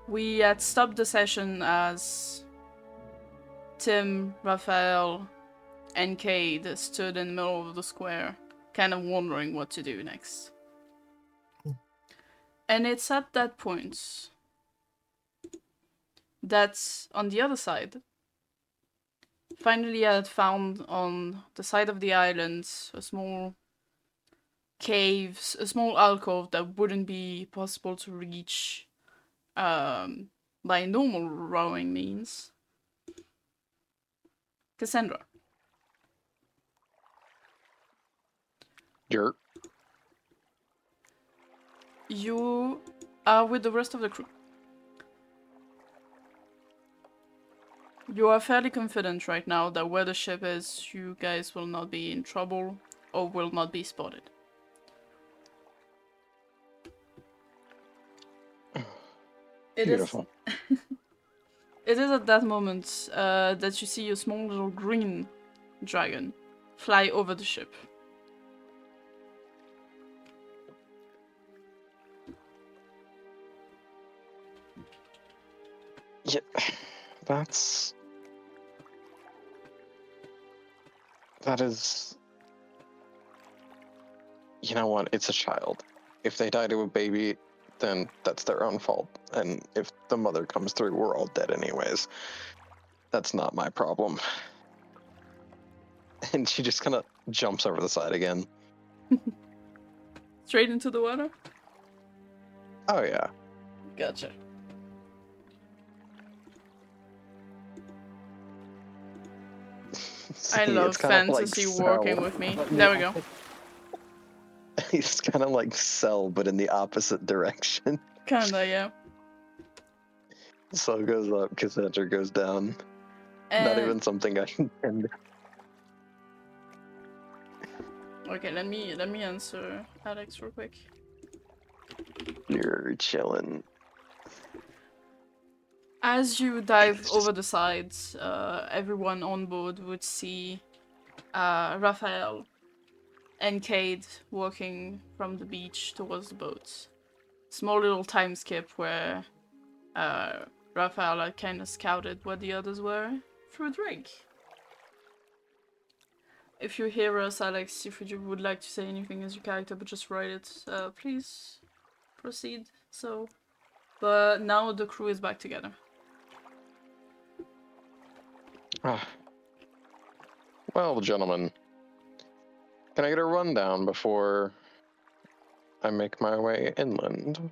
We had stopped the session as Tim, Rafael, and Cayde stood in the middle of the square, kind of wondering what to do next. And it's at that point that on the other side, finally I had found on the side of the island a small cave, a small alcove that wouldn't be possible to reach by normal rowing means. Cassandra. Jerk. You are with the rest of the crew. You are fairly confident right now that where the ship is, you guys will not be in trouble or will not be spotted. Beautiful. It is at that moment that you see a small little green dragon fly over the ship. Yeah, that is, you know what, it's a child. If they die to a baby, then that's their own fault. And if the mother comes through, we're all dead anyways. That's not my problem. And she just kind of jumps over the side again. Straight into the water? Oh yeah. Gotcha. I love fantasy like working with me. There we go. He's kind of like Cell, but in the opposite direction. Kinda, yeah. Cell goes up, Cassandra goes down. Not even something I intended. Okay, let me answer Alex real quick. You're chilling. As you dive over the sides, everyone on board would see Rafael and Cayde walking from the beach towards the boats. Small little time skip where Rafael had kind of scouted where the others were through a drink. If you hear us, Alex, if you would like to say anything as your character, but just write it, please proceed. So, but now the crew is back together. Well, gentlemen, can I get a rundown before I make my way inland?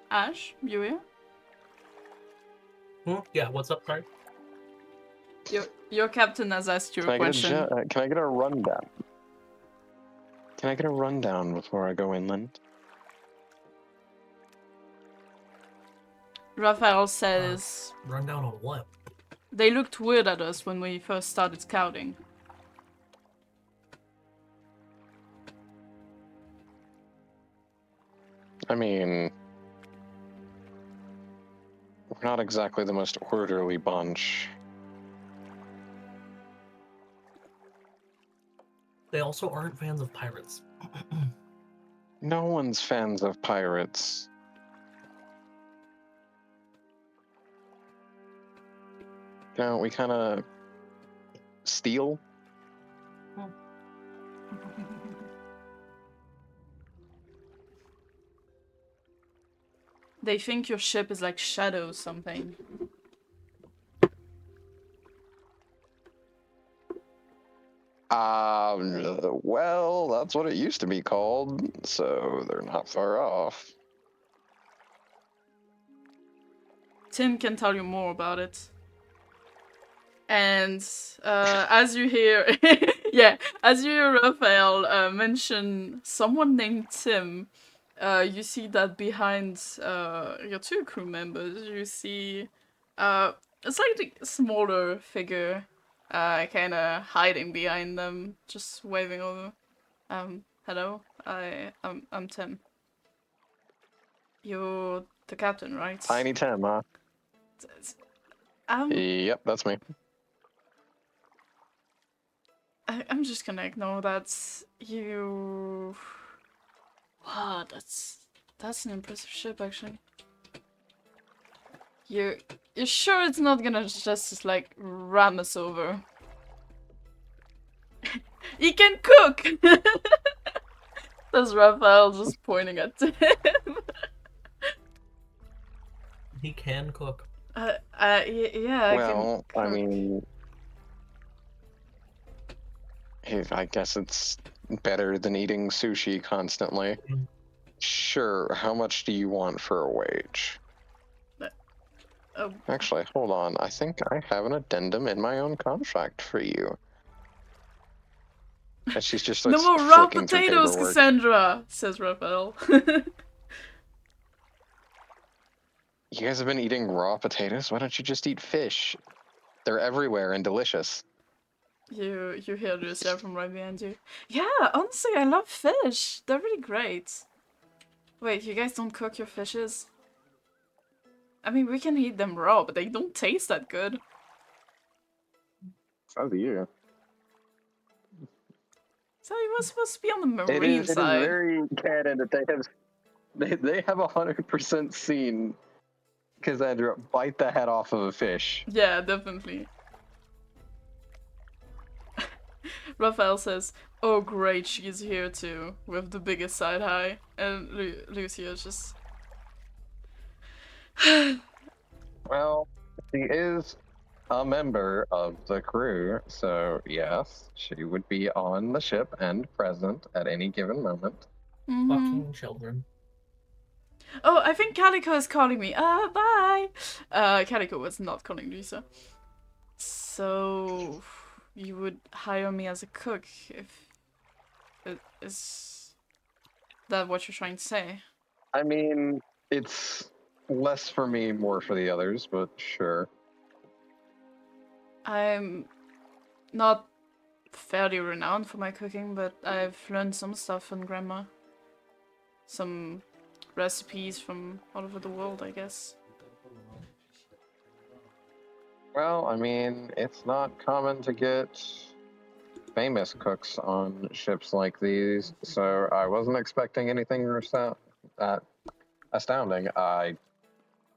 Ashe, you here? Yeah, what's up, sorry? Your captain has asked you a question. Can I get a rundown? Can I get a rundown before I go inland? Rafael says... rundown on what? They looked weird at us when we first started scouting. I mean, we're not exactly the most orderly bunch. They also aren't fans of pirates. No one's fans of pirates. You know, we kind of steal. They think your ship is like Shadow something. Well, that's what it used to be called, so they're not far off. Tim can tell you more about it. And as you hear, as you hear Rafael mention someone named Tim, you see that behind your two crew members, you see a slightly smaller figure, kind of hiding behind them, just waving over. Hello, I'm Tim. You're the captain, right? Tiny Tim, huh? Yep, that's me. I'm just gonna ignore that. You. Wow, that's an impressive ship, actually. You're sure it's not gonna just like ram us over? He can cook. That's Rafael just pointing at him. He can cook. Yeah, Well, I I can cook. mean, I guess it's better than eating sushi constantly. Mm. Sure, how much do you want for a wage? Oh, Actually, hold on. I think I have an addendum in my own contract for you. And she's just no like more raw flicking through potatoes, paperwork. Cassandra, says Rafael. You guys have been eating raw potatoes? Why don't you just eat fish? They're everywhere and delicious. You hear yourself from right behind you. Yeah, honestly, I love fish. They're really great. Wait, you guys don't cook your fishes? I mean, we can eat them raw, but they don't taste that good. So do you. So it was supposed to be on the It marine is side. very canon that they have 100% seen Cassandra bite the head off of a fish. Yeah, definitely. Rafael says, "Oh great, she's here too, with the biggest side high." And Lucia's just... Well, she is a member of the crew, so yes, she would be on the ship and present at any given moment. Fucking children. Oh, I think Calico is calling me. Bye! Calico was not calling Lisa. So... you would hire me as a cook if... Is that what you're trying to say? I mean, it's less for me, more for the others, but sure. I'm not fairly renowned for my cooking, but I've learned some stuff from Grandma. Some recipes from all over the world, I guess. Well, I mean, it's not common to get famous cooks on ships like these, so I wasn't expecting anything that astounding.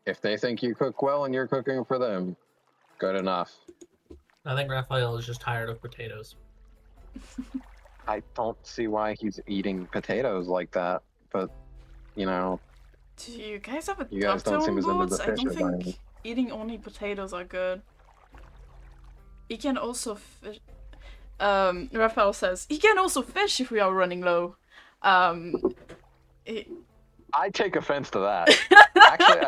If they think you cook well and you're cooking for them, good enough. I think Raphael is just tired of potatoes. I don't see why he's eating potatoes like that, but, you know, Do you guys have a you guys doctor don't seem on as into board? the I fish don't as I am. think eating only potatoes are good. He can also fish. Raphael says he can also fish if we are running low. I take offense to that. Actually,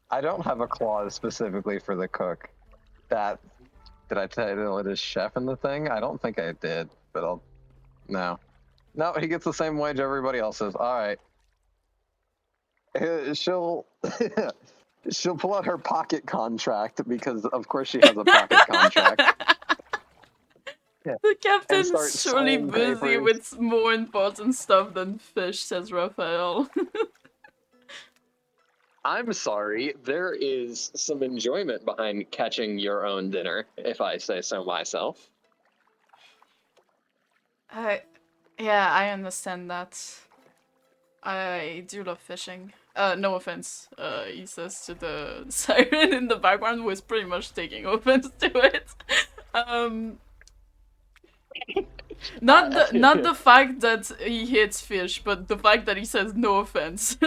I don't have a clause specifically for the cook. Did I title it as chef in the thing? I don't think I did, but no, he gets the same wage everybody else is. All right. She'll pull out her pocket contract because of course she has a pocket contract. Yeah. The captain start is surely signing busy papers. with more important stuff than fish, says Raphael. I'm sorry, there is some enjoyment behind catching your own dinner, if I say so myself. Yeah, I understand that. I do love fishing. No offense, he says to the siren in the background, who is pretty much taking offense to it. Not the fact that he hates fish, but the fact that he says no offense.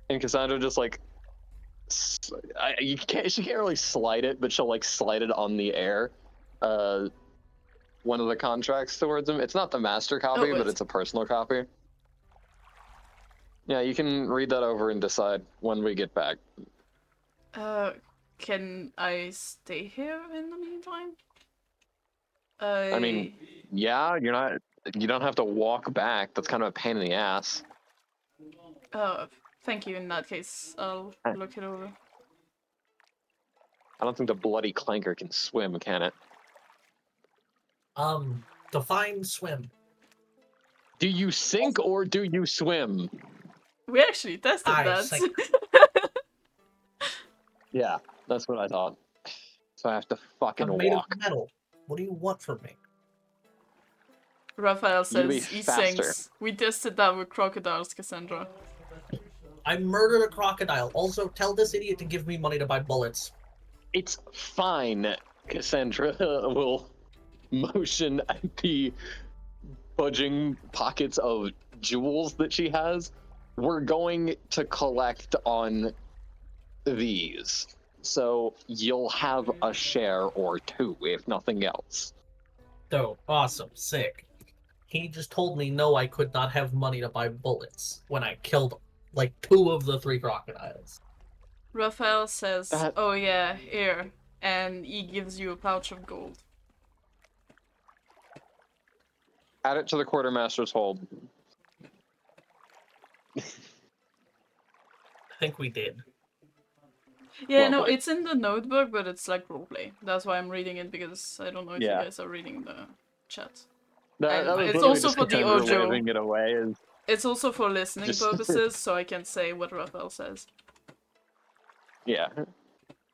And Cassandra just like, she can't really slide it, but she'll like slide it on the air. One of the contracts towards him. It's not the master copy, but it's a personal copy. Yeah, you can read that over and decide when we get back. Can I stay here in the meantime? I mean, yeah, you don't have to walk back. That's kind of a pain in the ass. Thank you in that case. I'll look it over. I don't think the bloody clanker can swim, can it? Define swim. Do you sink or do you swim? We actually tested I that. sink. Yeah, that's what I thought. So I have to fucking I'm made of walk. metal. What do you want from me? Raphael You to be says he faster. sinks. We tested that with crocodiles, Cassandra. I murdered a crocodile. Also, tell this idiot to give me money to buy bullets. It's fine. Cassandra will motion at the budging pockets of jewels that she has. We're going to collect on these. So you'll have a share or two, if nothing else. So, awesome. Sick. He just told me no, I could not have money to buy bullets when I killed like 2 of the 3 crocodiles. Raphael says, That- oh yeah, here. And he gives you a pouch of gold. Add it to the quartermaster's hold. I think we did. Yeah, no, Lovely. it's in the notebook, but it's like roleplay. That's why I'm reading it, because I don't know if you Yeah. guys are reading the chat. That And was it's literally also just for the Cassandra audio. waving it away. It's also for listening Just- purposes, so I can say what Raphael says. Yeah.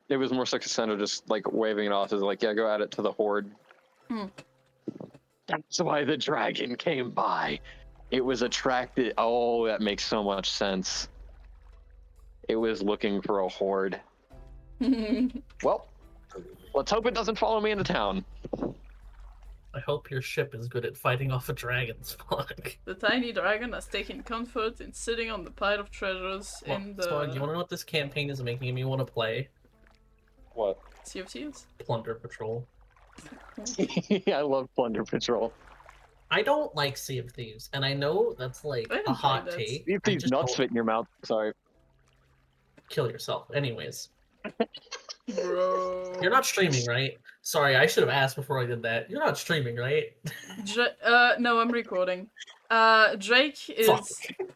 It was more so Cassandra just like waving it off as like, yeah, go add it to the horde. Hmm. That's why the dragon came by. It was attracted. Oh, that makes so much sense. It was looking for a horde. Well, let's hope it doesn't follow me into town. I hope your ship is good at fighting off a dragon, Smaug. The tiny dragon has taken comfort in sitting on the pile of treasures in the Smaug, you want to know what this campaign is making me want to play? What? Sea of Thieves. Plunder Patrol. I love Plunder Patrol. I don't like Sea of Thieves, and I know that's like I a haven't hot played it. take. If I these just nuts don't fit in your mouth. Sorry. kill yourself. Anyways, Bro. you're not streaming, right? Sorry, I should have asked before I did that. You're not streaming, right? No, I'm recording. Drake is Fuck.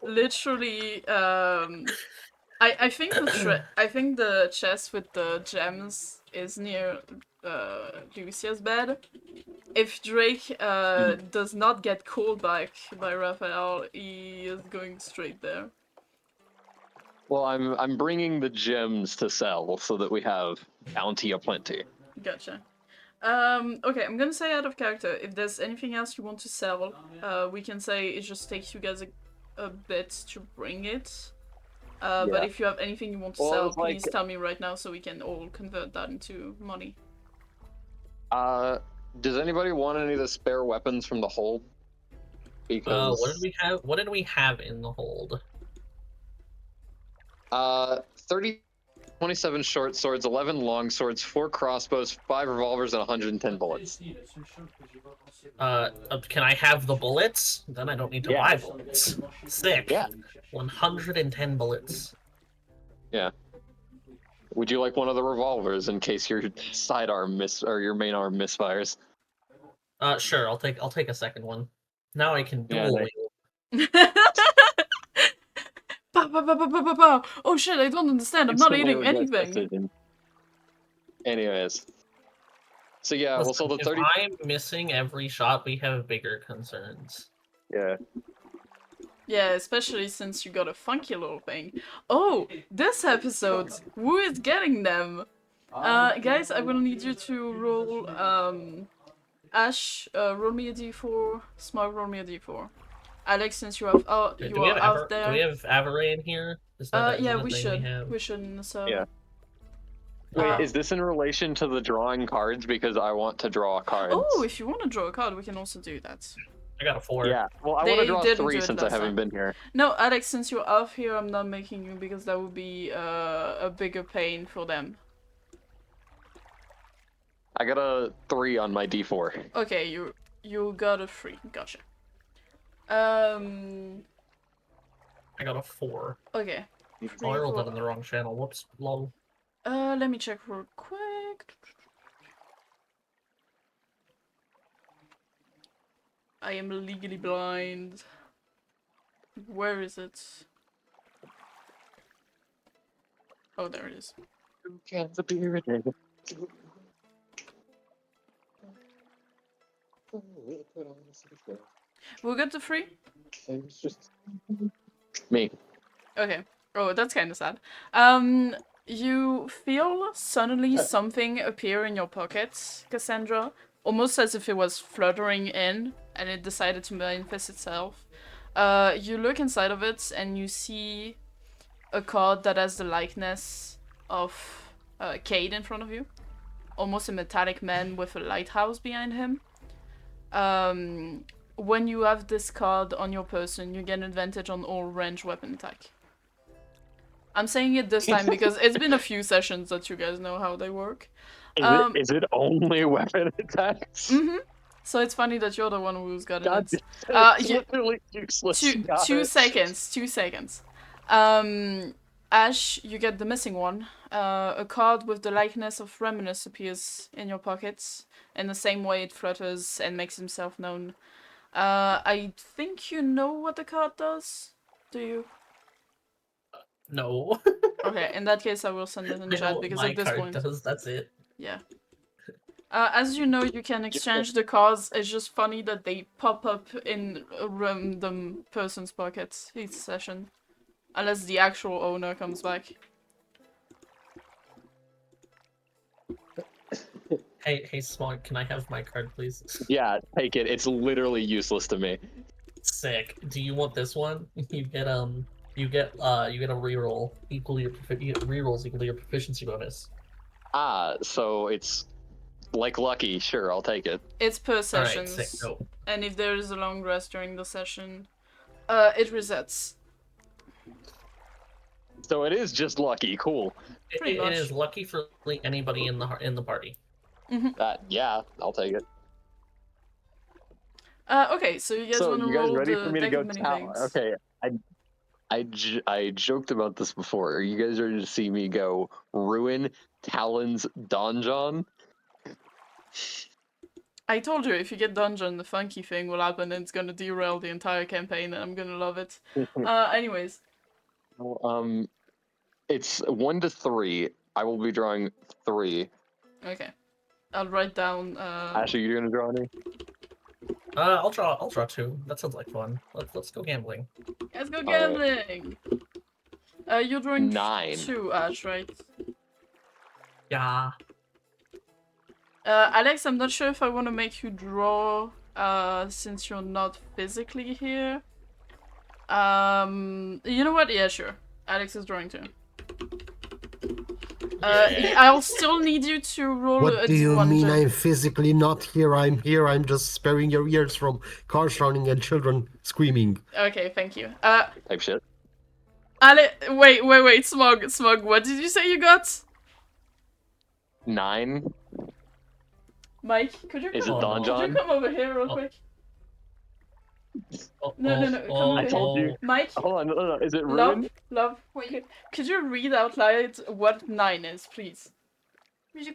literally I think the chest with the gems is near Lucia's bed. If Drake does not get called back by Raphael, he is going straight there. Well, I'm bringing the gems to sell so that we have bounty aplenty. Gotcha. Okay, I'm gonna say out of character. If there's anything else you want to sell, we can say it just takes you guys a bit to bring it. But Yeah. if you have anything you want to Well, sell, it's like- please tell me right now so we can all convert that into money. Does anybody want any of the spare weapons from the hold? Because What did we have? What did we have in the hold? 27 short swords, 11 long swords, 4 crossbows, 5 revolvers, and 110 bullets. Can I have the bullets? Then I don't need to Yeah. buy bullets. Sick. Yeah. 110 bullets. Would you like one of the revolvers in case your sidearm or your main arm misfires? Sure. I'll take a second one. Now I can Yeah, dual they- wield. Pow, pow, pow, pow, pow, pow, pow. Oh shit, I don't understand. I'm not Instantly eating regrets anything. decision. Anyways. So yeah, we'll sell the Listen, 30. if I'm missing every shot, we have bigger concerns. Yeah. Yeah, especially since you got a funky little thing. Oh, this episode, who is getting them? Guys, I will need you to roll, Ashe, roll me a d4, Smaug, roll me a d4. Alex, since you have, Do you we are have out there. Do we have Avery in here? Is that Yeah, a we thing should. We have? We should in the sub. Yeah. Wait, Uh, is this in relation to the drawing cards? Because I want to draw cards. Oh, if you want to draw a card, we can also do that. I got a 4. Yeah, well, I They want to draw didn't 3 do it since I last haven't time. been here. No, Alex, since you're out here, I'm not making you because that would be a bigger pain for them. I got a 3 on my d4. Okay, you got a 3. Gotcha. I got a 4. Okay. Oh, I rolled that in the wrong channel. Whoops. Lol. Let me check real quick. I am legally blind. Where is it? Oh, there it is. 2 cans of beer a day. Who got the 3? It was just me. Okay. Oh, that's kind of sad. You feel suddenly something appear in your pockets, Cassandra, almost as if it was fluttering in and it decided to manifest itself. You look inside of it and you see a card that has the likeness of Cayde in front of you. Almost a metallic man with a lighthouse behind him. When you have this card on your person, you get an advantage on all ranged weapon attack. I'm saying it this time because it's been a few sessions that you guys know how they work. Is it only weapon attacks? Mm-hmm. So it's funny that you're the one who's gotten God, it. it's literally useless. Two seconds. 2 seconds. Ashe, you get the missing one. A card with the likeness of Remulus appears in your pockets. In the same way it flutters and makes himself known. I think you know what the card does. Do you? No. Okay, in that case I will send it in I know chat what because my at this card point... does, that's it. Yeah. As you know, you can exchange the cards. It's just funny that they pop up in a random person's pockets each session. Unless the actual owner comes back. Hey, Smaug, can I have my card, please? Yeah, take it. It's literally useless to me. Sick. Do you want this one? You get a reroll equal your rerolls equal to your proficiency bonus. So it's like lucky. Sure, I'll take it. It's per session. Alright, sick. Go. And if there is a long rest during the session, it resets. So it is just lucky. Cool. Pretty much. It is lucky for anybody in the party. Yeah, I'll take it. Okay, so you guys want to roll ready the for me to deck go of many tower? things? Okay, I joked about this before. Are you guys ready to see me go ruin Talon's donjon? I told you, if you get dungeon, the funky thing will happen and it's gonna derail the entire campaign and I'm gonna love it. Anyways. Well, it's 1 to 3. I will be drawing 3. Okay. I'll write down, Ashe, are you gonna draw any? I'll draw 2. That sounds like fun. Let's go gambling. Let's go gambling! You're drawing 9. 2, Ashe, right? Yeah. Alex, I'm not sure if I want to make you draw, since you're not physically here. You know what? Yeah, sure. Alex is drawing 2. I'll still need you to roll What a do you D1 mean just- I'm physically not here? I'm here. I'm just sparing your ears from cars running and children screaming. Okay, thank you. Type shit. Wait, Smaug, what did you say you got? 9. Mike, could you Is it come, donjon? could you come over here real quick? No, come over I told here. you. Mike, Hold on, no. Is it ruined? love, wait, could you read out loud what 9 is, please? Please.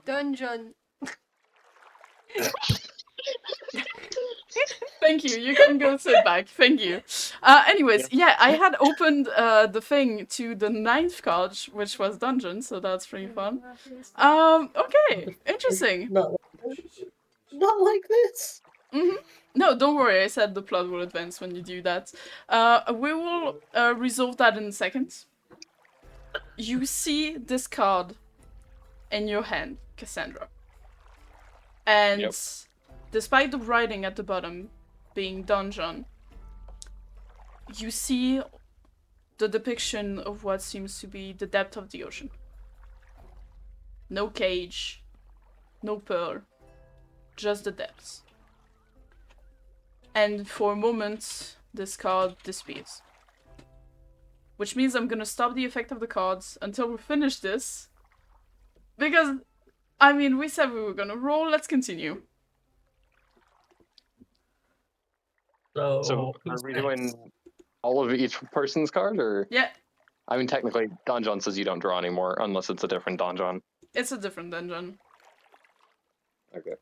Dungeon. Thank you, you can go sit back, thank you. Anyways, yeah, I had opened the thing to the 9th card, which was dungeon, so that's pretty fun. Okay, interesting. Not like this. No, don't worry, I said the plot will advance when you do that. We will resolve that in a second. You see this card in your hand, Cassandra. And Yep. despite the writing at the bottom being dungeon, you see the depiction of what seems to be the depth of the ocean. No cage, no pearl, just the depths. And for a moment, this card disappears. Which means I'm gonna stop the effect of the cards until we finish this. Because, I mean, we said we were gonna roll, let's continue. So are we doing all of each person's card, or? Yeah, I mean, technically, donjon says you don't draw anymore unless it's a different donjon. it's a different dungeon. Okay.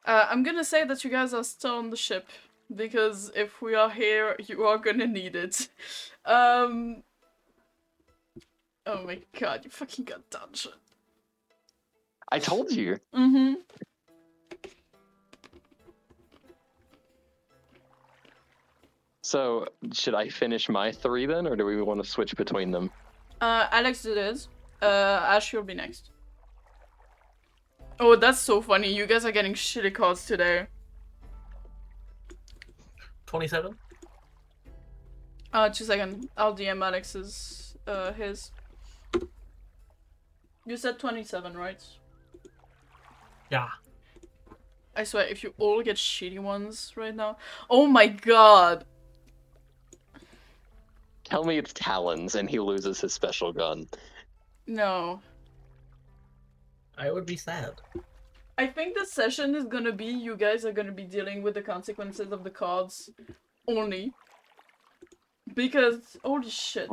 I'm gonna say that you guys are still on the ship, because if we are here, you are gonna need it. Oh my god, you fucking got dungeon. I told you. Mm-hmm. So, should I finish my 3 then, or do we want to switch between them? Alex did his. Ashe, you'll be next. Oh, that's so funny. You guys are getting shitty cards today. 27. 2 seconds. I'll DM Alex's, his. You said 27, right? Yeah. I swear, if you all get shitty ones right now. Oh my god! Tell me it's Talons and he loses his special gun. No. I would be sad. I think the session is gonna be you guys are gonna be dealing with the consequences of the cards only. Because, holy shit.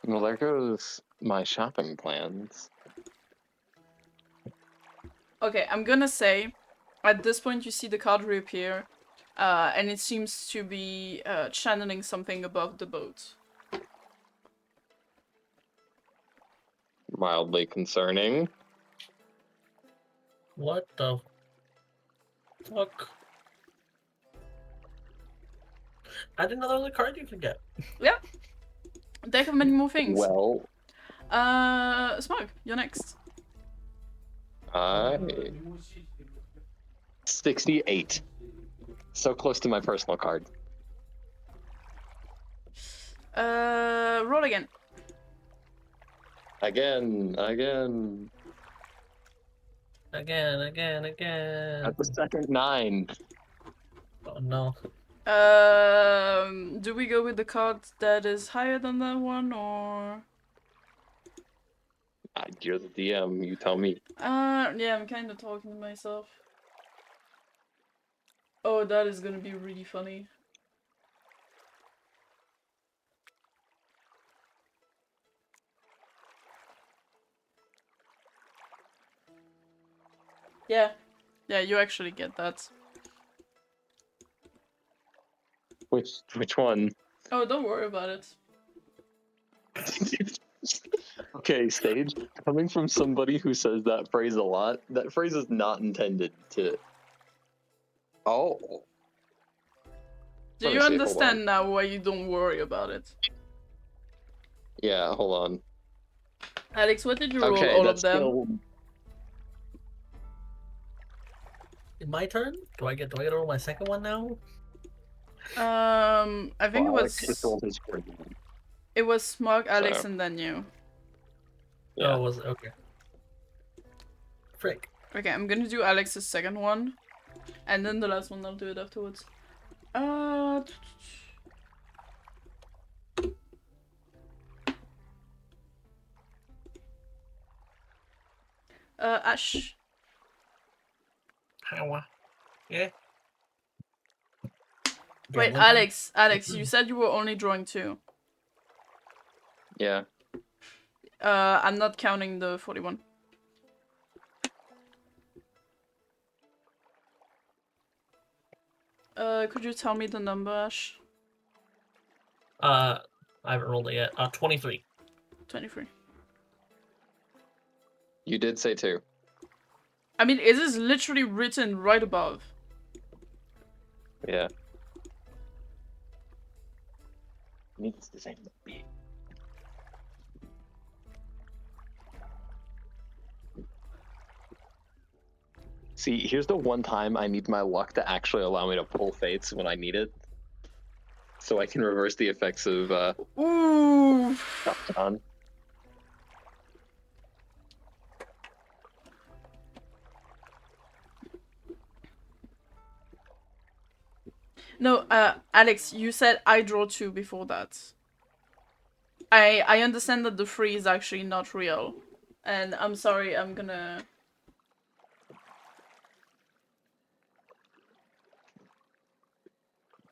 Well, there goes my shopping plans. Okay, I'm gonna say, at this point you see the card reappear, and it seems to be channeling something above the boat. Mildly concerning. What the fuck? I didn't know there was a card you could get. Yeah. They have many more things. Well, Smaug, you're next. 68. So close to my personal card. Roll again. Again. Again. At the second 9. Oh no. Do we go with the card that is higher than that one, or? You're the DM, you tell me. Yeah, I'm kind of talking to myself. Oh, that is gonna be really funny. Yeah. Yeah, you actually get that. Which one? Oh, don't worry about it. Okay, Stage. Coming from somebody who says that phrase a lot, that phrase is not intended to. Oh. Do Let you me see, hold understand now why you don't worry about it? Yeah, hold on. Alex, what did you roll Okay, all that's of them? still. My turn? Do I get to roll my second one now? I think Well, it Alex just was rolled his first one. it was Smaug, Alex, So. and then you. Yeah. Oh, was it? Okay. Frick. Okay, I'm gonna do Alex's second one, and then the last one I'll do it afterwards. Ashe. How? Yeah. Wait, Yeah, Alex, you said you were only drawing 2. Yeah. I'm not counting the 41. Could you tell me the number, Ashe? I haven't rolled it yet. 23. 23. You did say 2. I mean, it is literally written right above. Yeah. Needs the same. See, here's the one time I need my luck to actually allow me to pull fates when I need it. So I can reverse the effects of Ooh. John. No, Alex, you said I draw 2 before that. I understand that the 3 is actually not real. And I'm sorry, I'm gonna...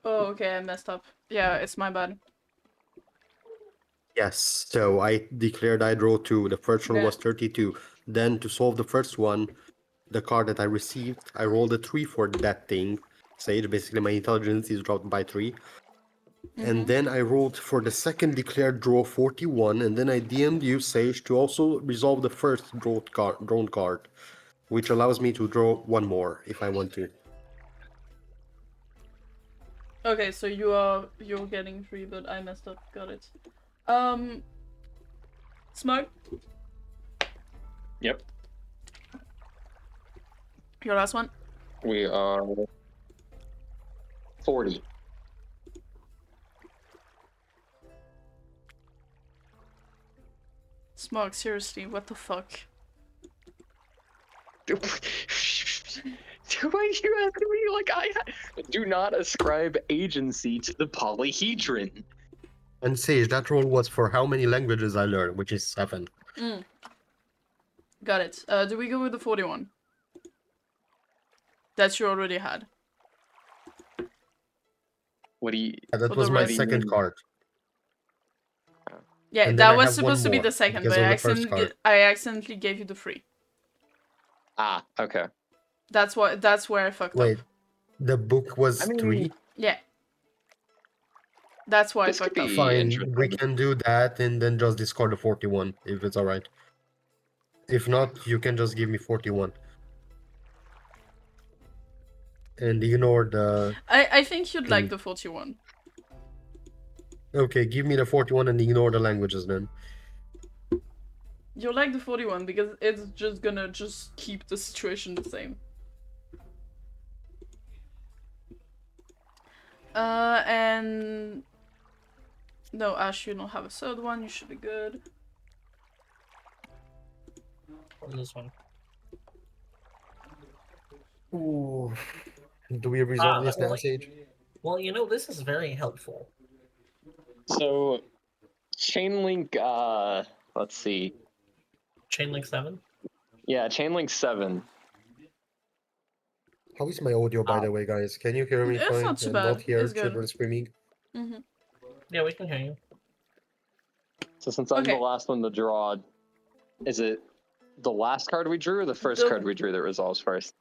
Oh, okay, I messed up. Yeah, it's my bad. Yes, so I declared I draw 2. The first one Okay. was 32. Then to solve the first one, the card that I received, I rolled a 3 for that thing. Sage, basically my intelligence is dropped by 3. And then I rolled for the second declared draw 41, and then I DM'd you, Sage, to also resolve the first drawn card, which allows me to draw one more if I want to. Okay, so you're getting 3, but I messed up. Got it. Smaug, Yep. your last one. We are 40. Smaug, seriously, what the fuck? Why are you asking me like I do not ascribe agency to the polyhedron? And Sage, that roll was for how many languages I learned, which is 7. Got it. Do we go with the 41? That you already had. What do you? Yeah, that For was the my rest. second card. Yeah, And then that I was have one supposed to be more, the second, because but of the first card. I accidentally gave you the 3. Ah, okay. That's where I fucked Wait, up. the book was I mean, 3? Yeah. That's why I This could fucked up. be Fine, interesting. we can do that and then just discard the 41, if it's alright. If not, you can just give me 41. And ignore the... I think you'd like thing. the 41. Okay, give me the 41 and ignore the languages then. You'll like the 41 because it's just gonna just keep the situation the same. And... No, Ashe, you don't have a third one, you should be good. What is this one? Ooh. Do we resolve this now, well, Sage? Well, you know, this is very helpful. So, Chainlink. Let's see. Chainlink 7? Yeah, Chainlink 7. How is my audio, by the way, guys? Can you hear me It's fine? not too And bad. not hear It's good. children screaming? Yeah, we can hear you. So since I'm Okay. the last one to draw, is it the last card we drew or the first card we drew that resolves first?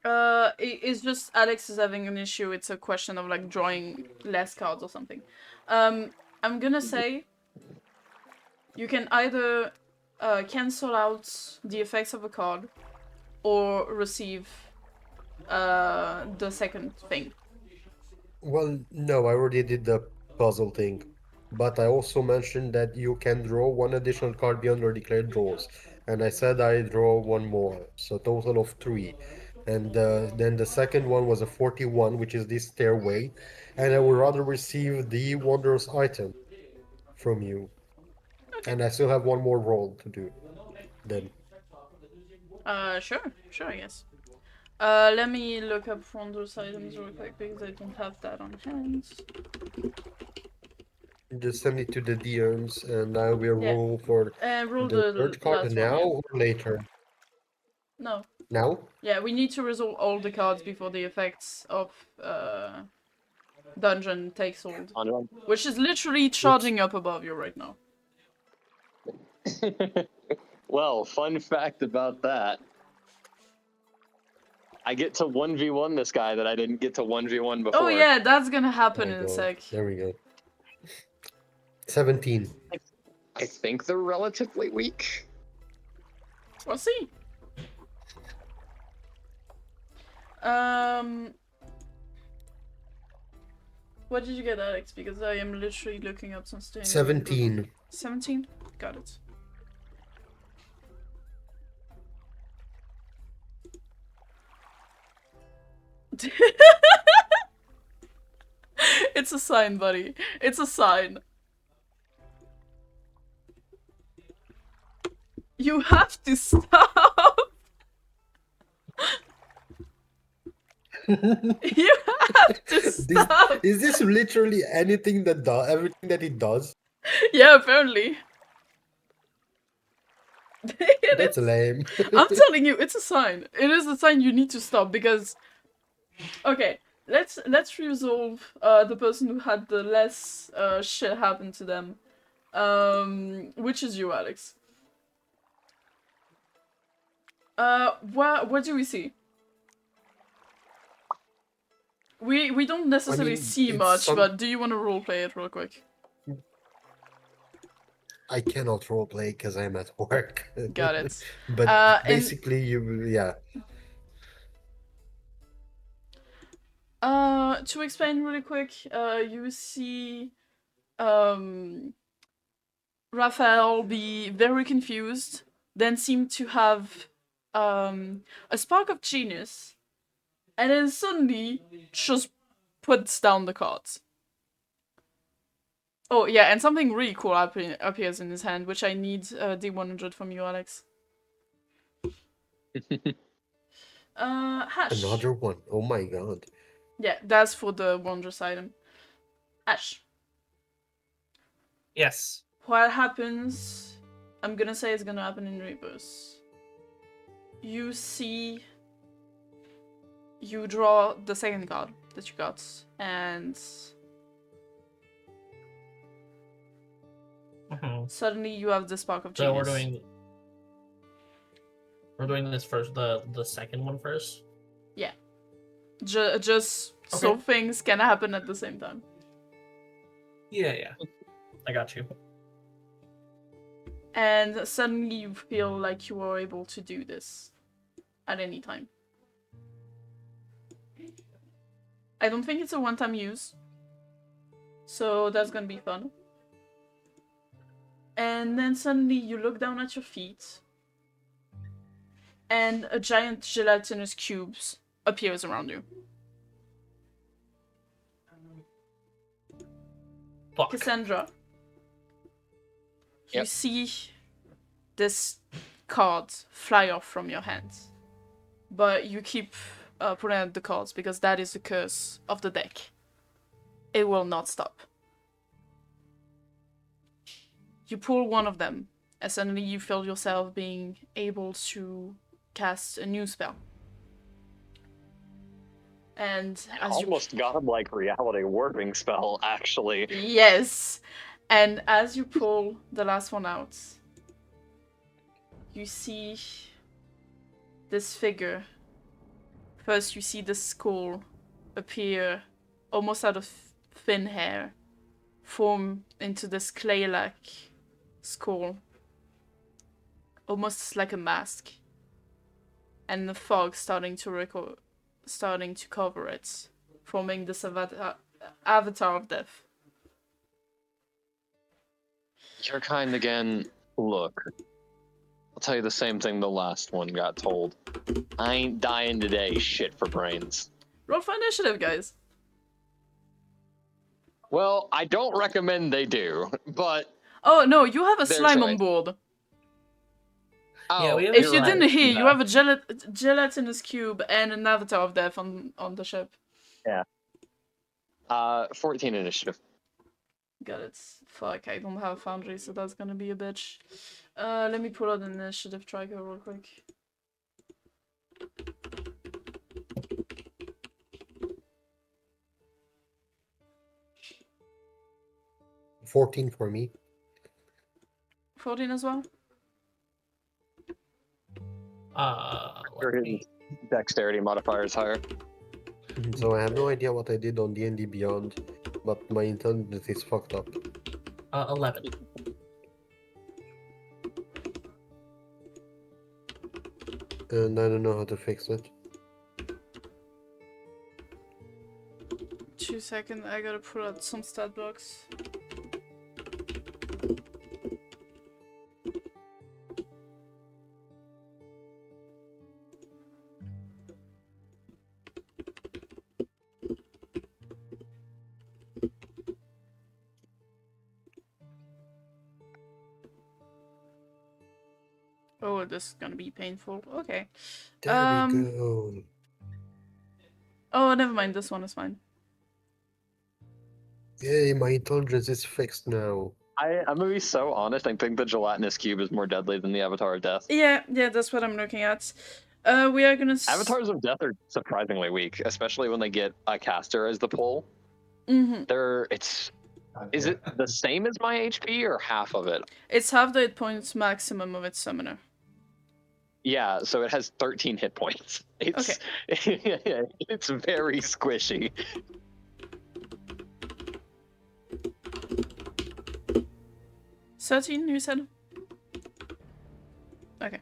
It's just Alex is having an issue. It's a question of like drawing less cards or something. I'm gonna say you can either cancel out the effects of a card or receive the second thing. Well, no, I already did the puzzle thing. But I also mentioned that you can draw one additional card beyond your declared draws. And I said I draw one more, so total of 3. And then the second one was a 41, which is this stairway. And I would rather receive the wondrous item from you. And I still have one more roll to do. Then. Sure, I guess. Let me look up wondrous items real quick because I don't have that on hand. Just send it to the DMs, and I will Yeah. roll for Roll the the third card last now one, or later. yeah. No. Now? Yeah, we need to resolve all the cards before the effects of dungeon takes hold. Which is literally charging up above you right now. Well, fun fact about that. I get to 1v1 this guy that I didn't get to 1v1 before. Oh yeah, that's gonna happen There in we a go. sec. There we go. 17. I think they're relatively weak. We'll see. What did you get, Alex? Because I am literally looking up something. 17. 17? Got it. It's a sign, buddy. It's a sign. You have to stop. You have to stop. Is this literally anything that does everything that it does? Yeah, apparently. That's lame. I'm telling you, it's a sign. It is a sign you need to stop because. Okay, let's resolve the person who had the less shit happen to them. Which is you, Alex. What do we see? We don't necessarily mean, see it's much, some- but do you want to roleplay it real quick? I cannot roleplay because I'm at work. Got it. But And basically, yeah. to explain really quick, you see Rafael be very confused, then seem to have a spark of genius, and then suddenly just puts down the cards. Oh yeah, and something really cool appears in his hand, which I need D100 from you, Alex. Ashe. Another one. Oh my god. Yeah, that's for the wondrous item. Ashe. Yes. What happens? I'm gonna say it's gonna happen in reverse. You see. You draw the second card that you got, and suddenly you have the spark of So genius. we're doing this first, the second one first. Yeah. Just so Okay. things can happen at the same time. Yeah. I got you. And suddenly you feel like you are able to do this at any time. I don't think it's a one-time use, so that's gonna be fun. And then suddenly you look down at your feet, and a giant gelatinous cube appears around you. Fuck. Cassandra, you Yep. see this card fly off from your hands, but you keep putting out the cards because that is the curse of the deck. It will not stop. You pull one of them, and suddenly you feel yourself being able to cast a new spell. And as you Almost godlike reality warping spell, actually. Yes. And as you pull the last one out, you see this figure. First, you see the skull appear almost out of thin hair, form into this clay-like skull, almost like a mask, and the fog starting to cover it, forming this avatar of death. Your kind again. Look, I'll tell you the same thing the last one got told. I ain't dying today, shit for brains. Roll for initiative, guys. Well, I don't recommend they do, but... Oh no, you have a Their slime on choice. board. Oh, Yeah, we have If You're you right. didn't hear, you Yeah. have a gelatinous cube and an avatar of death on the ship. 14 initiative. Got it. Fuck, I don't have a foundry, so that's gonna be a bitch. Let me pull out an initiative tracker real quick. — 14 for me. 14 as well? Your Let me. dexterity modifier is higher. So I have no idea what I did on D&D Beyond, but my intelligence is fucked up. 11. And I don't know how to fix it. 2 seconds, I gotta pull out some stat blocks. Oh, this is gonna be painful. Okay. There we go. Oh, never mind. This one is fine. Yay, my intelligence is fixed now. I'm gonna be so honest, I think the gelatinous cube is more deadly than the Avatar of Death. Yeah, that's what I'm looking at. We are gonna. Avatars of Death are surprisingly weak, especially when they get a caster as the pull. Mm-hmm. Is it the same as my HP or half of it? It's half the hit points maximum of its summoner. Yeah, so it has 13 hit points. It's it's very squishy. 13, you said? Okay.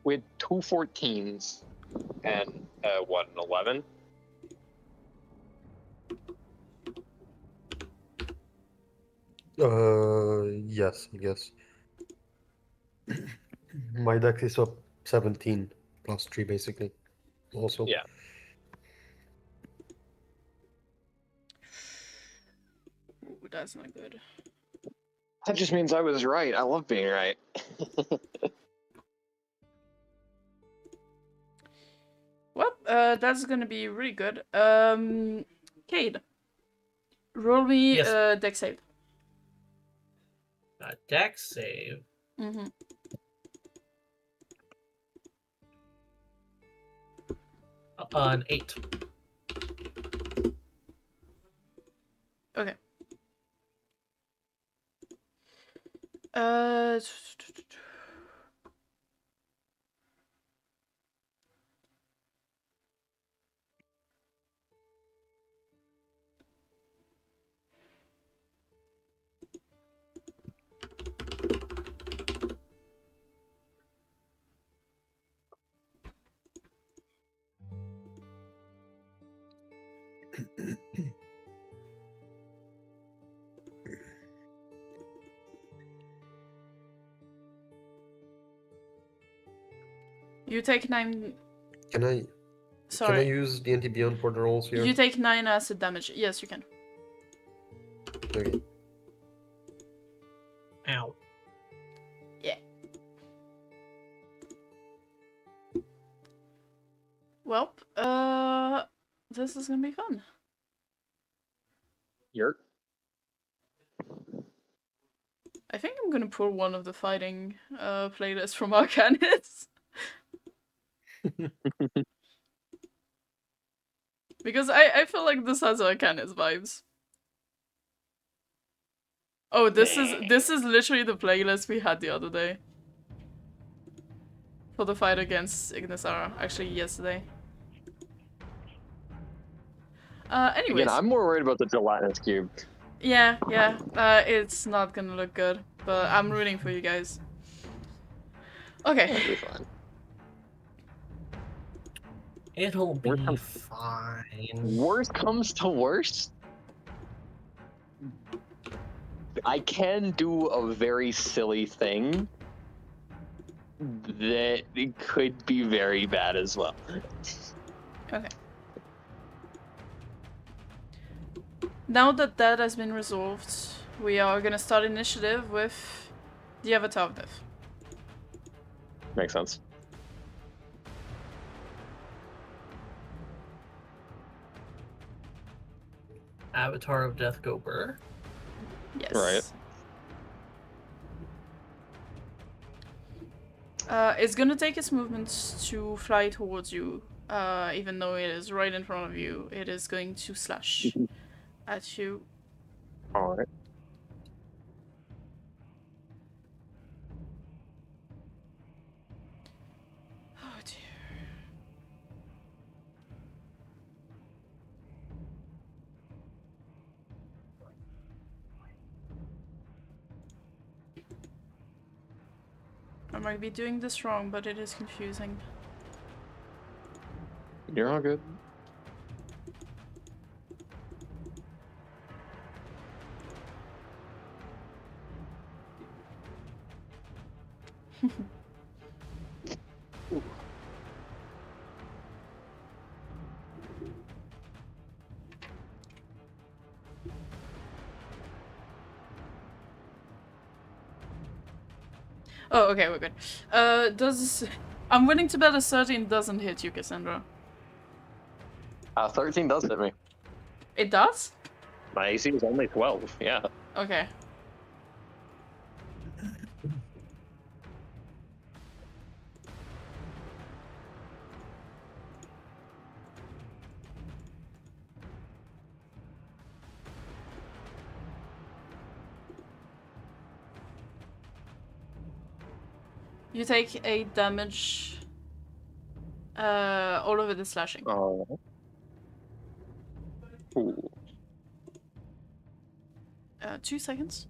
With 2 14s and what, an 11? Yes, I guess. My dex is up 17 plus 3 basically. Also. Yeah. Ooh, that's not good. That just means I was right. I love being right. Well, that's gonna be really good. Cayde, roll me Yes. a dex save. Dex save. Mm-hmm. An 8. Okay. Uh. You take 9. Can I Sorry. use D&D Beyond for the rolls here? You take 9 acid damage. Yes, you can. Okay. Ow. Yeah. Well, this is gonna be fun. Yurt. I think I'm gonna pull one of the fighting playlists from Arcanis. Because I feel like this has Arcanis vibes. Oh, this is literally the playlist we had the other day. For the fight against Ignisara, actually yesterday. Anyways. Again, I'm more worried about the gelatinous cube. Yeah. It's not gonna look good, but I'm rooting for you guys. Okay. That'll be fine. It'll be Worst fine. Worst comes to worst, I can do a very silly thing that it could be very bad as well. Okay. Now that that has been resolved, we are gonna start initiative with the Avatar of Death. Makes sense. Avatar of Death go burr. Yes. Right. It's gonna take its movements to fly towards you. Even though it is right in front of you, it is going to slash at you. All right. Oh dear. I might be doing this wrong, but it is confusing. You're all good. Oh, okay, we're good. I'm willing to bet a 13 doesn't hit you, Cassandra. 13 does hit me. It does? My AC is only 12. Yeah. Okay. You take 8 damage. All of it is slashing. Oh. Ooh. 2 seconds.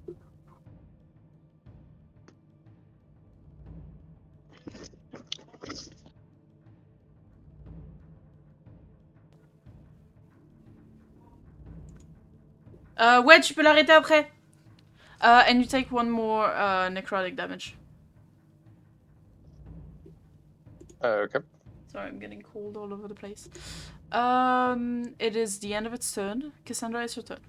Ouais, tu peux l'arrêter après. And you take 1 more necrotic damage. Okay. Sorry, I'm getting cold all over the place. It is the end of its turn. Cassandra, it's your turn.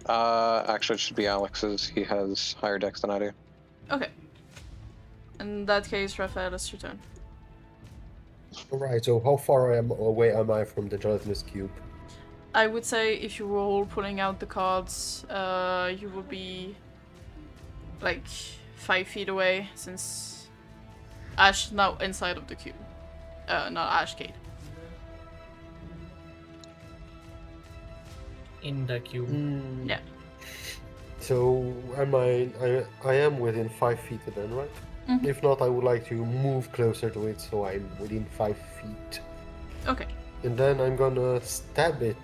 Actually, it should be Alex's. He has higher dex than I do. Okay. In that case, Rafael, it's your turn. Alright, so how far away am I from the gelatinous cube? I would say if you roll pulling out the cards, you will be like 5 feet away since Ashe is now inside of the cube. Not Ashe, Cayde. In the cube. Yeah. So I am within 5 feet then, right? Mhm. If not, I would like to move closer to it so I'm within 5 feet. Okay. And then I'm gonna stab it.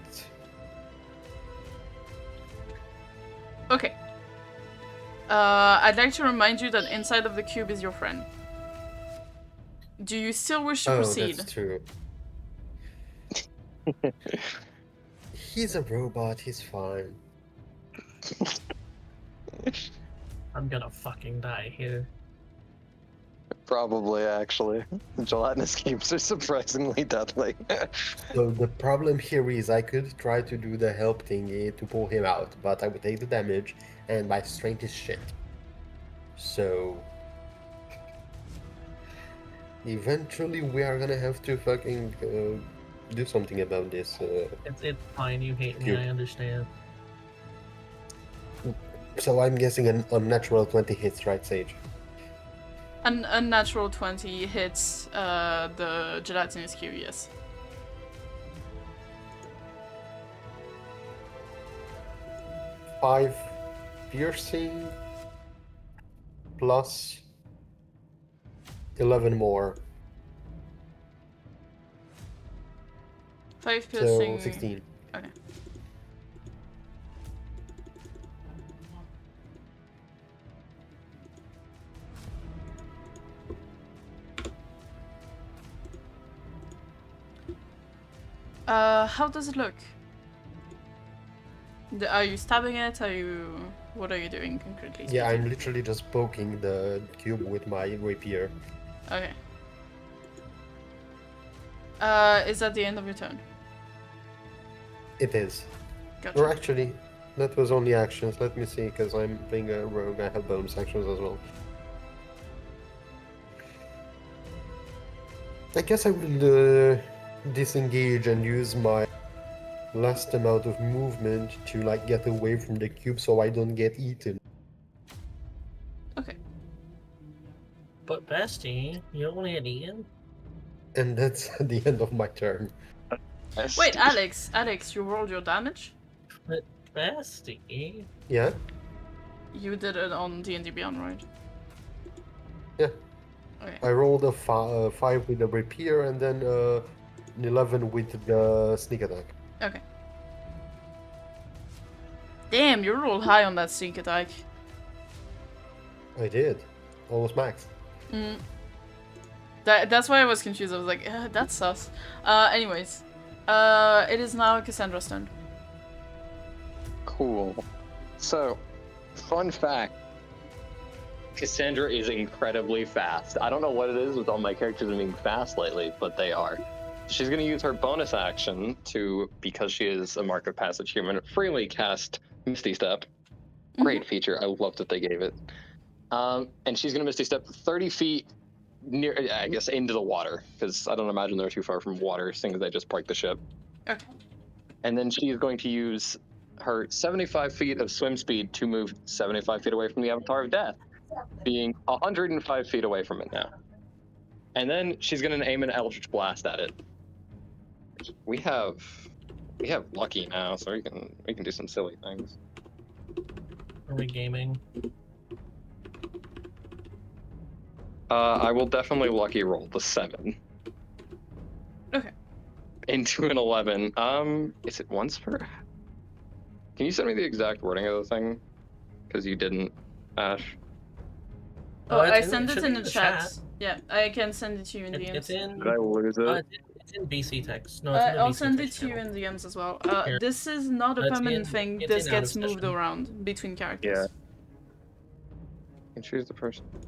Okay. I'd like to remind you that inside of the cube is your friend. Do you still wish to proceed? That's true. He's a robot, he's fine. I'm gonna fucking die here. Probably, actually. Gelatinous cubes are surprisingly deadly. So the problem here is I could try to do the help thingy to pull him out, but I would take the damage, and my strength is shit. So eventually we are gonna have to fucking do something about this. It's fine, you hate me, Cube. I understand. So I'm guessing an unnatural 20 hits, right, Sage? An unnatural 20 hits the gelatinous cube, yes. Five piercing plus 11 more, 5 piercing. so 16. Okay. How does it look? Are you stabbing it? What are you doing concretely? Yeah, speaking? I'm literally just poking the cube with my rapier. Okay. Is that the end of your turn? It is. Gotcha. Or actually, that was only actions. Let me see, because I'm playing a rogue. I have bonus actions as well. I guess I will disengage and use my last amount of movement to like get away from the cube so I don't get eaten. Okay. But Bestie, you don't want to get eaten? And that's the end of my turn. Wait, Alex, you rolled your damage? But Bestie? Yeah? You did it on D&D Beyond, right? Yeah. Okay. I rolled a 5 with the rapier and then an 11 with the sneak attack. Okay. Damn, you rolled high on that sneak attack. I did. Almost max. Mm. That's why I was confused. I was like, that's sus. Anyways. It is now Cassandra's turn. Cool. So, fun fact. Cassandra is incredibly fast. I don't know what it is with all my characters being fast lately, but they are. She's going to use her bonus action to, because she is a mark of passage human, freely cast Misty Step. Great feature. I love that they gave it. And she's going to Misty Step 30 feet near, I guess, into the water, because I don't imagine they're too far from water, seeing as they just parked the ship. Okay. And then she's going to use her 75 feet of swim speed to move 75 feet away from the Avatar of Death, being 105 feet away from it now. And then she's going to aim an Eldritch Blast at it. We have Lucky now, so we can do some silly things. Are we gaming? I will definitely lucky roll the 7. Okay. Into an 11. Is it once per? Can you send me the exact wording of the thing? Because you didn't, Ash. Oh, I It sent it should in be the chat. Yeah, I can send it to you in It's DMs. in. Did I lose it? It's in BC text. No, it's in the I'll BC send it text to you channel. in DMs as well. Here. This is not a It's permanent in- thing. it's This in out gets of moved session. around between characters. Yeah. You can choose the first word.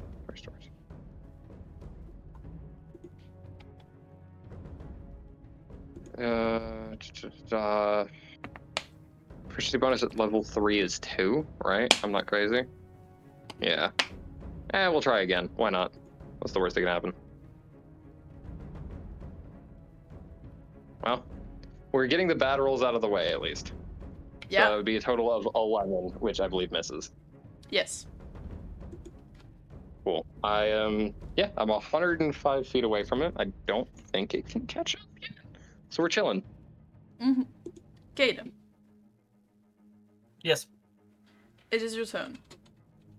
Proficiency bonus at level 3 is 2, right? I'm not crazy. Yeah. We'll try again. Why not? What's the worst that can happen? Well, we're getting the bad rolls out of the way at least. Yeah. So it would be a total of 11, which I believe misses. Yes. Cool. I am, I'm 105 feet away from it. I don't think it can catch up yet. So we're chilling. Mm-hmm. Cayde, Yes. it is your turn.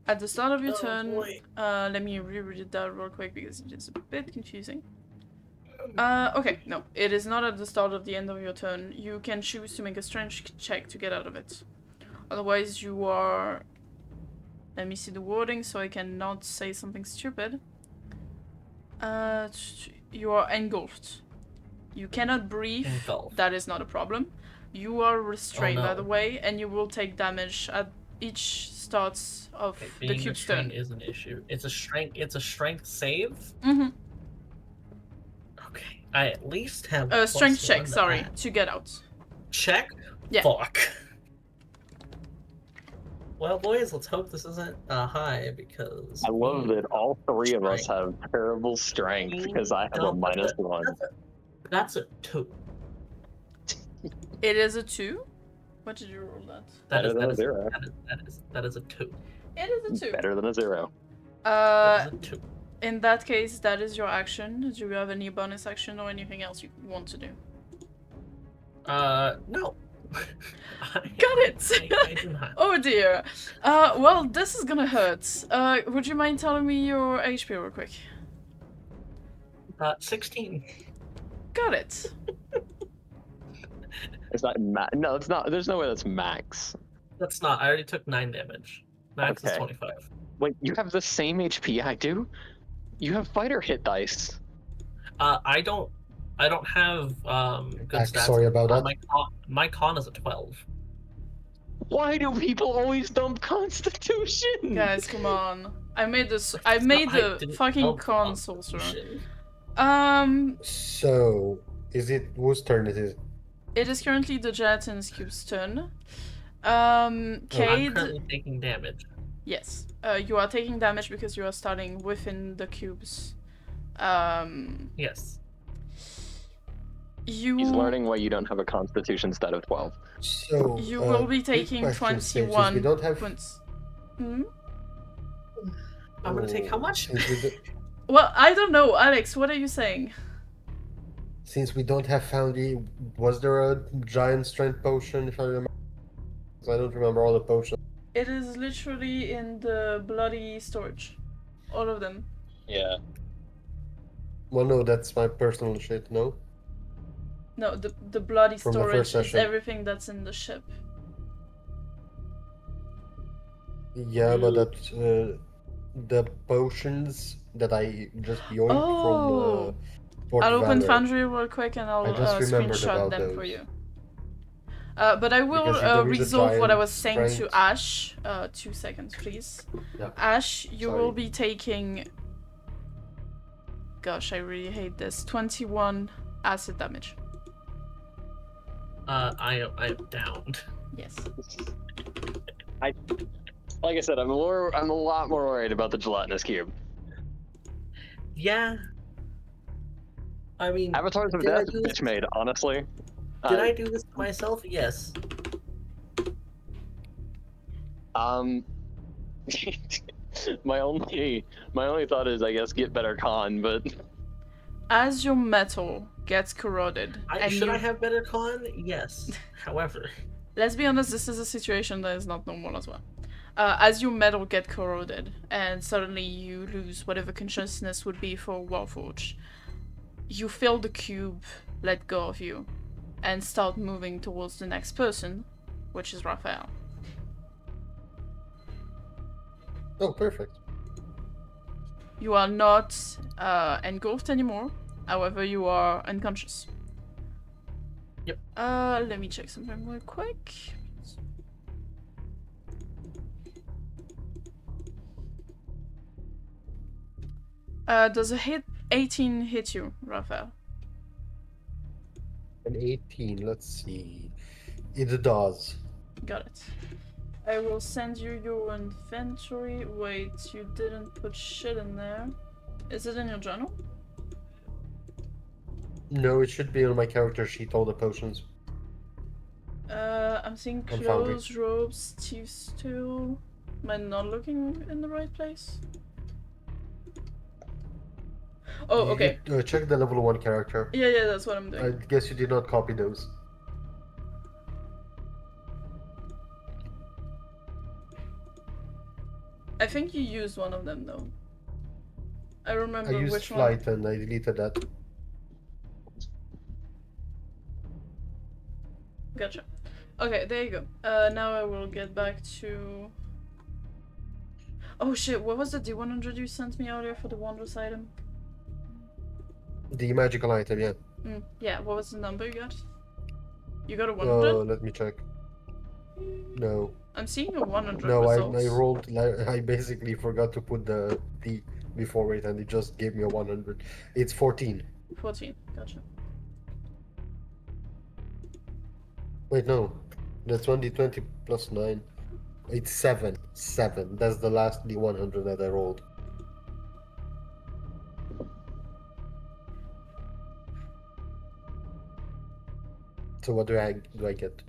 At the start of your Oh, turn, boy. let me reread that real quick because it is a bit confusing. Okay, no, it is not at the start of the end of your turn. You can choose to make a strength check to get out of it. Otherwise, you are... Let me see the wording so I cannot say something stupid. You are engulfed. You cannot breathe. Engulfed. That is not a problem. You are restrained, by no. the way, and you will take damage at each start of Okay, the being cube's turn. restrained is an issue. It's a strength save. Mm-hmm. Okay. I at least have Strength +1 check, to sorry, add. to get out. Check? Yeah. Fuck. Well, boys, let's hope this isn't high because I love that all 3 of us have terrible strength Mm, because I have a -1. That's a 2. It is a 2. What did you roll that? Better than a 0. That is a 2. It is a 2. Better than a 0. That is a 2. In that case, that is your action. Do you have any bonus action or anything else you want to do? No. Got it! I do not. Oh dear. Well, this is gonna hurt. Would you mind telling me your HP real quick? 16. Got it. It's not no, it's not. There's no way that's max. That's not. I already took 9 damage. Max is Okay. 25. Wait, you have the same HP I do? You have fighter hit dice. I don't have good stats. Sorry about that. My con is a 12. Why do people always dump Constitution? Guys, come on. I made this. I made the didn't fucking help con sorcerer. Constitution. So, is it whose turn it is? It is currently the gelatinous cube's turn. I'm Cayde. currently taking damage. Yes. You are taking damage because you are starting within the cubes. Yes. You. He's learning why you don't have a Constitution stat of 12. So, You will be quick taking question, since 21 we don't have... points. Hmm? I'm gonna take how much? Since we, do... Well, I don't know, Alex. What are you saying? since we don't have Foundry, was there a giant strength potion, if I remember? 'Cause I don't remember all the potions. It is literally in the bloody storage. All of them. Yeah. Well, no, that's my personal shit, no? No, the bloody From the storage first is session. everything that's in the ship. Yeah, but that, the potions that I just yoinked Oh. from Port I'll open Valor. Foundry real quick and I'll I just remembered screenshot about them for those. you. But I will Because there is a resolve what I giant was saying to strength. Ashe. 2 seconds, please. Yeah. Ashe, you Sorry. will be taking... Gosh, I really hate this. 21 acid damage. I am downed. Yes. Like I said, I'm a lot more worried about the gelatinous cube. Yeah. I mean, Avatars of Did I Death, do this? bitch made, honestly. did I do this to myself? Yes. My only thought is, I guess, get better con, but As your metal gets corroded, and Should you... I have better con? Yes. However, Let's be honest, this is a situation that is not normal as well. as your metal get corroded, and suddenly you lose whatever consciousness would be for Warforged, you feel the cube let go of you, and start moving towards the next person, which is Rafael. Oh, perfect. You are not engulfed anymore, however you are unconscious. Yep. Let me check something real quick. Does a hit 18 hit you, Rafael? An 18, let's see. It does. Got it. I will send you your inventory. Wait, you didn't put shit in there. Is it in your journal? No, it should be on my character sheet, all the potions. I'm seeing On Foundry. clothes, robes, thieves' tool. Am I not looking in the right place? Oh, okay. Check the level 1 character. Yeah, that's what I'm doing. I guess you did not copy those. I think you used one of them though. I I remember used which flight one. and I deleted that. Gotcha. Okay, there you go. Now I will get back to... Oh shit, what was the D100 you sent me earlier for the Wondrous item? The magical item, yeah. Yeah, what was the number you got? You got a 100? Let me check. No. I'm seeing a 100 No, I results. rolled, I basically forgot to put the D before it and it just gave me a 100. It's 14. 14, gotcha. Wait, no. That's 1d20 plus 9. It's 7. 7. That's the last D100 that I rolled. So what do I get?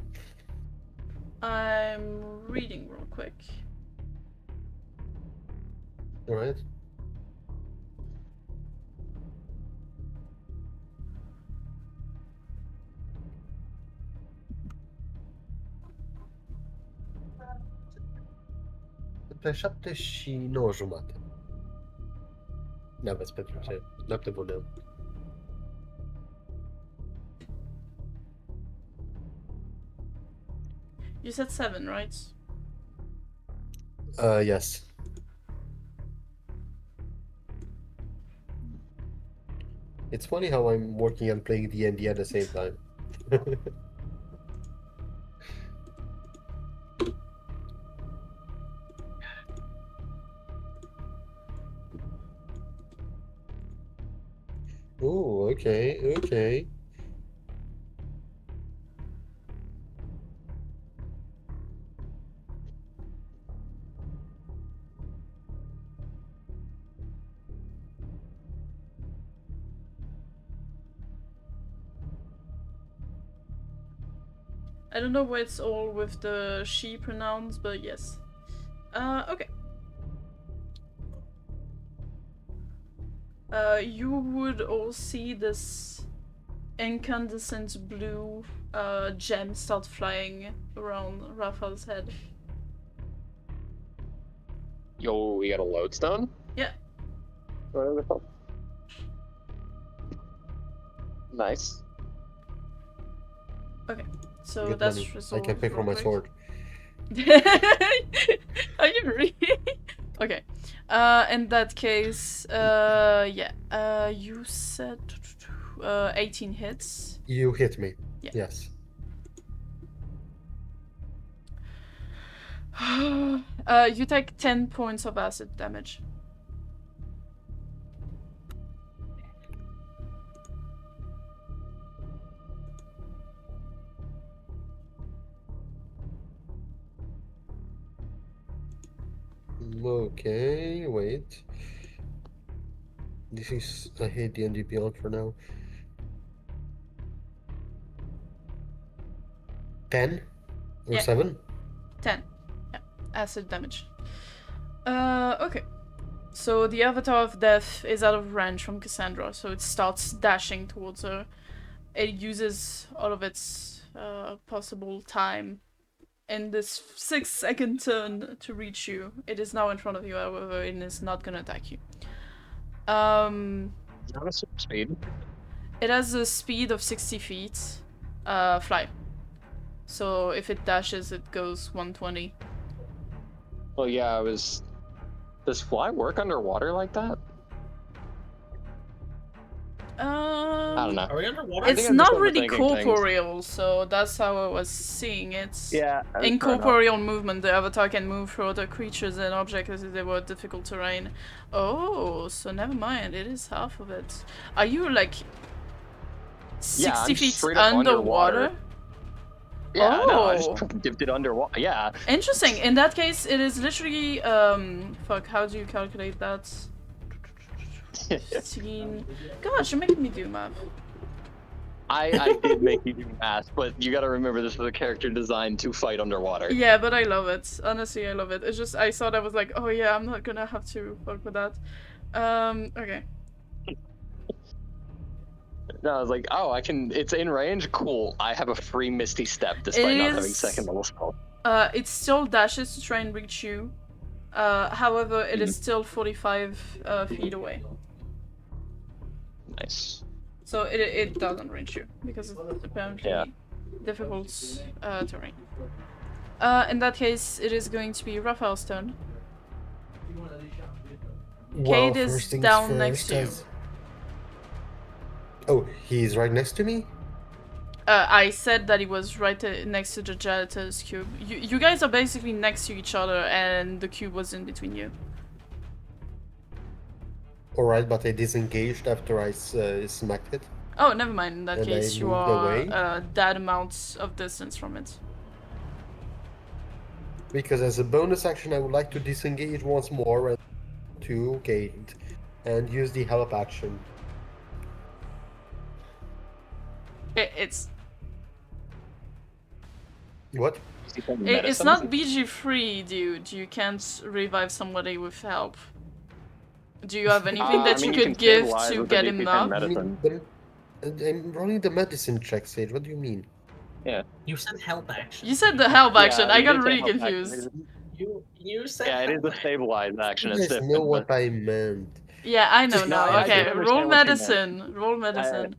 I'm reading real quick. Alright. Pe 7 și 9 jumate. N-aveți pentru ce. Noapte bună. You said 7, right? Yes. It's funny how I'm working and playing D&D at the same time. Oh, okay. I don't know why it's all with the she pronouns, but yes. Okay. You would all see this incandescent blue gem start flying around Rafael's head. Yo, we got a lodestone? Yeah. Wonderful. Nice. Okay, so Good that's money. I resolved. can pay for real my quick. sword. Are you really? Okay. In that case, yeah. You said 18 hits. You hit me. Yeah. Yes. You take 10 points of acid damage. Okay, wait. This is I hate D&D Beyond for now. 10 or Yeah. 7? 10. Yeah, acid damage. Okay. So the Avatar of Death is out of range from Cassandra, so it starts dashing towards her. It uses all of its possible time in this 6-second turn to reach you. It is now in front of you, however, and is not gonna attack you. Not a super speed. It has a speed of 60 feet. Fly. So if it dashes, it goes 120. Well, yeah, I was. Does fly work underwater like that? I don't know. Are we underwater? I think It's I'm just not really overthinking things. corporeal, so that's how I was seeing it. Yeah. fair enough. Incorporeal movement, the avatar can move through other creatures and objects as if they were difficult terrain. Oh, so never mind, it is half of it. Are you like 60 Yeah, I'm feet straight up underwater? Yeah, no, I Oh. just dipped it underwater. Yeah. Interesting. In that case, it is literally fuck, how do you calculate that? 15. Gosh, you're making me do math. I did make you do math, but you gotta remember this was a character designed to fight underwater. Yeah, but I love it. Honestly, I love it. It's just I thought I was like, oh yeah, I'm not gonna have to fuck with that. Okay. No, I was like, oh, I can. It's in range. Cool. I have a free Misty Step despite not having is- second level spell. It still dashes to try and reach you. However, it is still 45 feet away. Nice. So it doesn't reach you because it's apparently Yeah. difficult terrain. In that case, it is going to be Rafael's turn. Cayde is first things down next to you. Oh, he's right next to me? I said that he was right next to the janitor's cube. You guys are basically next to each other, and the cube was in between you. Alright, but I disengaged after I smacked it. Oh, never mind. In that And I case, you moved are away? that amount of distance from it. Because as a bonus action, I would like to disengage once more and to Cayde and use the help action. It's What? it's not BG3, dude. You can't revive somebody with help. Do you have anything that you could give stabilize to with the get him DC-10 up? medicine. I'm rolling the medicine check, Sage. What do you mean? You said help action. You said the help action. Yeah, I you got did say really help action. confused. You said Yeah, it is help a action. stabilized action. You It's guys different. know what but- I meant. Yeah, I know No, now. I Okay, do understand roll what you meant. medicine. Roll medicine.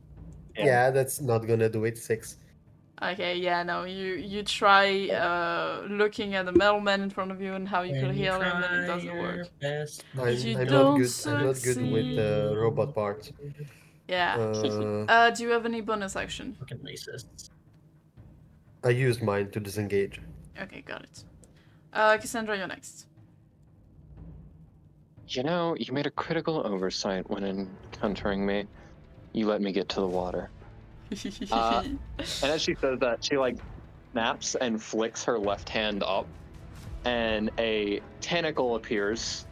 Yeah. Yeah, that's not gonna do it. 6. Okay, yeah, no. You try looking at the metal man in front of you and how you could When you heal him, and try it doesn't your work. best, You I'm don't not good. I'm not good with the robot parts. Yeah. Do you have any bonus action? Fucking racist. I used mine to disengage. Okay, got it. Cassandra, you're next. You know, you made a critical oversight when encountering me. You let me get to the water. And as she says that, she like snaps and flicks her left hand up, and a tentacle appears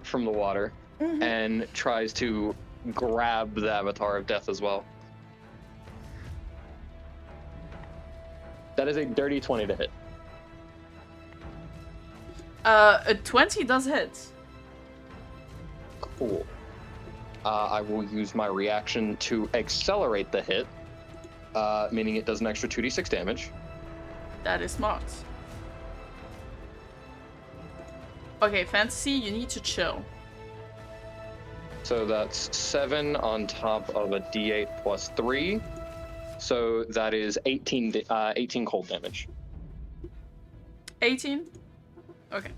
from the water and tries to grab the Avatar of Death as well. That is a dirty 20 to hit. A 20 does hit. Cool. I will use my reaction to accelerate the hit, meaning it does an extra 2d6 damage. That is smart. Okay, Fantasy, you need to chill. So that's 7 on top of a d8 plus 3. So that is 18 cold damage. 18? Okay.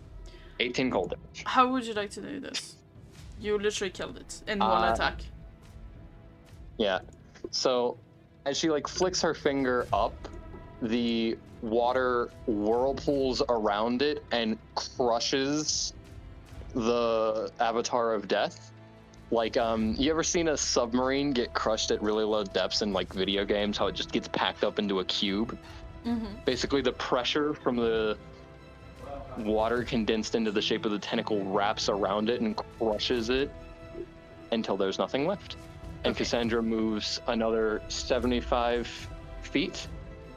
18 cold damage. How would you like to do this? You literally killed it in one attack. Yeah. So as she like flicks her finger up, the water whirlpools around it and crushes the Avatar of Death. Like, you ever seen a submarine get crushed at really low depths in like video games, how it just gets packed up into a cube? Basically the pressure from the water condensed into the shape of the tentacle wraps around it and crushes it until there's nothing left. And Cassandra moves another 75 feet,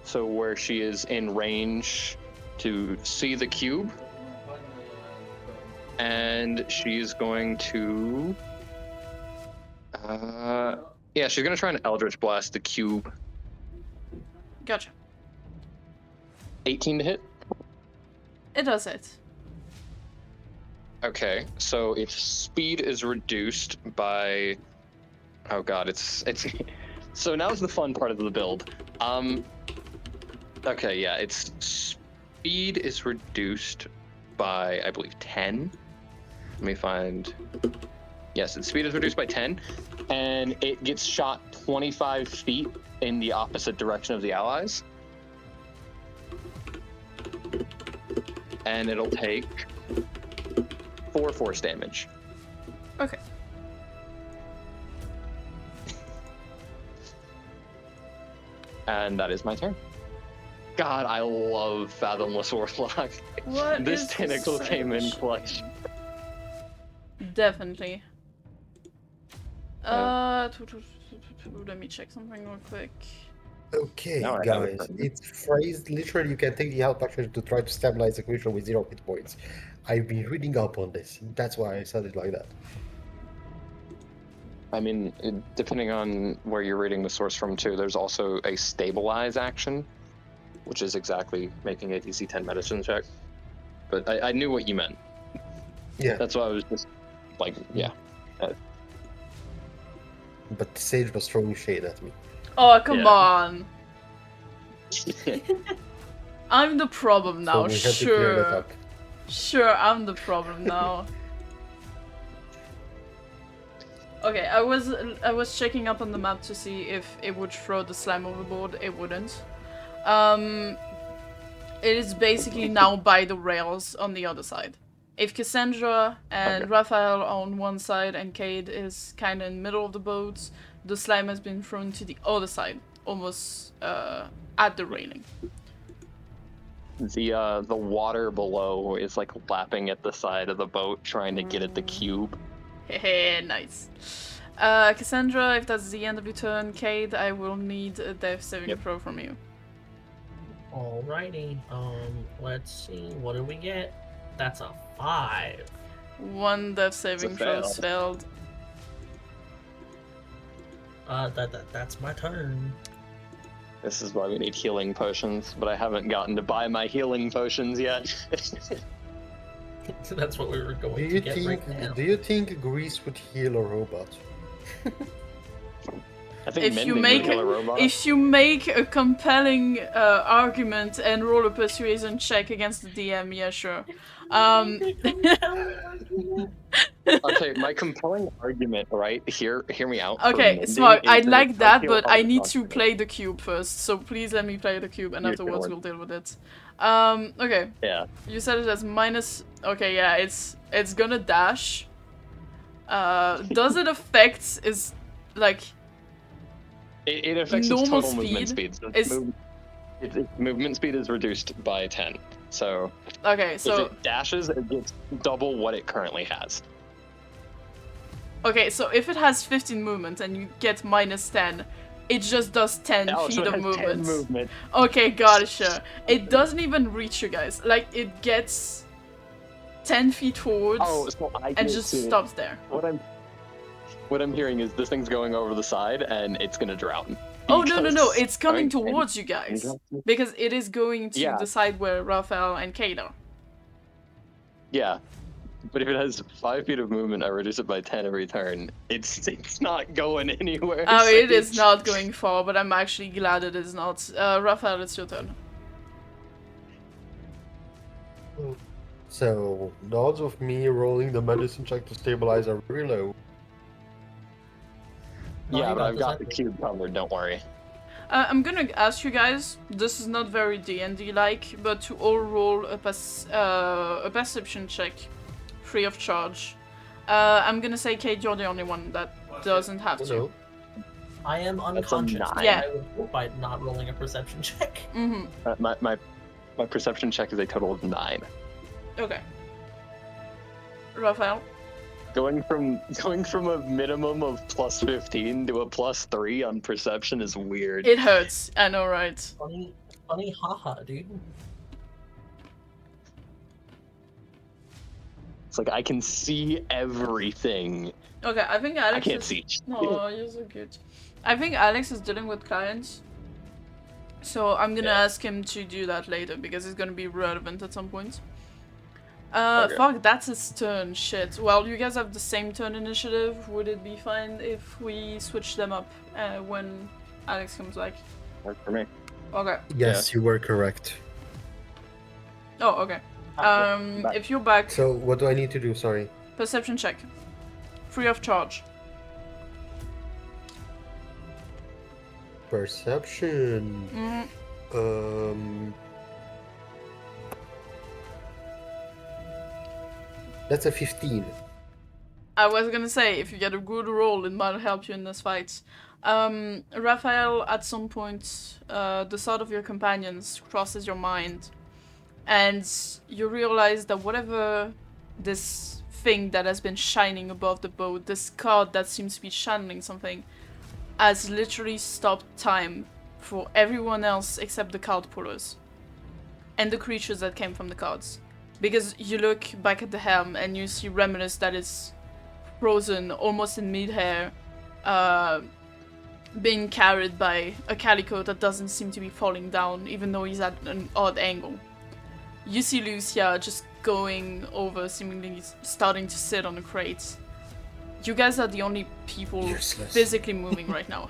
so where she is in range to see the cube. And she's going to... yeah, she's going to try and Eldritch Blast the cube. Gotcha. 18 to hit. It does it. Okay, so its speed is reduced by. Oh god, it's. So now's the fun part of the build. Okay, yeah, its speed is reduced by, I believe, 10. Let me find. Yes, its speed is reduced by 10, and it gets shot 25 feet in the opposite direction of the allies. And it'll take 4 force damage. Okay. And that is my turn. God, I love Fathomless Warlock. What This is tentacle came in sage? clutch. Definitely. Let me check something real quick. Okay, Now I have it. guys, it's phrased literally you can take the help action to try to stabilize the creature with 0 hit points. I've been reading up on this. That's why I said it like that. I mean, depending on where you're reading the source from too, there's also a stabilize action, which is exactly making a DC 10 medicine check. But I knew what you meant. Yeah, That's why I was just like, yeah. but Sage was throwing shade at me. Oh, come Yeah. on. I'm the problem now, So we had to clear that sure. up. Sure, I'm the problem now. Okay, I was checking up on the map to see if it would throw the slime overboard. It wouldn't. It is basically now by the rails on the other side. If Cassandra and Rafael are on one side and Cayde is kind of in the middle of the boats, the slime has been thrown to the other side, almost at the railing. The water below is like lapping at the side of the boat, trying to get at the cube. Hehe, nice. Cassandra, if that's the end of your turn, Cayde, I will need a death saving throw from you. Alrighty. Let's see. What do we get? That's a 5. One death saving throw fail. failed. That's my turn. This is why we need healing potions, but I haven't gotten to buy my healing potions yet. That's what we were going Do to you get think? right now. Do you think Grease would heal a robot? I think If you mending make would kill a robot. If you make a compelling argument and roll a persuasion check against the DM, yeah, sure. Okay, my compelling argument, right? Hear me out. for Okay, mending Smaug, I is like if that, kill but I other need to monsters- play the cube first, so please let me play the cube, and You're afterwards doing. we'll deal with it. Okay, Yeah. you said it as minus. Okay, yeah, it's gonna dash. Does it affect is like It affects its normal total movement speed speed. So is- its movement speed is reduced by 10. So okay? if So it dashes, it gets double what it currently has. okay, so if it has 15 movement and you get minus 10, it just does 10 Oh, feet so it of has 10 movement. movement. Okay, gotcha. It doesn't even reach you guys. Like it gets 10 feet forwards Oh, so I and can just see. stops there. What I'm hearing is this thing's going over the side and it's gonna drown. Oh no, Because- it's coming Alright, and- towards you guys and- because it is going to Yeah. the side where Rafael and Cayde are. Yeah, but if it has 5 feet of movement, I reduce it by 10 every turn. It's not going anywhere. Oh, it so is not going far, but I'm actually glad it is not. Rafael, it's your turn. So the odds of me rolling the medicine check to stabilize are very low. No, Yeah, you but I've this, got I the think. cube covered. Don't worry. I'm gonna ask you guys. This is not very D&D like, but to all roll a perception check, free of charge. I'm gonna say Cayde, you're the only one that doesn't have to. No. I am a unconscious. 9. Yeah. I would hope by not rolling a perception check. Mm-hmm. My perception check is a total of 9. Okay. Rafael. Going from a minimum of plus 15 to a plus 3 on perception is weird. It hurts. I know, right? Funny, haha, dude. It's like I can see everything. Okay, I think Alex I can't is... see. No, you're so good. I think Alex is dealing with clients. So I'm gonna Yeah. ask him to do that later because it's gonna be relevant at some point. Okay. Fuck, that's his turn. Shit. Well, you guys have the same turn initiative. Would it be fine if we switch them up when Alex comes back? Work for me. Okay. Yes, you were correct. Oh, okay. Back. If you're back, So what do I need to do? Sorry. perception check. Free of charge. Perception. Mhm. That's a 15. I was gonna say, if you get a good roll, it might help you in this fight. Rafael, at some point, the thought of your companions crosses your mind, and you realize that whatever this thing that has been shining above the boat, this card that seems to be channeling something, has literally stopped time for everyone else except the card pullers and the creatures that came from the cards. Because you look back at the helm and you see Remulus that is frozen almost in mid-air, being carried by a Calico that doesn't seem to be falling down even though he's at an odd angle. You see Lucia just going over, seemingly starting to sit on a crate. You guys are the only people Useless. physically moving right now.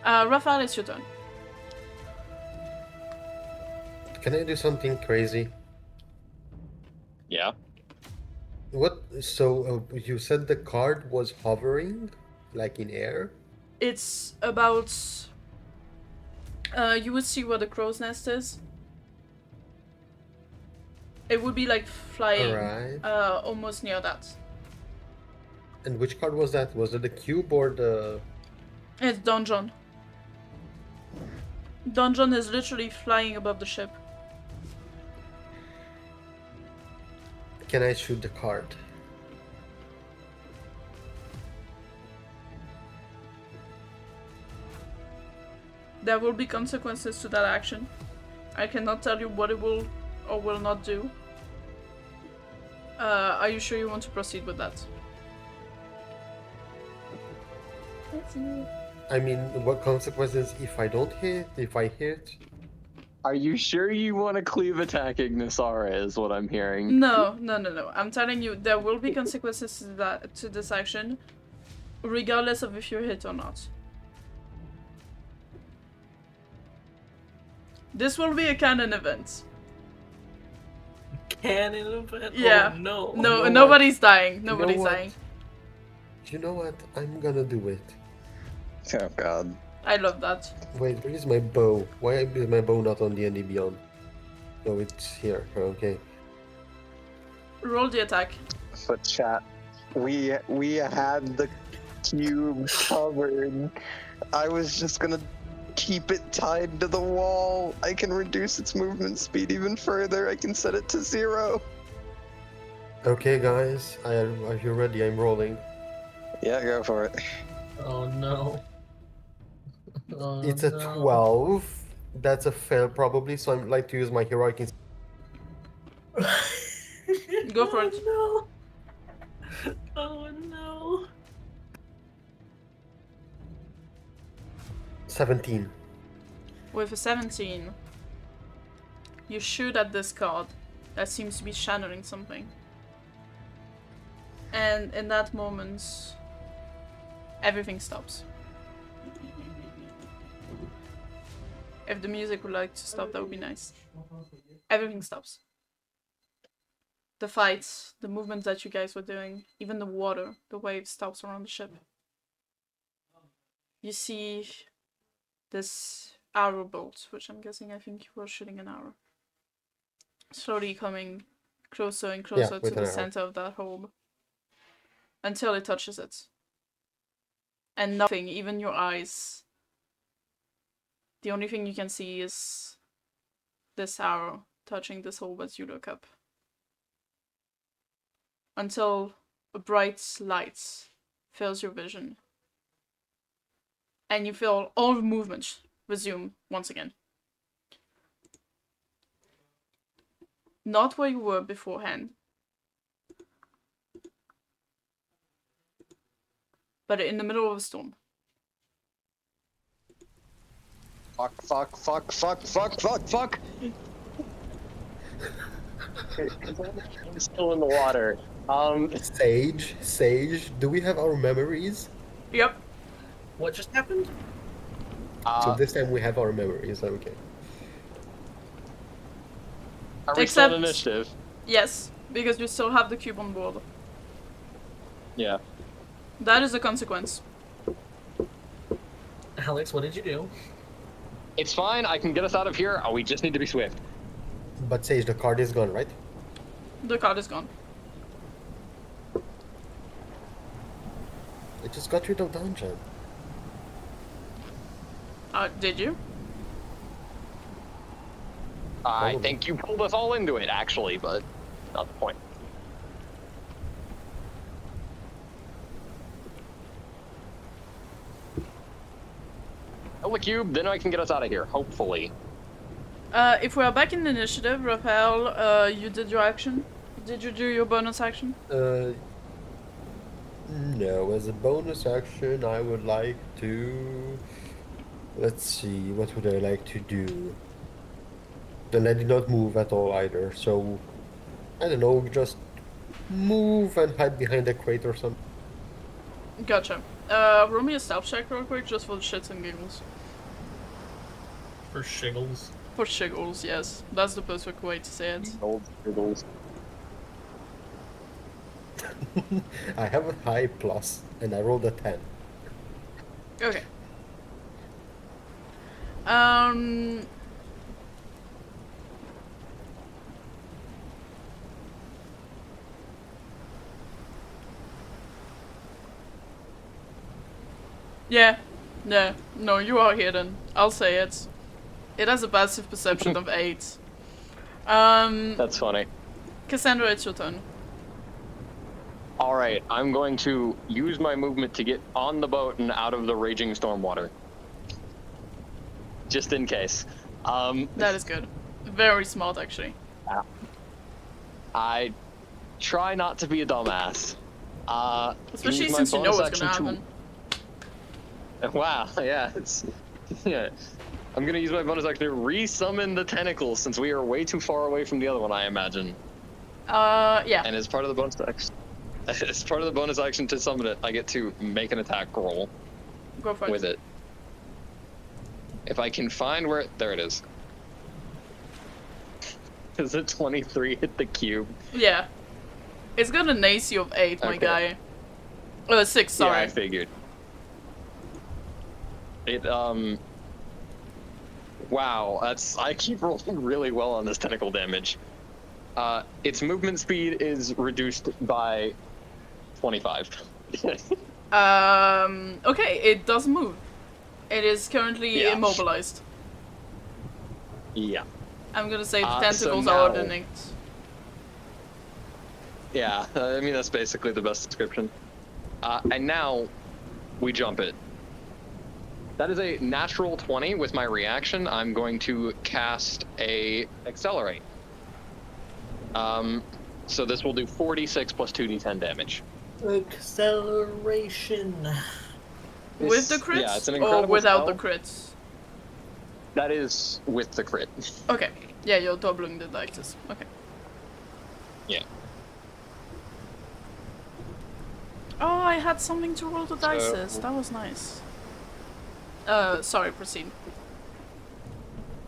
Rafael, it's your turn. Can I do something crazy? Yeah. What? So you said the card was hovering, like in air? It's about... you would see where the crow's nest is. It would be like flying, Alright. almost near that. And which card was that? Was it the cube or the... It's Donjon. Donjon is literally flying above the ship. Can I shoot the card? There will be consequences to that action. I cannot tell you what it will or will not do. Are you sure you want to proceed with that? I mean, what consequences if I don't hit? If I hit? Are you sure you want to cleave attack Ignisara is what I'm hearing? No. I'm telling you, there will be consequences to this action, regardless of if you're hit or not. This will be a canon event. Canon event? Yeah. Oh, no. No, You know nobody's dying. know Nobody's what? dying. You know what? I'm gonna do it. Oh god. I love that. Wait, where is my bow? Why is my bow not on D&D Beyond? No, it's here. Okay. Roll the attack. But chat, we had the cube covered. I was just gonna keep it tied to the wall. I can reduce its movement speed even further. I can set it to 0. Okay, guys. Are you ready? I'm rolling. Yeah, go for it. Oh, no. Oh, It's a no. 12. That's a fail, probably, so I'd like to use my heroic... Go for it. Oh, no. Oh, no. 17. With a 17, you shoot at this card that seems to be channeling something. And in that moment, everything stops. If the music would like to stop, that would be nice. Everything stops. The fights, the movements that you guys were doing, even the water, the waves stops around the ship. You see this arrow bolt, which I'm guessing I think you were shooting an arrow, slowly coming closer and closer with to an the arrow. center of that hole until it touches it. And nothing, even your eyes, the only thing you can see is this arrow touching this hole as you look up. Until a bright light fills your vision. And you feel all the movements resume once again. Not where you were beforehand, but in the middle of a storm. Fuck. I'm still in the water. Sage, do we have our memories? Yep. What just happened? So this time we have our memories, okay. Are we still Except- in initiative? Yes, because you still have the cube on board. Yeah. That is a consequence. Alex, what did you do? It's fine. I can get us out of here. Oh, we just need to be swift. But Sage, the card is gone, right? The card is gone. I just got rid of dungeon. Did you? I Probably. think you pulled us all into it, actually, but not the point. Kill the cube, then I can get us out of here, hopefully. If we are back in the initiative, Rafael, you did your action? Did you do your bonus action? No, as a bonus action, I would like to... Let's see, what would I like to do? Then I did not move at all either, so... I don't know, just move and hide behind a crate or something. Gotcha. Roll me a stealth check real quick, just for the shits and giggles. For shiggles. For shiggles, yes. That's the perfect way to say it. Old squiggles. I have a high plus, and I rolled a 10. Okay. Yeah. Yeah. No, you are hidden. I'll say it. It has a passive perception of 8. That's funny. Cassandra, it's your turn. Alright, I'm going to use my movement to get on the boat and out of the raging storm water. Just in case. That is good. Very smart, actually. I try not to be a dumbass. Especially use my since you know bonus what's gonna action happen. Wow, yeah, it's... Yeah. I'm gonna use my bonus action to re-summon the tentacles, since we are way too far away from the other one, I imagine. Yeah. And as part of the bonus action... As part of the bonus action to summon it, I get to make an attack roll Go for it. with it. If I can find where there it is. Does a 23 hit the cube? Yeah. It's got an AC of 8, my Okay. guy. 6, sorry. Yeah, I figured. It, wow, I keep rolling really well on this tentacle damage. Its movement speed is reduced by 25. Okay, it does move. It is currently Yeah. immobilized. Yeah. I'm gonna say the So tentacles now- are distinct. Yeah, I mean, that's basically the best description. And now, we jump it. That is a natural 20 with my reaction. I'm going to cast a Accelerate. So this will do 46 plus 2d10 damage. Acceleration. With the crits? Yeah, it's an or incredible without spell. the crits? That is with the crit. Okay. Yeah, you're doubling the dice. Okay. Yeah. Oh, I had something to roll the dice. That was nice. Sorry, proceed.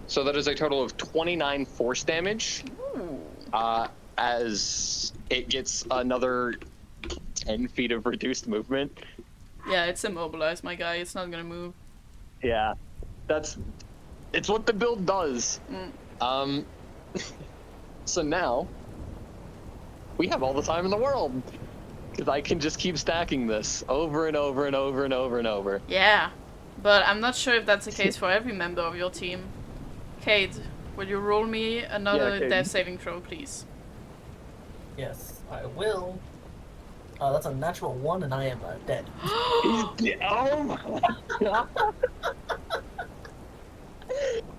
So that is a total of 29 force damage. Ooh. As it gets another 10 feet of reduced movement. Yeah, it's immobilized, my guy. It's not gonna move. Yeah, it's what the build does. So now we have all the time in the world because I can just keep stacking this over and over and over and over and over. Yeah, but I'm not sure if that's the case for every member of your team. Cayde, would you roll me another Cayde. death saving throw, please? Yes, I will. That's a natural 1 and I am dead. Oh my god!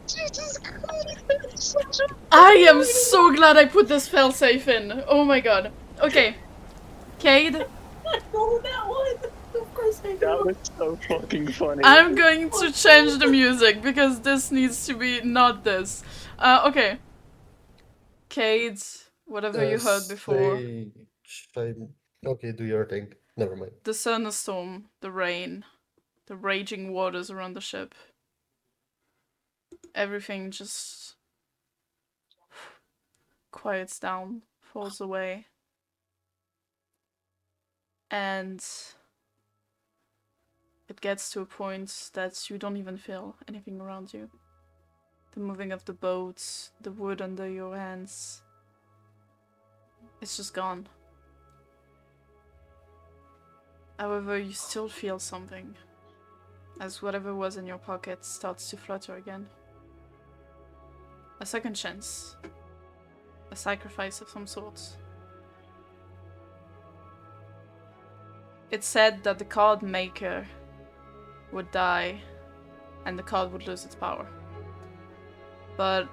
Jesus Christ! I am so glad I put this fail safe in. Oh my god. Okay. Cayde, I rolled that one! Of course That was so fucking funny. I'm going to change the music because this needs to be not this. Okay. Cayde, whatever you heard before. Okay, do your thing. Never mind. The thunderstorm, the rain, the raging waters around the ship. Everything just quiets down, falls away. And it gets to a point that you don't even feel anything around you. The moving of the boats, the wood under your hands. It's just gone. However, you still feel something, as whatever was in your pocket starts to flutter again. A second chance. A sacrifice of some sort. It said that the card maker would die and the card would lose its power. But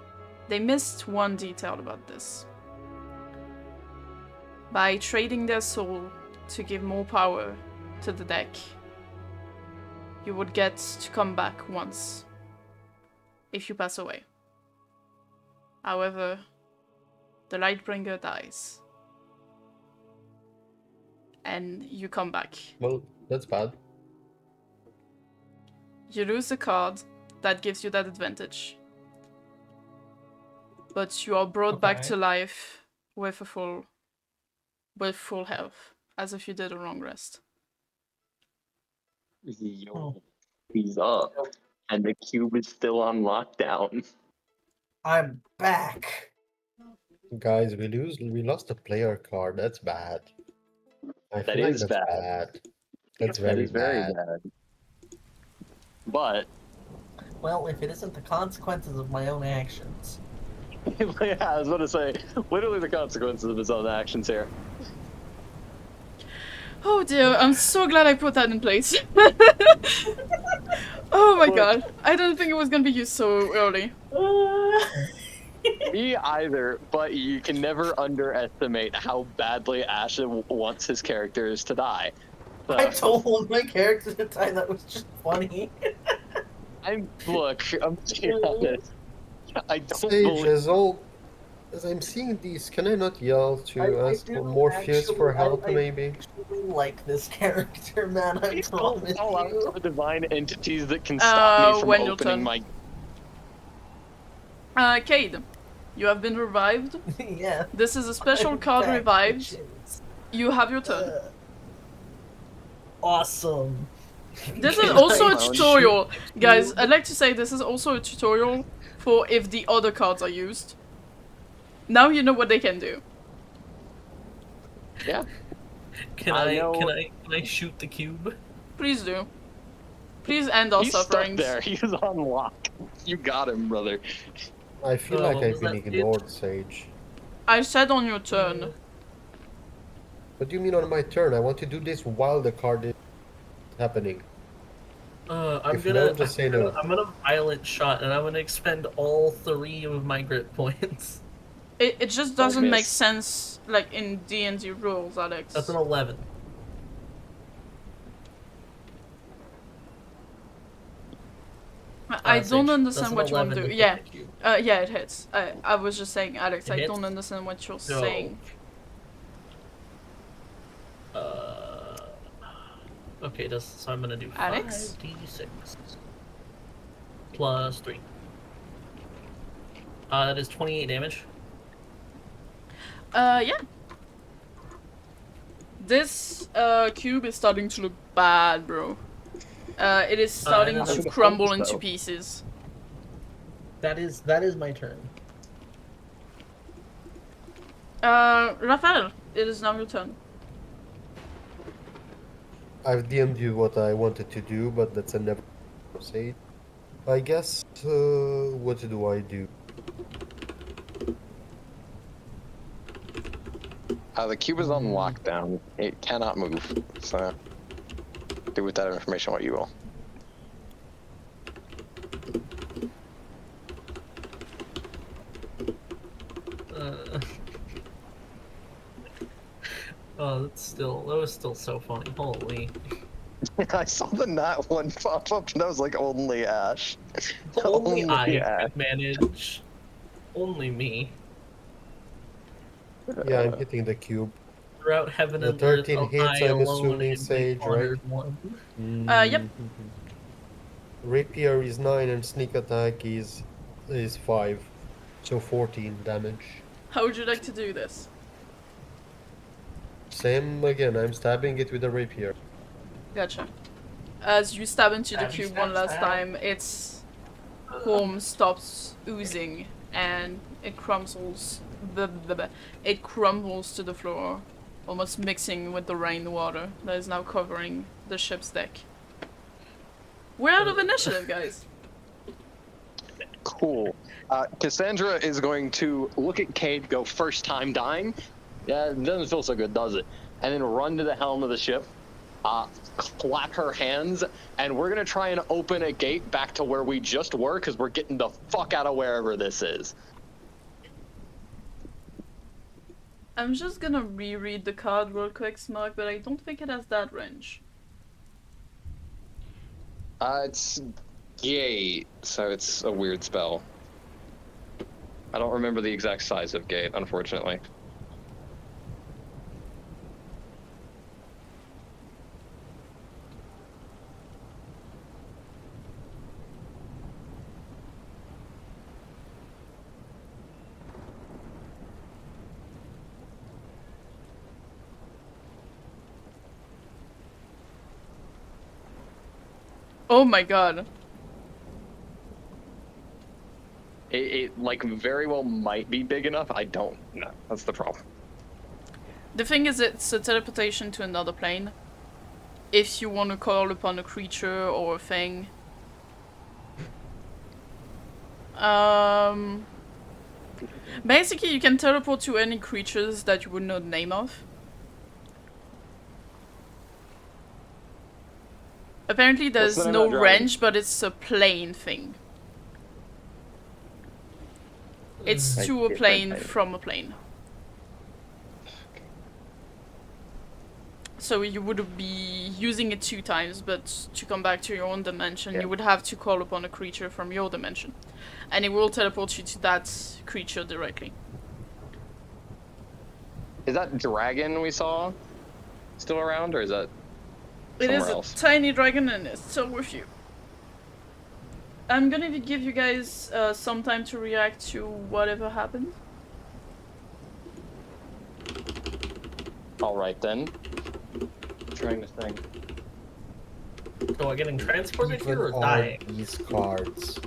they missed one detail about this. By trading their soul to give more power to the deck, you would get to come back once if you pass away. However, the Lightbringer dies. And you come back. Well, that's bad. You lose the card that gives you that advantage. But you are brought back to life with full health, as if you did a long rest. Yo, he's up, and the cube is still on lockdown. I'm back. Guys, we lost a player card. That's bad. I That feel like is that's bad. bad. That's That very is very bad. bad. But Well, if it isn't the consequences of my own actions. yeah, I was about to say, literally the consequences of his own actions here. Oh dear, I'm so glad I put that in place. Oh my god, I didn't think it was gonna be used so early. Me either, but you can never underestimate how badly Ashe wants his characters to die. So, I don't want my character to die. That was just funny. I'm being honest. I don't Sage, believe as I'm seeing these, can I not yell to I ask do for Morpheus actually- for help, I maybe? actually like this character, man. I Please promise don't allow you. the divine entities that can stop me from when your opening turn. my. Cayde, you have been revived. Yeah. This is a special I'm card back, revived. bitches. You have your turn. Awesome. This is Can also I a shoot tutorial. Guys, I'd like to say this is also a tutorial for if the other cards are used. Now you know what they can do. Yeah. Can I I know- can I shoot the cube? Please do. Please end our He's stuck sufferings. there. He's on lock. You got him, brother. I feel Oh, like what I've was been that? ignored, Sage. I said on your turn. What do you mean on my turn? I want to do this while the card is happening. I'm If gonna no, just say no. I'm gonna violent shot and I'm gonna expend all 3 of my grit points. It just doesn't make miss. sense, like in D&D rules, Alex. That's an 11. I Sage, don't that's understand an what you want to 11 do. hit Yeah, the cube. yeah, it hits. I was just saying, Alex, It I hits? don't understand what you're So- saying. Okay, so I'm gonna do Alex? 5d6 plus 3. That is 28 damage. Yeah. This cube is starting to look bad, bro. It is starting I to should crumble hope into so. pieces. That is my turn. Rafael, it is now your turn. I've DM'd you what I wanted to do, but that's a never say. I guess, what do I do? The cube is on lockdown. It cannot move. So do with that information what you will. Oh, that was still so funny. Holy. I saw the nat one pop up, and I was like, only Ashe. Only I Ashe. can manage. Only me. Yeah, I'm hitting the cube. Throughout heaven The and earth, 13 I hits, I'm alone assuming am the Sage, right? honored one. Yep. Rapier is 9 and sneak attack is 5. So 14 damage. How would you like to do this? Same again, I'm stabbing it with a rapier. Gotcha. As you stab into the Stabby, cube stab, one last stab. time, its form stops oozing and it crumbles. It crumbles to the floor, almost mixing with the rainwater that is now covering the ship's deck. We're out of initiative, guys. Cool. Cassandra is going to look at Cayde, go first time dying. Yeah, it doesn't feel so good, does it? And then run to the helm of the ship, clap her hands, and we're going to try and open a gate back to where we just were, because we're getting the fuck out of wherever this is. I'm just gonna reread the card real quick, Smaug, but I don't think it has that range. It's Gate, so it's a weird spell. I don't remember the exact size of Gate, unfortunately. Oh my god. It like very well might be big enough. I don't know. That's the problem. The thing is, it's a teleportation to another plane. If you want to call upon a creature or a thing. Basically, you can teleport to any creatures that you would know the name of. Apparently, there's the name no of that dragon? range, but it's a plane thing. It's Like to a different plane plane. from a plane. So you would be using it 2 times, but to come back to your own dimension, Yeah. you would have to call upon a creature from your dimension. And it will teleport you to that creature directly. Is that dragon we saw still around, or is that It is somewhere a else? tiny dragon and it's still with you. I'm gonna give you guys some time to react to whatever happened. All right then. Trying to think. So I getting transported Even here or are dying? these cards?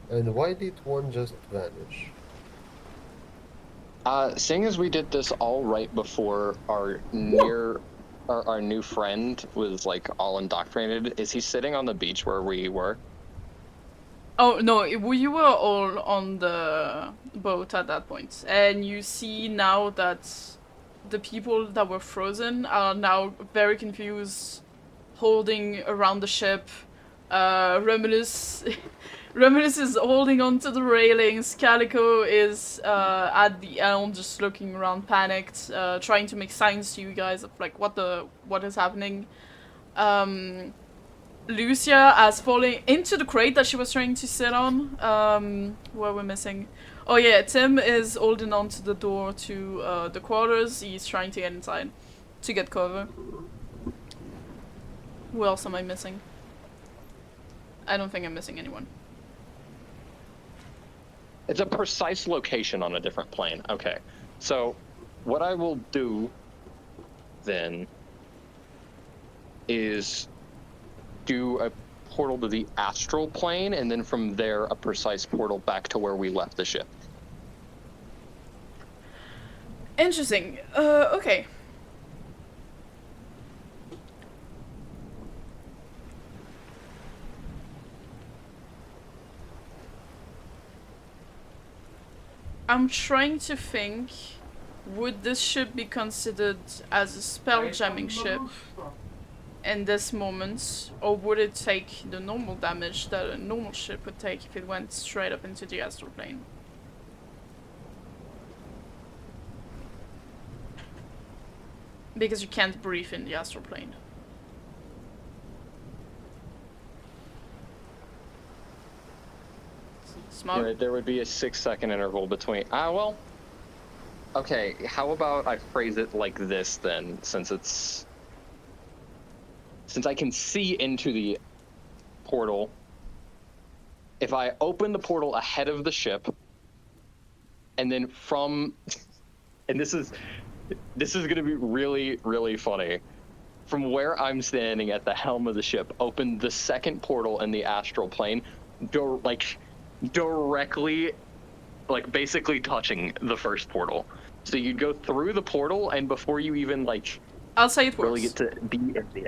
And why did one just vanish? Seeing as we did this all right before our new friend was like all indoctrinated, is he sitting on the beach where we were? Oh no, you were all on the boat at that point. And you see now that the people that were frozen are now very confused, holding around the ship. Remulus Remulus is holding onto the railings. Calico is at the helm, just looking around, panicked, trying to make signs to you guys of like what is happening. Lucia has fallen into the crate that she was trying to sit on. What we're missing? Oh yeah, Tim is holding on to the door to the quarters. He's trying to get inside to get cover. Who else am I missing? I don't think I'm missing anyone. It's a precise location on a different plane. Okay. So what I will do then is do a portal to the astral plane, and then from there a precise portal back to where we left the ship. Interesting. Okay. I'm trying to think, would this ship be considered as a spell jamming ship in this moment, or would it take the normal damage that a normal ship would take if it went straight up into the astral plane? Because you can't breathe in the astral plane. Smaug? Right, there would be a 6-second interval between. Well. Okay, how about I phrase it like this then, since I can see into the portal. If I open the portal ahead of the ship, and then and this is going to be really, really funny. From where I'm standing at the helm of the ship, open the second portal in the astral plane, directly, basically touching the first portal. So you'd go through the portal, and before you even I'll say it works. really get to be in the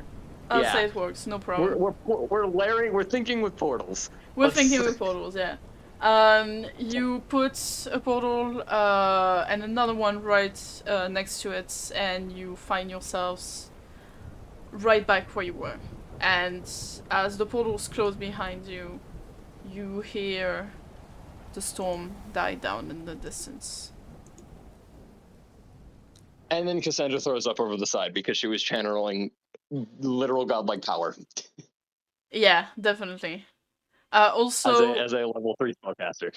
I'll say it works, no problem. We're thinking with portals. We're thinking with portals, yeah. You put a portal and another one right next to it, and you find yourselves right back where you were. And as the portals close behind you, you hear the storm die down in the distance. And then Cassandra throws up over the side because she was channeling literal godlike power. Yeah, definitely. Also, as a level 3 spellcaster.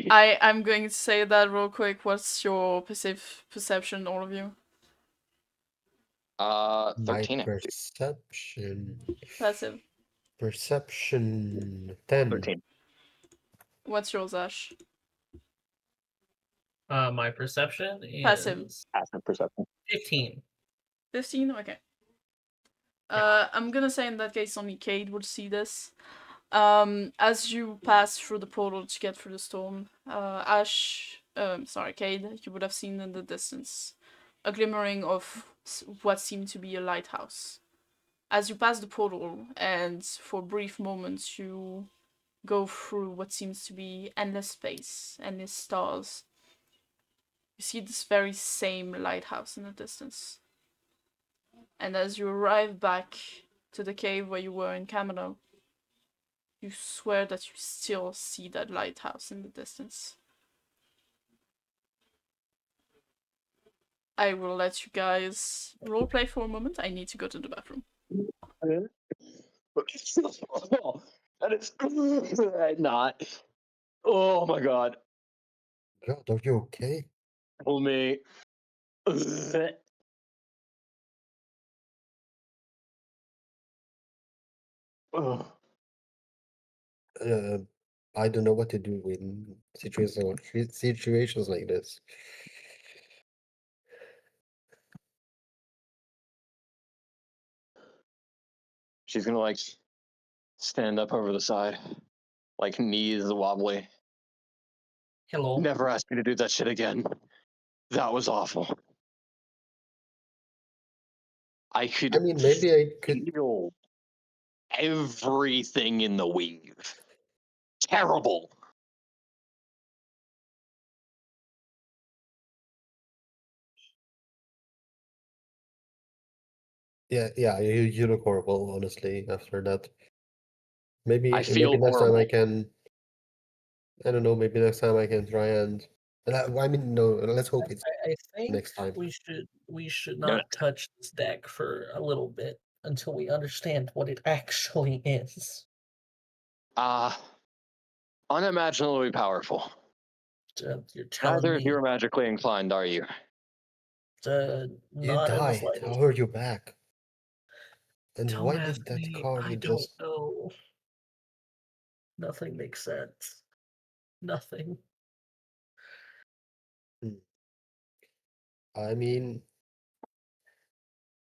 I'm going to say that real quick. What's your perception, all of you? 13. My perception. Passive. Perception 10. 13. What's yours, Ashe? My perception is Passive. Passive perception. 15. 15? Okay. I'm gonna say in that case only Cayde would see this. As you pass through the portal to get through the storm, Cayde, you would have seen in the distance a glimmering of what seemed to be a lighthouse. As you pass the portal, and for brief moments you go through what seems to be endless space, endless stars, you see this very same lighthouse in the distance. And as you arrive back to the cave where you were in Camelot, you swear that you still see that lighthouse in the distance. I will let you guys roleplay for a moment. I need to go to the bathroom. That is not. Oh my god. God, are you okay? Pull me. I don't know what to do in situations like this. She's gonna stand up over the side, knees wobbly. Hello. Never ask me to do that shit again. That was awful. I could. I mean, maybe I could. Feel everything in the weave. Terrible. Yeah, you look horrible, honestly, after that. Maybe I feel maybe next time horrible. I can. I don't know, maybe next time I can try and. I mean, no, let's hope it's I think next time. we should No. not touch this deck for a little bit until we understand what it actually is. Unimaginably powerful. You're telling Neither of me you are magically inclined, are you? You not in the died. slightest. How are you back? And Don't why ask did that me. card I just. don't know. Nothing makes sense. Nothing. I mean,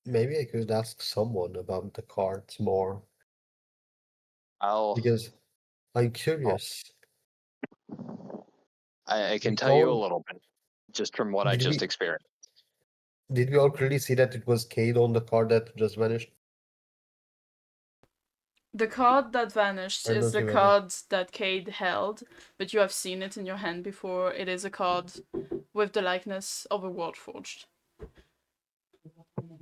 maybe I could ask someone about the cards more. Because I'm curious. I can We tell you a all little bit, just from what I did just we experienced. did we all clearly see that it was Cayde on the card that just vanished? The card that vanished I is don't the remember. card that Cayde held, but you have seen it in your hand before. It is a card with the likeness of a Warforged.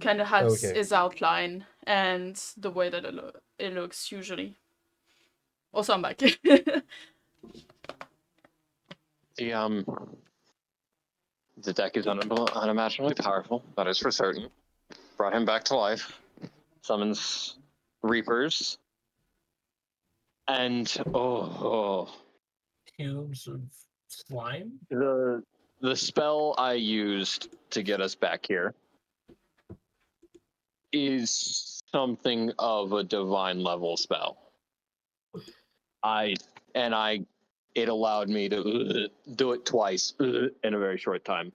Kind of has Okay. its outline and the way that it looks usually. Also, I'm back. The deck is unimaginably powerful. That is for certain. brought him back to life, summons Reapers, and Cubes of slime? the spell I used to get us back here is something of a divine level spell. It allowed me to do it twice in a very short time.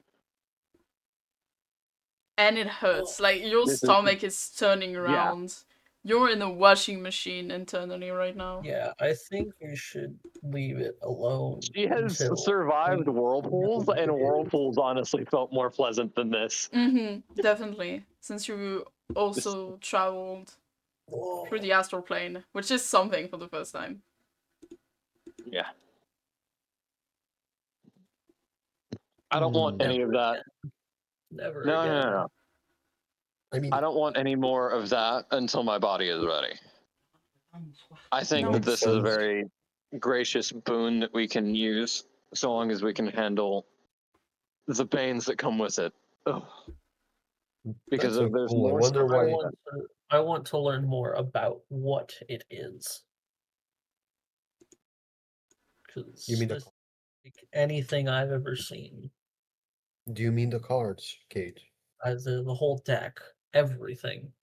And it hurts. Like, your This is- stomach is turning around. You're in a washing machine internally right now. Yeah, I think you should leave it alone. She has until survived we whirlpools, know and what it is. whirlpools honestly felt more pleasant than this. Definitely. Since you also traveled Whoa. through the astral plane, which is something for the first time. Yeah. I don't want any of that. Never No, again. no, no, no. I mean, I don't want any more of that until my body is ready. I think No. that Makes this is a sense. very gracious boon that we can use, so long as we can handle the pains that come with it. Ugh. Because that's so if there's cool. I more wonder stuff, why. I want to learn more about what it is. Because You mean this like anything I've ever seen. Do you mean the cards, Kate? The whole deck, everything.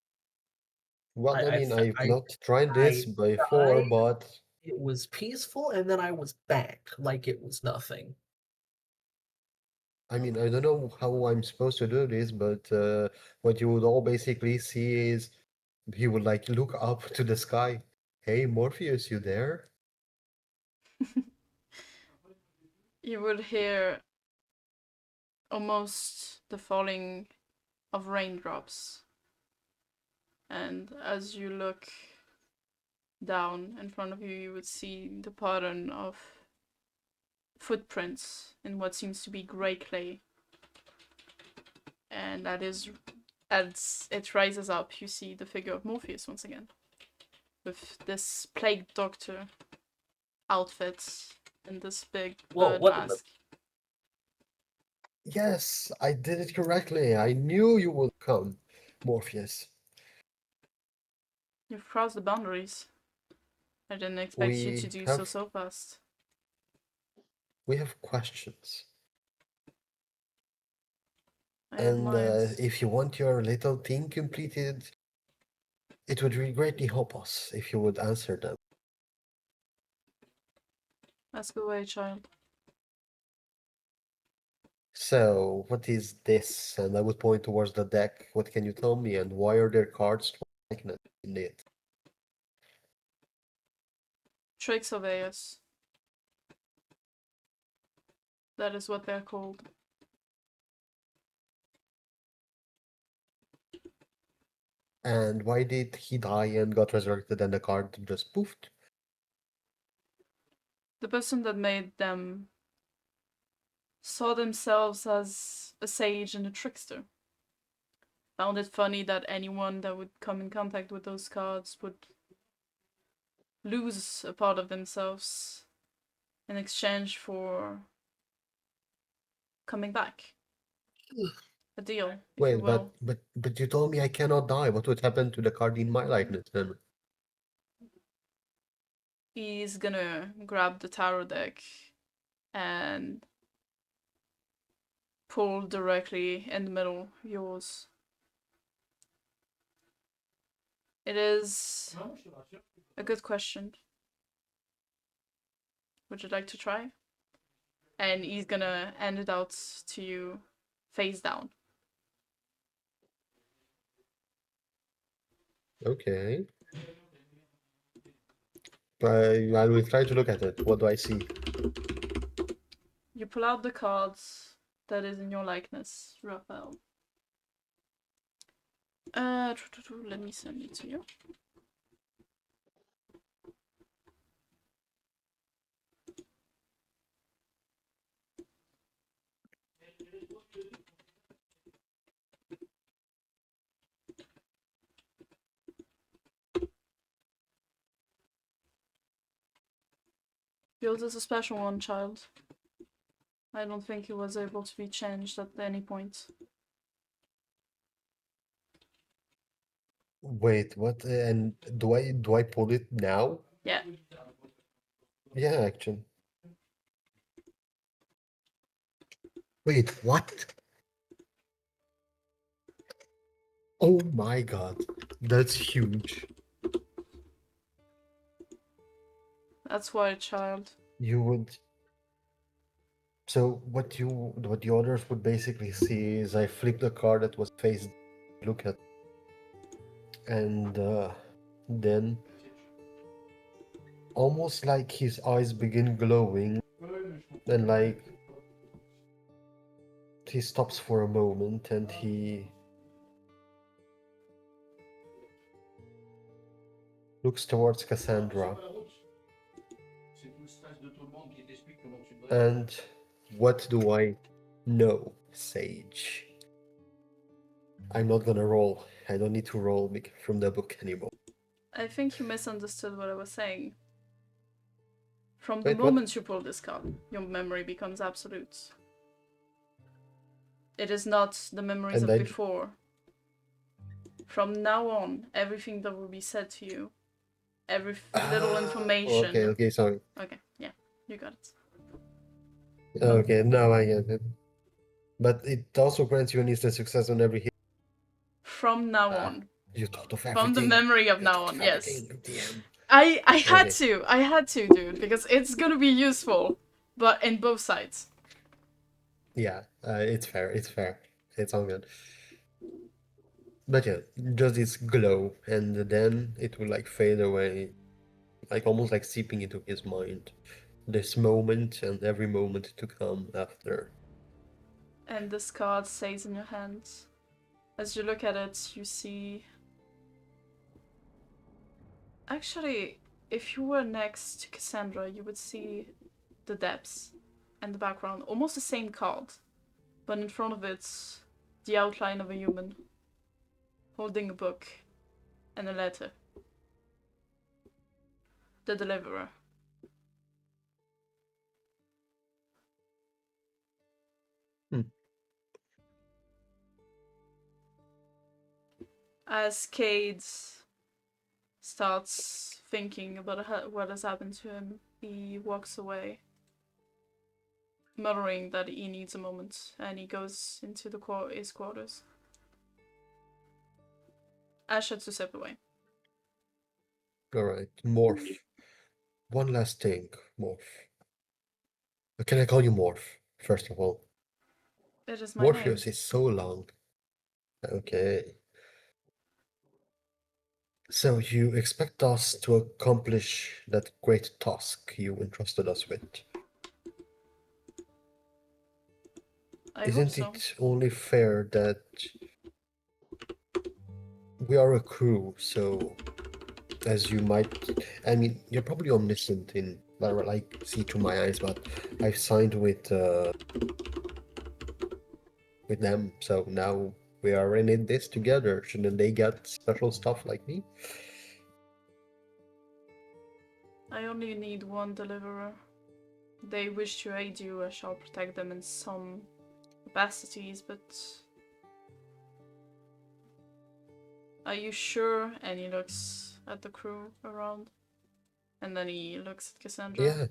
Well, I mean, I've I not tried this before, died. but It was peaceful, and then I was back like it was nothing. I mean, I don't know how I'm supposed to do this, but what you would all basically see is he would like look up to the sky. Hey, Morpheus, you there? You would hear almost the falling of raindrops. And as you look down in front of you, you would see the pattern of footprints in what seems to be grey clay. And that is, as it rises up, you see the figure of Morpheus once again. With this plague doctor outfit and this big Whoa, bird what the- mask. Yes, I did it correctly. I knew you would come, Morpheus. You've crossed the boundaries. I didn't expect you to do so fast. We have questions. I have And mine. if you want your little thing completed, it would really greatly help us if you would answer them. Ask away, child. So, what is this? And I would point towards the deck. What can you tell me? And why are there cards to likeness in it? Trick surveyors. That is what they're called. And why did he die and got resurrected and the card just poofed? The person that made them saw themselves as a sage and a trickster. Found it funny that anyone that would come in contact with those cards would lose a part of themselves in exchange for coming back. A deal, if you Wait, will. but you told me I cannot die. What would happen to the card in my likeness then? He's gonna grab the tarot deck and pull directly in the middle of yours. It is a good question. Would you like to try? And he's gonna hand it out to you face down. Okay. I will try to look at it. What do I see? You pull out the cards that is in your likeness, Rafael. Let me send it to you. Yours is a special one, child. I don't think it was able to be changed at any point. Wait, what? And do I pull it now? Yeah. Yeah, actually. Wait, what? Oh my god, that's huge. That's why, child. You would. So what the others would basically see is I flipped the card that was face look at, and then almost like his eyes begin glowing, and like he stops for a moment and he looks towards Cassandra. And what do I know, Sage? I'm not gonna roll. I don't need to roll from the book anymore. I think you misunderstood what I was saying. From the Wait, what? moment you pull this card, your memory becomes absolute. It is not the memories And of I before. From now on, everything that will be said to you, every little information. Okay, sorry. Okay, yeah, you got it. Okay, now I get it. But it also grants you an instant success on every hit. From now on. You thought of From the everything. memory of You now thought on, of yes. everything, DM. I had Okay. to. I had to, dude, because it's gonna be useful, but in both sides. Yeah, it's fair. It's fair. It's all good. But yeah, just this glow, and then it will like fade away, like almost like seeping into his mind. This moment and every moment to come after. And this card stays in your hands. As you look at it, you see... Actually, if you were next to Cassandra, you would see the depths and the background. Almost the same card, but in front of it, the outline of a human holding a book and a letter. The deliverer. Hmm. As Cayde starts thinking about what has happened to him, he walks away, muttering that he needs a moment, and he goes into his quarters. Ashe had to step away. Alright, Morph. One last thing, Morph. Can I call you Morph, first of all? It is my Morpheus name. is so long. Okay. So you expect us to accomplish that great task you entrusted us with. I hope Isn't so. it only fair that we are a crew, so as you might, I mean, you're probably omniscient in, like, see through my eyes, but I've signed with them, so now we are in this together. Shouldn't they get special stuff like me? I only need one deliverer. They wish to aid you, I shall protect them in some capacities, but... Are you sure? And he looks at the crew around. And then he looks at Cassandra. Yeah,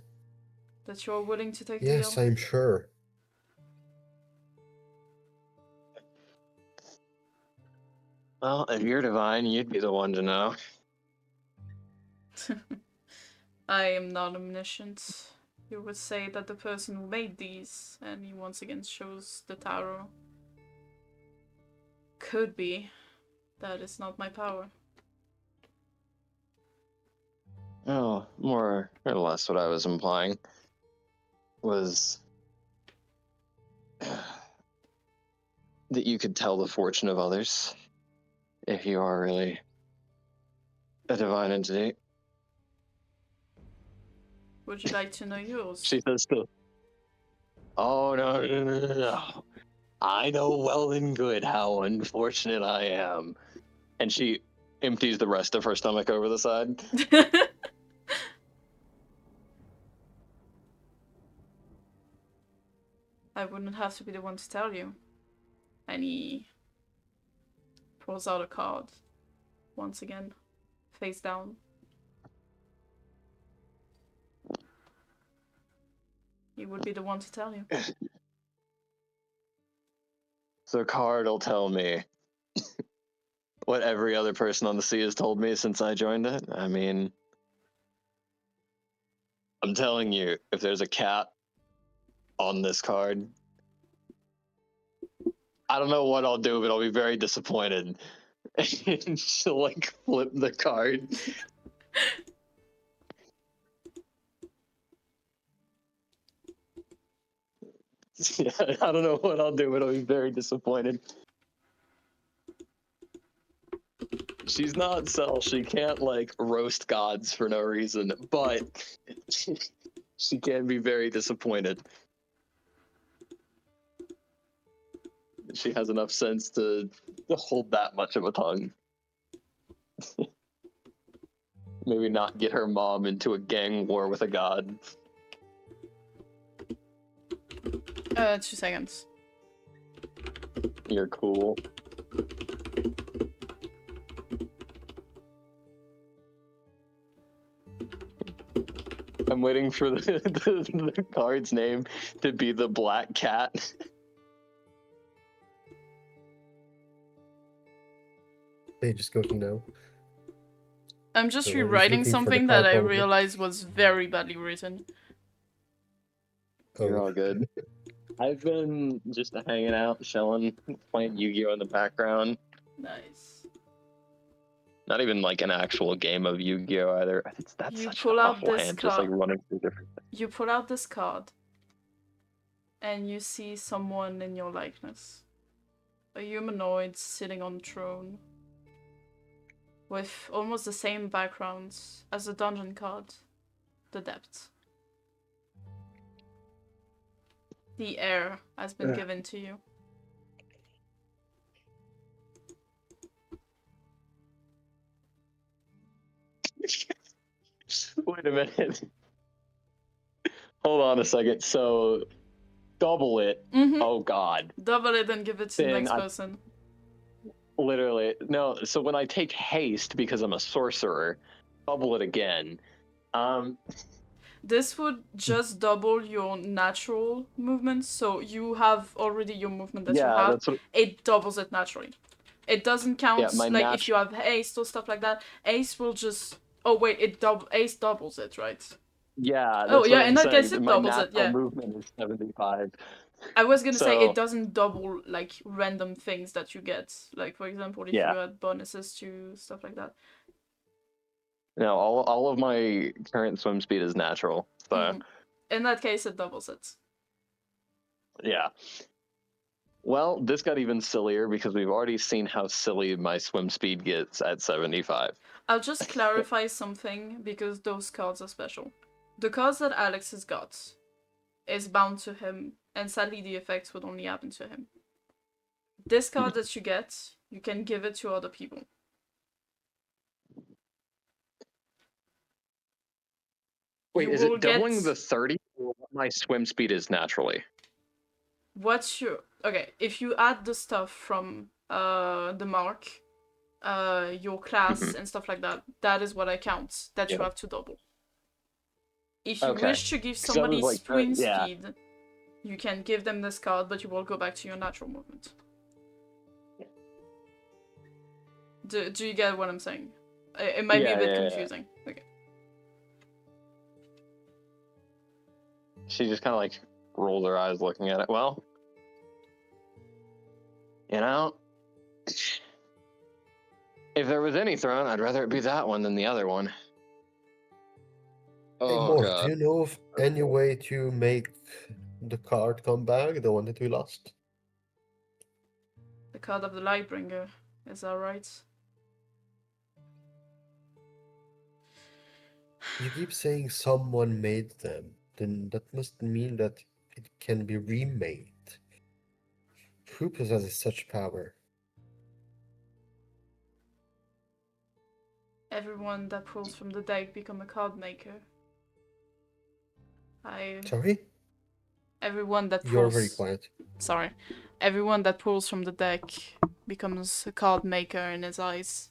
That you're willing to take the yes, deal? I'm sure. Well, if you're divine, you'd be the one to know. I am not omniscient. You would say that the person who made these, and he once again shows the tarot, could be. That is not my power. Oh, more or less what I was implying was that you could tell the fortune of others if you are really a divine entity. Would you like to know yours? She says still. Oh, no. I know well and good how unfortunate I am. And she empties the rest of her stomach over the side. I wouldn't have to be the one to tell you. And he pulls out a card. once again, face down. He would be the one to tell you. The card will tell me what every other person on the sea has told me since I joined it. I mean, I'm telling you, if there's a cat on this card, I don't know what I'll do, but I'll be very disappointed. And she'll like flip the card. Yeah, I don't know what I'll do, but I'll be very disappointed. She's not Cell. She can't like roast gods for no reason, but she can be very disappointed. She has enough sense to hold that much of a tongue. Maybe not get her mom into a gang war with a god. 2 seconds. You're cool. I'm waiting for the card's name to be the Black Cat. They just cooking now. I'm just So I was rewriting looking for the something card that I probably. realized was very badly written. You're Oh. all good. I've been just hanging out, chilling, playing Yu-Gi-Oh in the background. Nice. Not even like an actual game of Yu-Gi-Oh either. That's You such pull an out awful this hand, just like card. running through different. You pull out this card, and you see someone in your likeness. A humanoid sitting on a throne, with almost the same background as the dungeon card, the Depth. The air has been given to you. Wait a minute. Hold on a second. So, double it. Mm-hmm. Oh God. Double it and give it to the Then next person. Literally, no. So when I take haste because I'm a sorcerer, double it again. This would just double your natural movement, so you have already your movement that you Yeah, have. that's what. It doubles it naturally. It doesn't count Yeah, my like if you have haste or stuff like that. Ace will just. Oh wait, Ace doubles it, right? Yeah, Oh that's yeah, what in I'm that saying. case it My doubles it. natural Yeah. movement is 75. I was gonna say So- it doesn't double like random things that you get. Like for example, if Yeah. you had bonuses to stuff like that. No, all of my current swim speed is natural. So Mhm. In that case, it doubles it. yeah. Well, this got even sillier because we've already seen how silly my swim speed gets at 75. I'll just clarify something because those cards are special. The cards that Alex has got is bound to him, and sadly the effects would only happen to him. This card that you get, you can give it to other people. Wait, You is it will doubling get- the 30 or what my swim speed is naturally? What's your... Okay, if you add the stuff from the mark, your class and stuff like that, that is what I count, that you Yeah. have to double. If you Okay. wish to give 'Cause I somebody was like, swim yeah. speed, you can give them this card, but you will go back to your natural movement. Do you get what I'm saying? It might be a Yeah, bit yeah, yeah. confusing. Okay. She just kind of like rolls her eyes looking at it. Well, you know, if there was any throne, I'd rather it be that one than the other one. Hey, Oh Morph, God. do you know of any way to make the card come back, the one that we lost? The card of the Lightbringer, is that right? You keep saying someone made them, then that must mean that it can be remade. Who possesses such power? Everyone that pulls from the deck become a card maker. Sorry? Everyone that You're very pulls... quiet. Sorry. Everyone that pulls from the deck becomes a card maker in his eyes.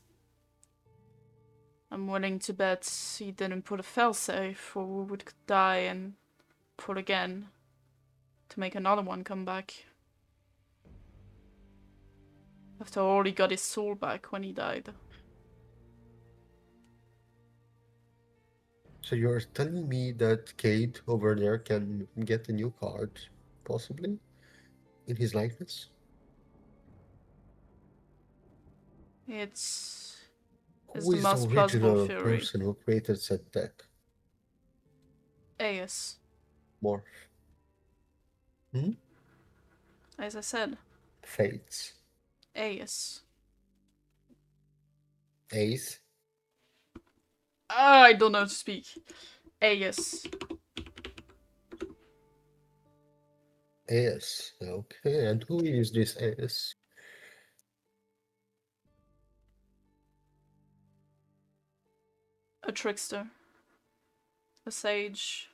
I'm willing to bet he didn't put a failsafe, or we would die and pull again to make another one come back. After all, he got his soul back when he died. So you're telling me that Cayde over there can get a new card, possibly, in his likeness? It's Who the is the most plausible original theory. person who created said deck? Aes. Morph. Hmm? As I said, Fates. Aes. Ace. I don't know how to speak. Aes. Ace. Okay, and who is this Ace? A trickster. A sage.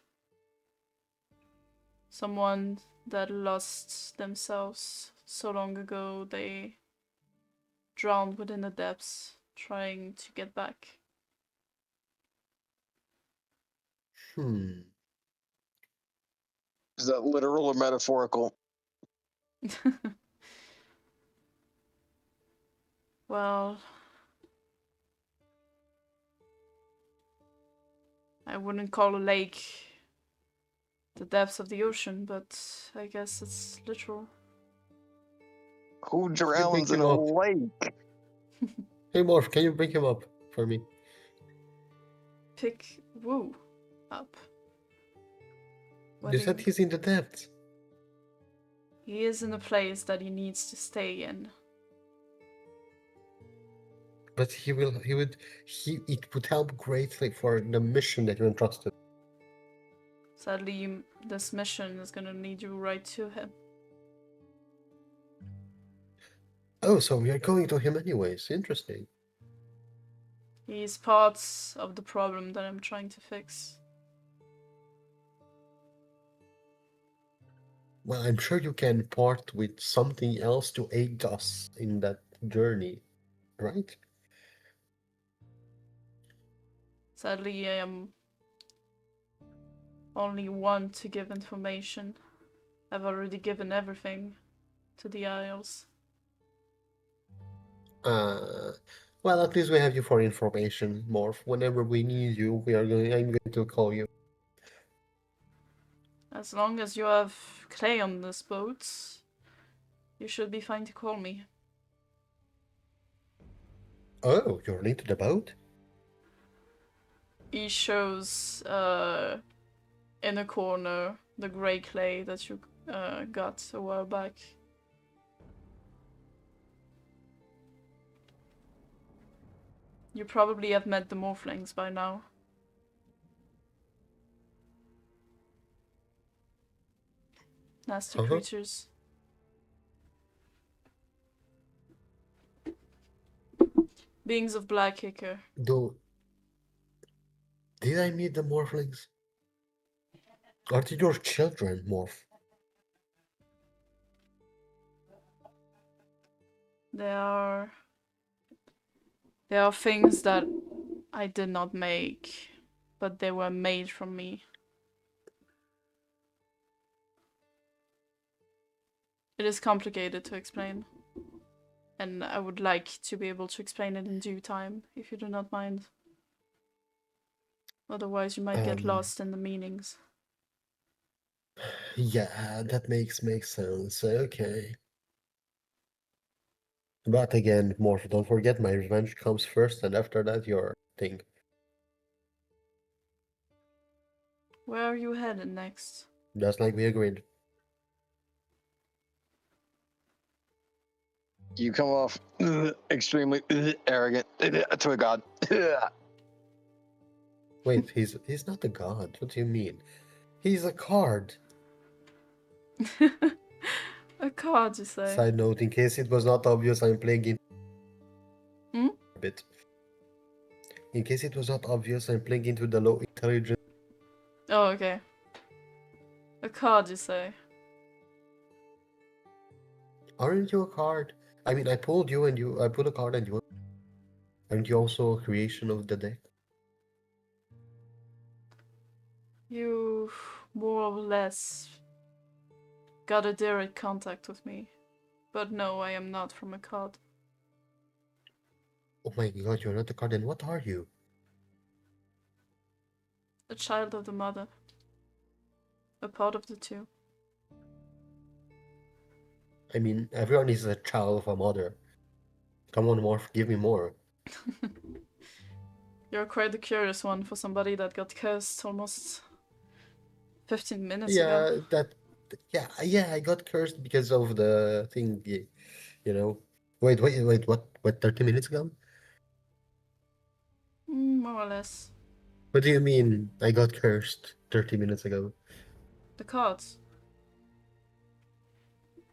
Someone that lost themselves so long ago they drowned within the depths, trying to get back. Is that literal or metaphorical? Well, I wouldn't call a lake the depths of the ocean, but I guess it's literal. Who Can you drowns bring in him a up? lake? Hey Morph, can you bring him up for me? Pick Woo up. You said he's in the depths. He is in a place that he needs to stay in. But it would help greatly for the mission that you entrusted. Sadly, this mission is gonna lead you right to him. Oh, so we are going to him anyways. Interesting. He's part of the problem that I'm trying to fix. Well, I'm sure you can part with something else to aid us in that journey, right? Sadly, I am only one to give information. I've already given everything to the Arials. Well, at least we have you for information, Morph. Whenever we need you, I'm going to call you. As long as you have clay on this boat, you should be fine to call me. Oh, you're linked to the boat? He shows in a corner the grey clay that you got a while back. You probably have met the Morphlings by now. Nasty creatures. Beings of Black Ichor. Did I meet the Morphlings? Are they your children, Morph? They are things that I did not make, but they were made from me. It is complicated to explain, and I would like to be able to explain it in due time, if you do not mind. Otherwise, you might get lost in the meanings. Yeah, that makes sense. Okay. But again, Morph, don't forget my revenge comes first, and after that, your thing. Where are you headed next? Just like we agreed. You come off extremely arrogant to a god. Wait, he's not a god. What do you mean? He's a card. A card, you say? Side note, in case it was not obvious, I'm playing it a bit. In case it was not obvious, I'm playing into the low intelligence. Oh, okay. A card, you say? Aren't you a card? I mean, I pulled you and I pulled a card and you. Aren't you also a creation of the deck? You more or less got a direct contact with me. But no, I am not from a card. Oh my god, you're not a card, then what are you? A child of the mother. A part of the two. I mean, everyone is a child of a mother. Come on, Morph, give me more. You're quite the curious one for somebody that got cursed almost 15 minutes Yeah, ago. yeah, I got cursed because of the thing, you know. Wait, what, 30 minutes ago? More or less. What do you mean I got cursed 30 minutes ago? The cards.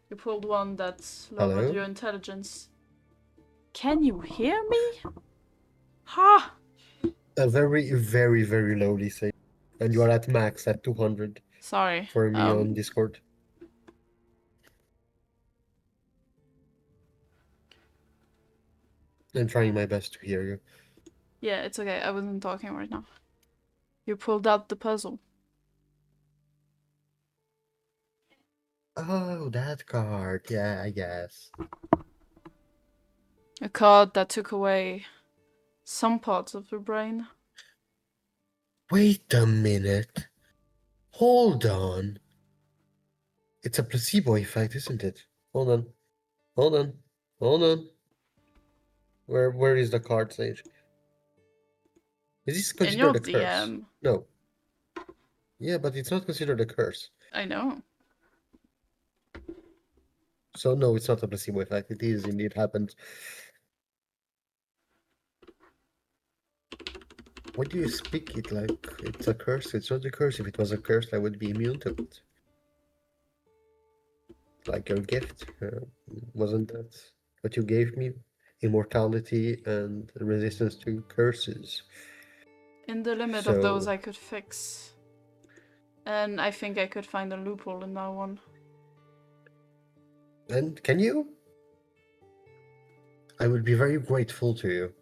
You pulled one that lowered Hello? your intelligence. Can you hear me? Ha! A very, very, very lowly save. And you are at max at 200 Sorry. for me on Discord. I'm trying my best to hear you. Yeah, it's okay. I wasn't talking right now. You pulled out the puzzle. Oh, that card. Yeah, I guess. A card that took away some parts of your brain. Wait a minute. Hold on. It's a placebo effect, isn't it? Hold on. Hold on. Hold on. Where is the card stage? Is this In your considered a curse? DM. No. Yeah, but it's not considered a curse. I know. So no, it's not a placebo effect. It is indeed happened. Why do you speak it like it's a curse? It's not a curse. If it was a curse, I would be immune to it. Like your gift. Wasn't that what you gave me? Immortality and resistance to curses. In the limit of those I could fix. And I think I could find a loophole in that one. And can you? I would be very grateful to you.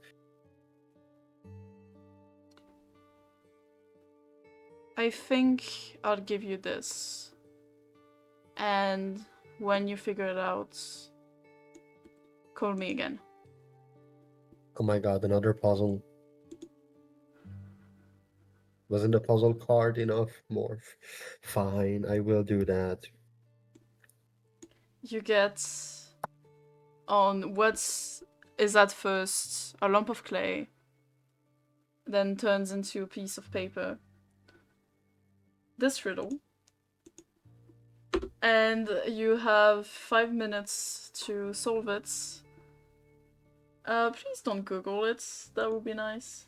I think I'll give you this. And when you figure it out, call me again. Oh my god, another puzzle. Wasn't a puzzle card enough? Morph. Fine, I will do that. You get on what is at first a lump of clay, then turns into a piece of paper. This riddle. And you have 5 minutes to solve it. Please don't Google it. That would be nice.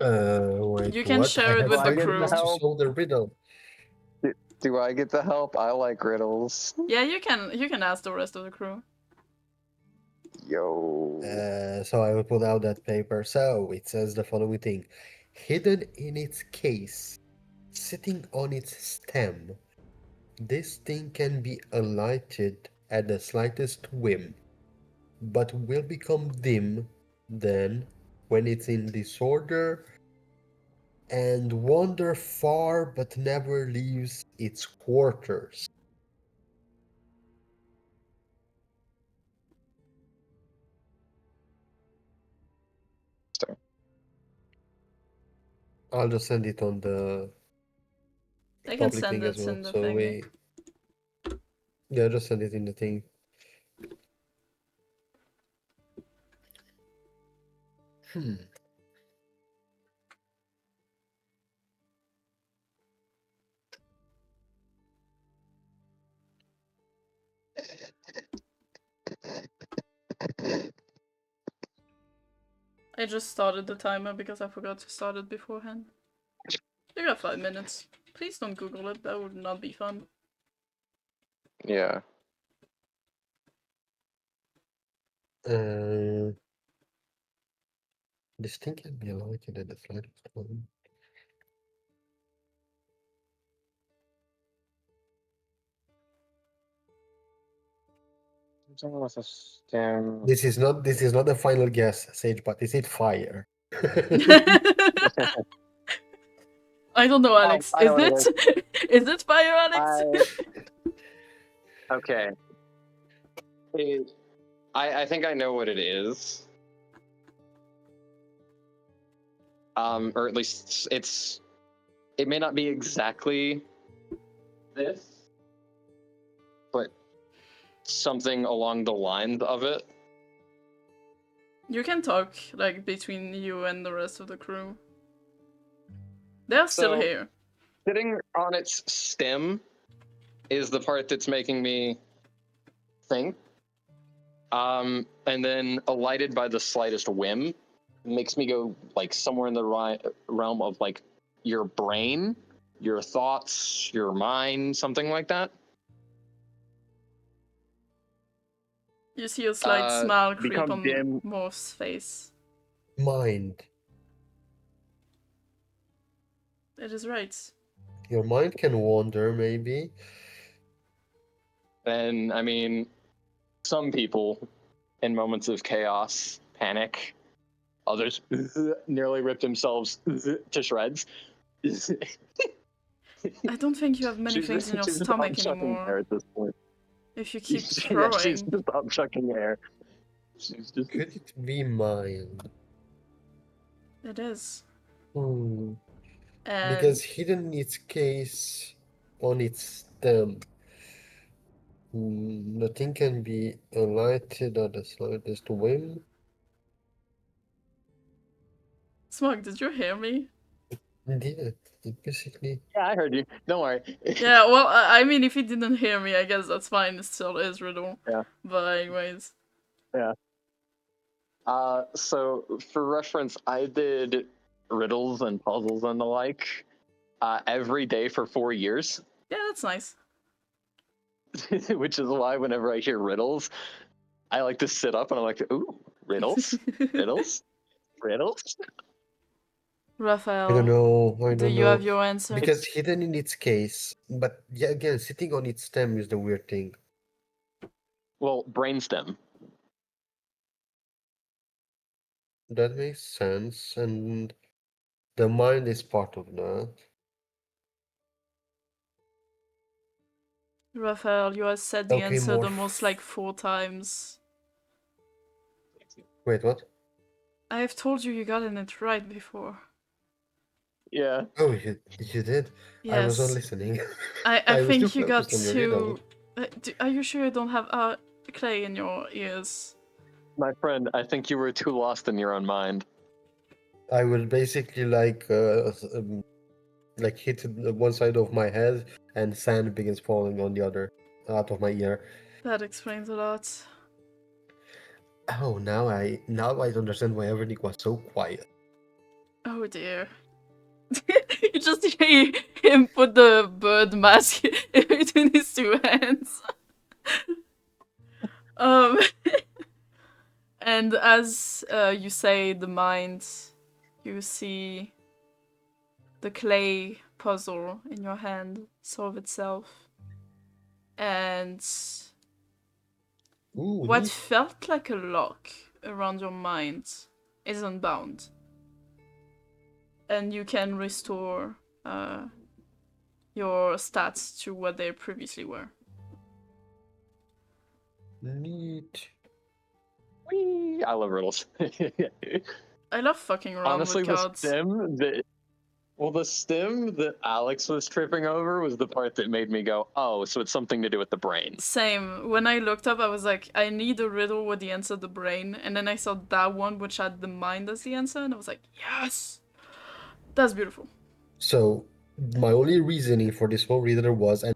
Wait, You can what? share it have with the 5 get crew. minutes to help? solve the riddle. Do I get the help? I like riddles. Yeah, you can ask the rest of the crew. Yo. So I will pull out that paper. So it says the following thing. Hidden in its case, sitting on its stem, this thing can be alighted at the slightest whim, but will become dim then when it's in disorder and wander far but never leaves its quarters. I'll just send it on the They can public send thing as it well. in the So thingy. yeah, just send it in the thing. Hmm. I just started the timer because I forgot to start it beforehand. You got 5 minutes. Please don't Google it, that would not be fun. Yeah. This thing can be alighted at the slightest whim. Something with a stem. This is not the final guess, Sage, but is it fire? I don't know, Oh, Alex. I Is know what it is. it? Is it fire, Alex? Okay. I think I know what it is. Or at least it may not be exactly this, but something along the lines of it. You can talk like between you and the rest of the crew. They're still So- here. Sitting on its stem is the part that's making me think. And then alighted by the slightest whim makes me go like somewhere in the realm of like your brain, your thoughts, your mind, something like that. You see a slight smile creep become on dim. Morph's face. Mind. It is right. Your mind can wander, maybe. And I mean, some people in moments of chaos panic. Others nearly rip themselves to shreds. I don't think you have many things in your she's just stomach upchucking air anymore. at this point. If you keep Yeah, she's throwing. just upchucking air. She's just Could it be mind? It is. Hmm. And Because hidden in its case on its stem. Nothing can be alighted at the slightest whim. Smaug, did you hear me? Yeah, it basically. yeah, I heard you. Don't worry. Yeah, well, I mean, if he didn't hear me, I guess that's fine. It still is riddle. Yeah. But anyways. So for reference, I did riddles and puzzles and the like every day for 4 years, Yeah, that's nice. which is why whenever I hear riddles, I like to sit up and I'm like, ooh, riddles, riddles, riddles. I don't Raphael, know. I do don't you know. have your answer? Because hidden in its case, but yeah, again, sitting on its stem is the weird thing. Well, brainstem. That makes sense, and the mind is part of that. Raphael, you have said the Okay, answer the Morph. most like 4 times. Wait, what? I have told you gotten it right before. Yeah. Oh, you did? I was not Yes. listening. I was too think you got focused on your riddle. to... Are you sure you don't have clay in your ears? My friend, I think you were too lost in your own mind. I will basically like hit one side of my head, and sand begins falling on the other, out of my ear. That explains a lot. Oh, now I understand why everything was so quiet. Oh dear. You just hear him put the bird mask in between his 2 hands. Um, and as you say the mind, you see the clay puzzle in your hand solve itself. And Ooh, what neat. felt like a lock around your mind is unbound. And you can restore your stats to what they previously were. Neat. Whee! I love riddles. I love fucking around Honestly, with the cards. stem that Alex was tripping over was the part that made me go, oh, so it's something to do with the brain. Same. When I looked up, I was like, I need a riddle with the answer the brain. And then I saw that one, which had the mind as the answer. And I was like, yes! That's beautiful. So my only reasoning for this whole riddle was, and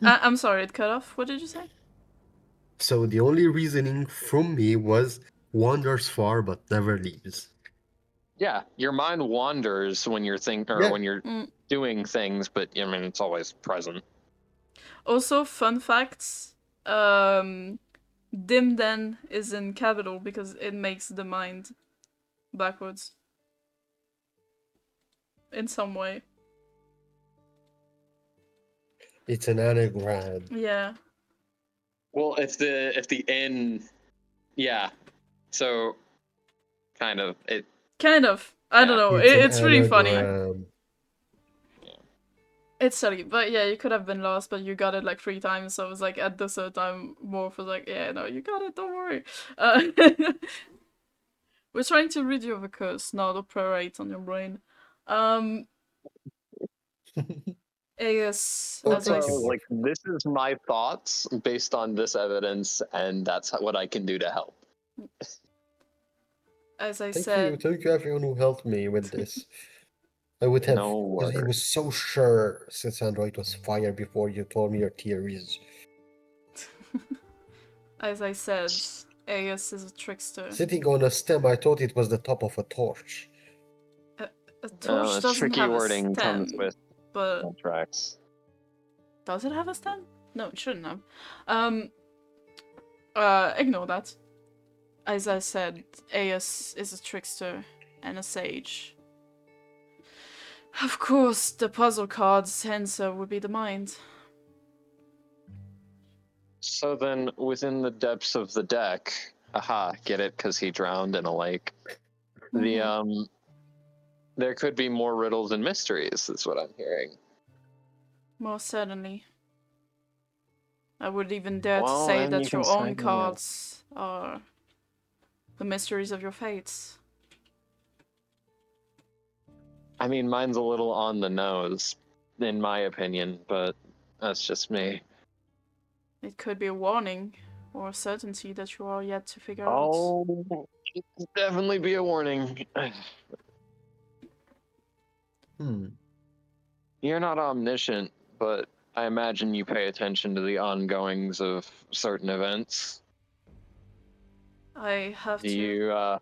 I'm sorry, it cut off. What did you say? so the only reasoning from me was wanders far but never leaves. Yeah, your mind wanders when you're Yeah. when you're doing things, but I mean it's always present. Also, fun facts. Dim then is in capital because it makes the mind backwards. In some way. It's an anagram. Yeah. Well, if the inn, yeah. So, kind of it. Kind of. I don't Yeah. know. It's an It's really funny. anagram. It's silly, but yeah, you could have been lost, but you got it like 3 times. So I was like, at the third time, Morph was like, yeah, no, you got it. Don't worry. We're trying to rid you of a curse, not operate on your brain. Aegus, Oh, as I thank you, Also, Morph. like, this is my thoughts based on this evidence, and that's what I can do to help. said, Thank you everyone who helped me with this. I would have, No because I worries. was so sure Cassandra it was fire before you told me your theories. as I said, Aegus is a trickster. Sitting on a stem, I thought it was the top of a torch. A torch doesn't Tricky have a wording comes stem, with but contracts. does it have a stem? No, it shouldn't have. Ignore that. As I said, Aegus is a trickster and a sage. Of course, the puzzle card's answer would be the mind. So then, within the depths of the deck, get it? Because he drowned in a lake. Mhm. There could be more riddles and mysteries. Is what I'm hearing. Most certainly. I would even dare to Well, say then you that can your sign own me up. cards are the mysteries of your fates. I mean, mine's a little on the nose, in my opinion, but that's just me. It could be a warning or a certainty that you are yet to figure out. Oh, it could definitely be a warning. You're not omniscient, but I imagine you pay attention to the ongoings of certain events. I have Do to, you,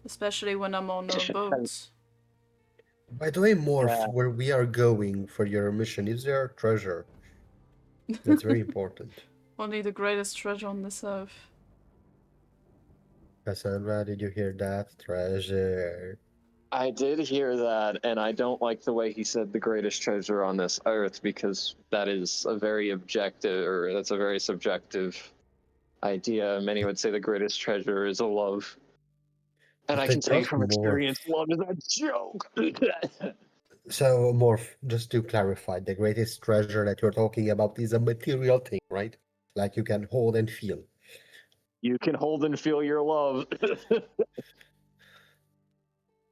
especially when I'm on a boat. By the way, Morph, Yeah. where we are going for your mission, is there treasure? That's very important. Only the greatest treasure on this earth. Cassandra, did you hear that? Treasure. I did hear that, and I don't like the way he said the greatest treasure on this earth, because that is a very objective, or that's a very subjective idea. Many would say the greatest treasure is a love. And But I I can tell you thought from Morph. experience, love is a joke. So, Morph, just to clarify, the greatest treasure that you're talking about is a material thing, right? Like you can hold and feel. You can hold and feel your love.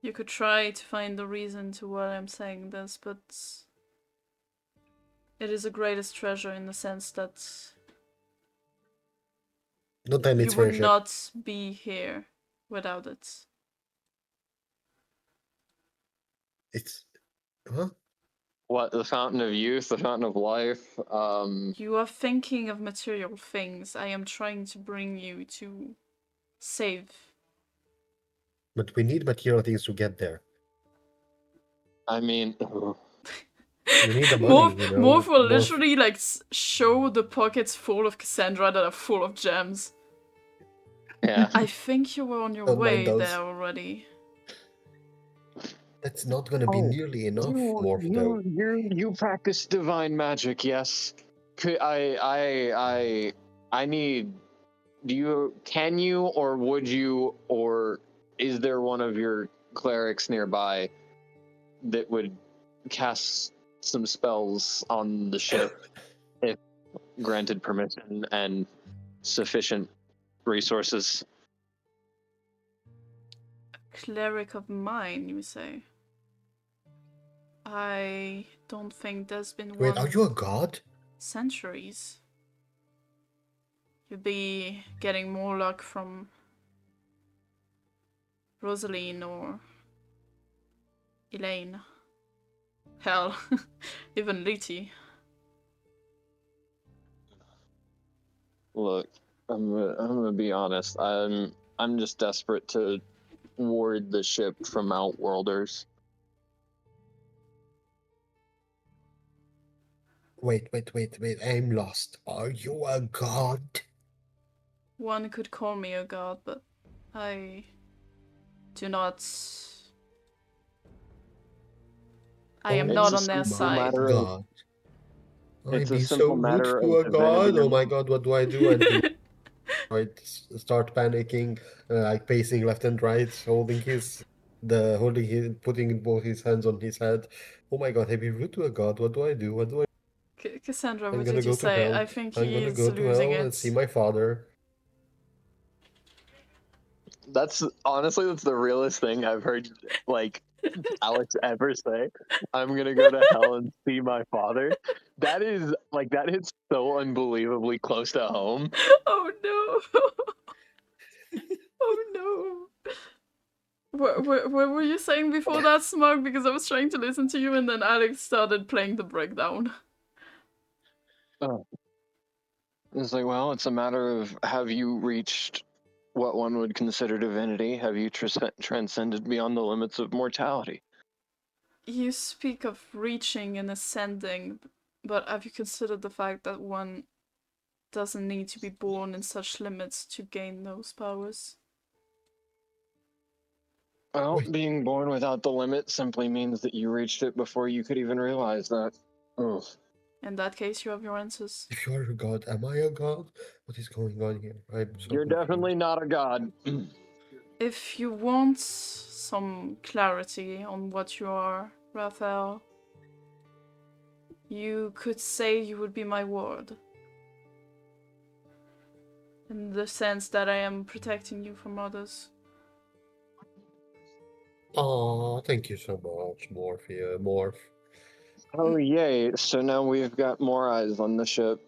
You could try to find the reason to why I'm saying this, but it is a greatest treasure in the sense that Don't tell me you it's would friendship. not be here without it. It's. Huh? What, the fountain of youth, the fountain of life? You are thinking of material things. I am trying to bring you to save. But we need material things to get there. I mean, We need the money, you know. Morph will Morph. literally like show the pockets full of Cassandra that are full of gems. yeah. I think you were on your Don't mind way those. there already. That's not gonna be Oh, nearly enough, Morph, though. you practice divine magic, yes? I need. Can you, or would you, or is there one of your clerics nearby that would cast some spells on the ship if granted permission and sufficient resources? Cleric of mine, you say? I don't think there's been Wait, one are you a god? centuries. You'd be getting more luck from Rosaline or Elaine. Hell, even Liti. Look, I'm gonna be honest. I'm just desperate to ward the ship from Outworlders. Wait, I'm lost. Are you a god? One could call me a god, but I do not. I am Oh not on their It's a my side. matter of god. I It's a be so simple rude matter to of a god? divinity. Oh my god, what do I do? And he might start panicking, like pacing left and right, putting both his hands on his head. Oh my god, I be rude to a god? What do I do? What do I? Cassandra, I'm what gonna did you go to say? hell. I think I'm he gonna is go to losing hell and see it. my father. That's honestly that's the realest thing I've heard like Alex ever say. I'm gonna go to hell and see my father. That is like that hits so unbelievably close to home. Oh no! Oh no! What were you saying before that, Smaug? Because I was trying to listen to you and then Alex started playing the breakdown. Oh. It's like, well, it's a matter of have you reached what one would consider divinity? Have you transcended beyond the limits of mortality? You speak of reaching and ascending, but have you considered the fact that one doesn't need to be born in such limits to gain those powers? Well, Wait. being born without the limit simply means that you reached it before you could even realize that. Oh. In that case, you have your answers. If you are a god, am I a god? What is going on here? I'm so You're confused. definitely not a god. If you want some clarity on what you are, Rafael, you could say you would be my ward. In the sense that I am protecting you from others. Oh, thank you so much, Morph. Oh, yay. So now we've got more eyes on the ship.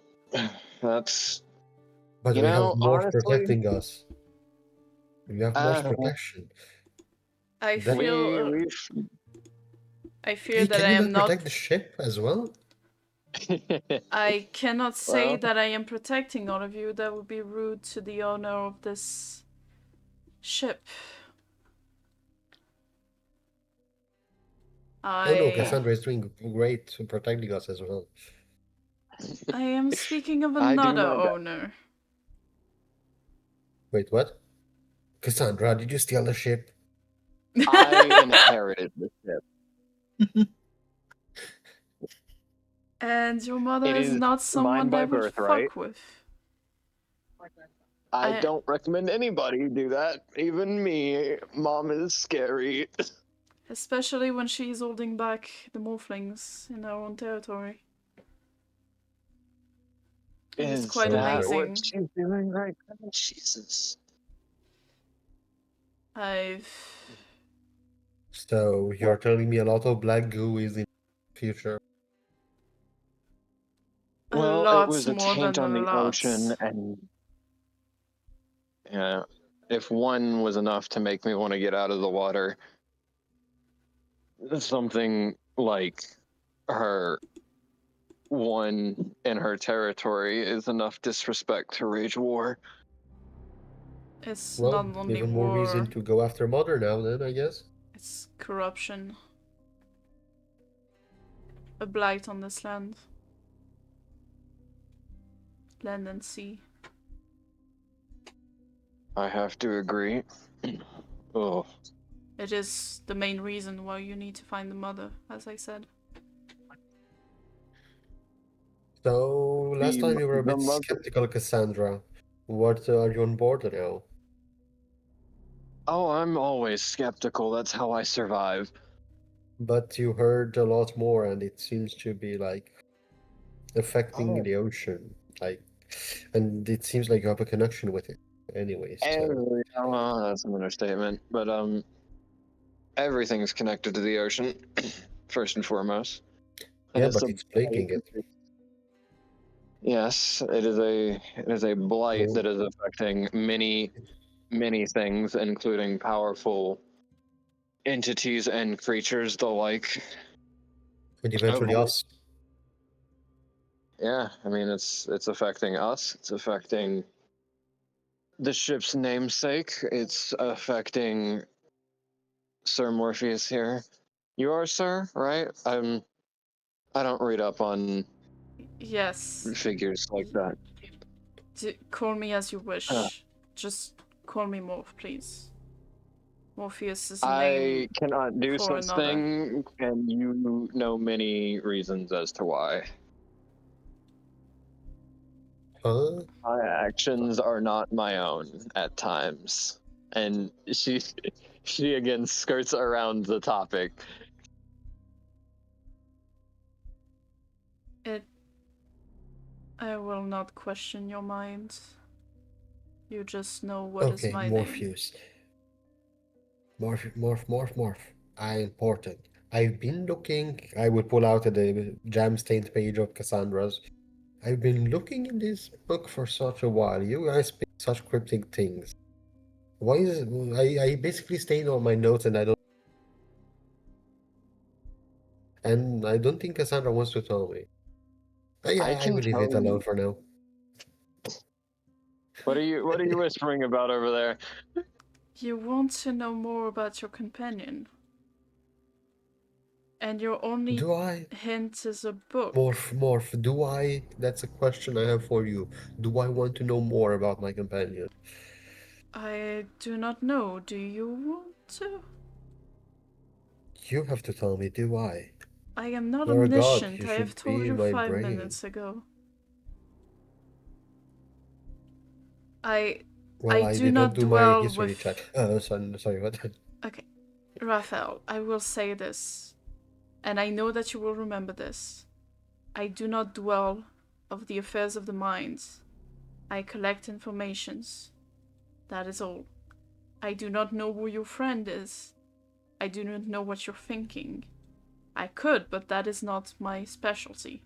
That's, But you we have know, Morph honestly, protecting us. We have Morph's protection. I That- feel we've. I fear Hey, that can I you am not not. protect the ship as well? I cannot say Well. that I am protecting all of you. That would be rude to the owner of this ship. Oh no, I Cassandra is doing great in protecting us as well. am speaking of I do another my best. owner. Wait, what? Cassandra, did you steal the ship? I inherited the ship. And your mother It is is not mine someone by I would birthright. fuck with. I don't recommend anybody do that. Even me. Mom is scary. Especially when she's holding back the morphlings in her own territory. It is quite that amazing. What she's doing right now? Jesus. So you're telling me a lot of black goo is in the future? Well, it was a more taint than on a the lot. ocean, and yeah, if one was enough to make me want to get out of the water, something like her one in her territory is enough disrespect to wage war. It's Well, not only even more war, reason to go after Mother now then, I guess. it's corruption. A blight on this land. Land and sea. I have to agree. Oh, It is the main reason why you need to find the mother, as I said. So last time you were a the bit mother. skeptical, Cassandra. What are you on board now? Oh, I'm always skeptical. That's how I survive. But you heard a lot more, and it seems to be like affecting Oh. the ocean. Like, and it seems like you have a connection with it. Anyways, so Oh, that's an understatement. But everything's connected to the ocean, first and foremost. And yeah, it's but a it's plaguing it. yes, it is a blight Well, that is affecting many things, including powerful entities and creatures the like. and eventually Oh, us. yeah, I mean it's affecting us. It's affecting the ship's namesake. It's affecting Sir Morpheus here. You are Sir, right? I don't read up on Yes. figures like that. Call me as you wish. Uh. Just call me Morph, please. Morpheus is a I name cannot do for such another. thing, and you know many reasons as to why. Huh? My actions are not my own at times. And she again skirts around the topic. I will not question your mind. You just know what is Okay, my name. Morpheus. Morph. I important. I've been looking. I will pull out the jam-stained page of Cassandra's. I've been looking in this book for such a while. You guys speak such cryptic things. Why is it, I basically stayed on my notes and I don't think Cassandra wants to tell me. I I can will leave tell it alone you. for now. What are you whispering about over there? You want to know more about your companion. And your only Do I? hint is a book. Do I? That's a question I have for you. Do I want to know more about my companion? I do not know. Do you want to? You have to tell me, do I? I am not You're a god. omniscient. You I have should told be in you my 5 brain. minutes ago. I Well, I do did not not do my dwell history check. with... Sorry, what? Okay. Rafael, I will say this, and I know that you will remember this. I do not dwell of the affairs of the mind. I collect informations. That is all. I do not know who your friend is. I do not know what you're thinking. I could, but that is not my specialty.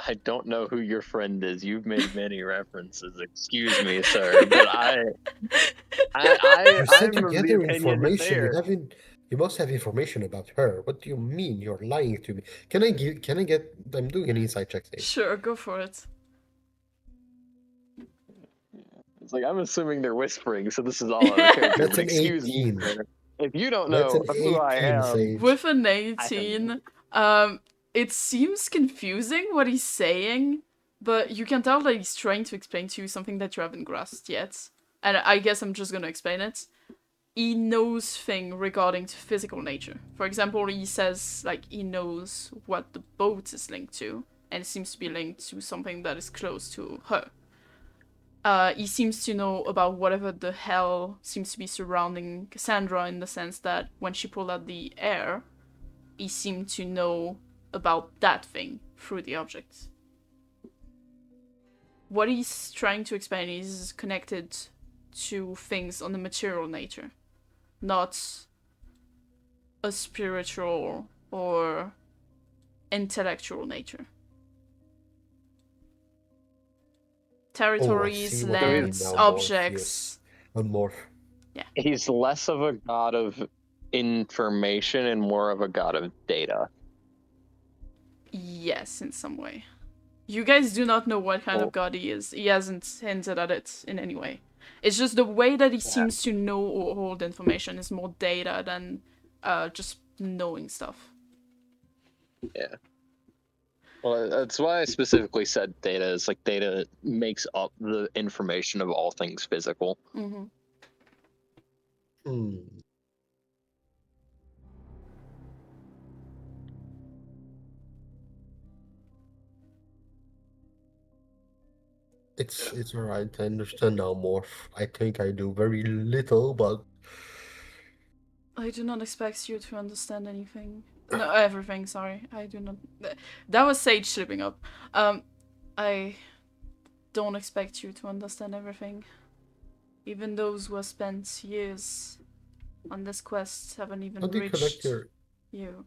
I don't know who your friend is. You've made many references. Excuse me, sir, but You said I'm you of the gather opinion that they information. are. You must have information about her. What do you mean? You're lying to me. Can I get, I'm doing an inside check save. Sure, go for it. It's like I'm assuming they're whispering, so this is all out of character. That's But an excuse me, 18. sir. If you don't That's know an who I 18 am, save. With an I have 18, it seems confusing what he's saying, but you can tell that he's trying to explain to you something that you haven't grasped yet. And I guess I'm just gonna explain it. He knows things regarding to physical nature. For example, he says, like, he knows what the boat is linked to, and it seems to be linked to something that is close to her. He seems to know about whatever the hell seems to be surrounding Cassandra, in the sense that when she pulled out the air, he seemed to know about that thing through the object. What he's trying to explain is connected to things on the material nature, not a spiritual or intellectual nature. Territories, See what you mean lands, now, objects. Morph. he's less of a god of information and more of a god of data. Yes, in some way. You guys do not know what kind Well- of god he is. He hasn't hinted at it in any way. It's just the way that he seems to know or hold information is more data than just knowing stuff. Yeah. Well, that's why I specifically said data. Is like data makes up the information of all things physical. Mm-hmm. Hmm. It's alright. I understand now, Morph. I think I do very little, but I do not expect you to understand anything. No, everything, sorry. I do not... That was Sage slipping up. I don't expect you to understand everything. Even those who have spent years on this quest haven't even how do you collect reached you.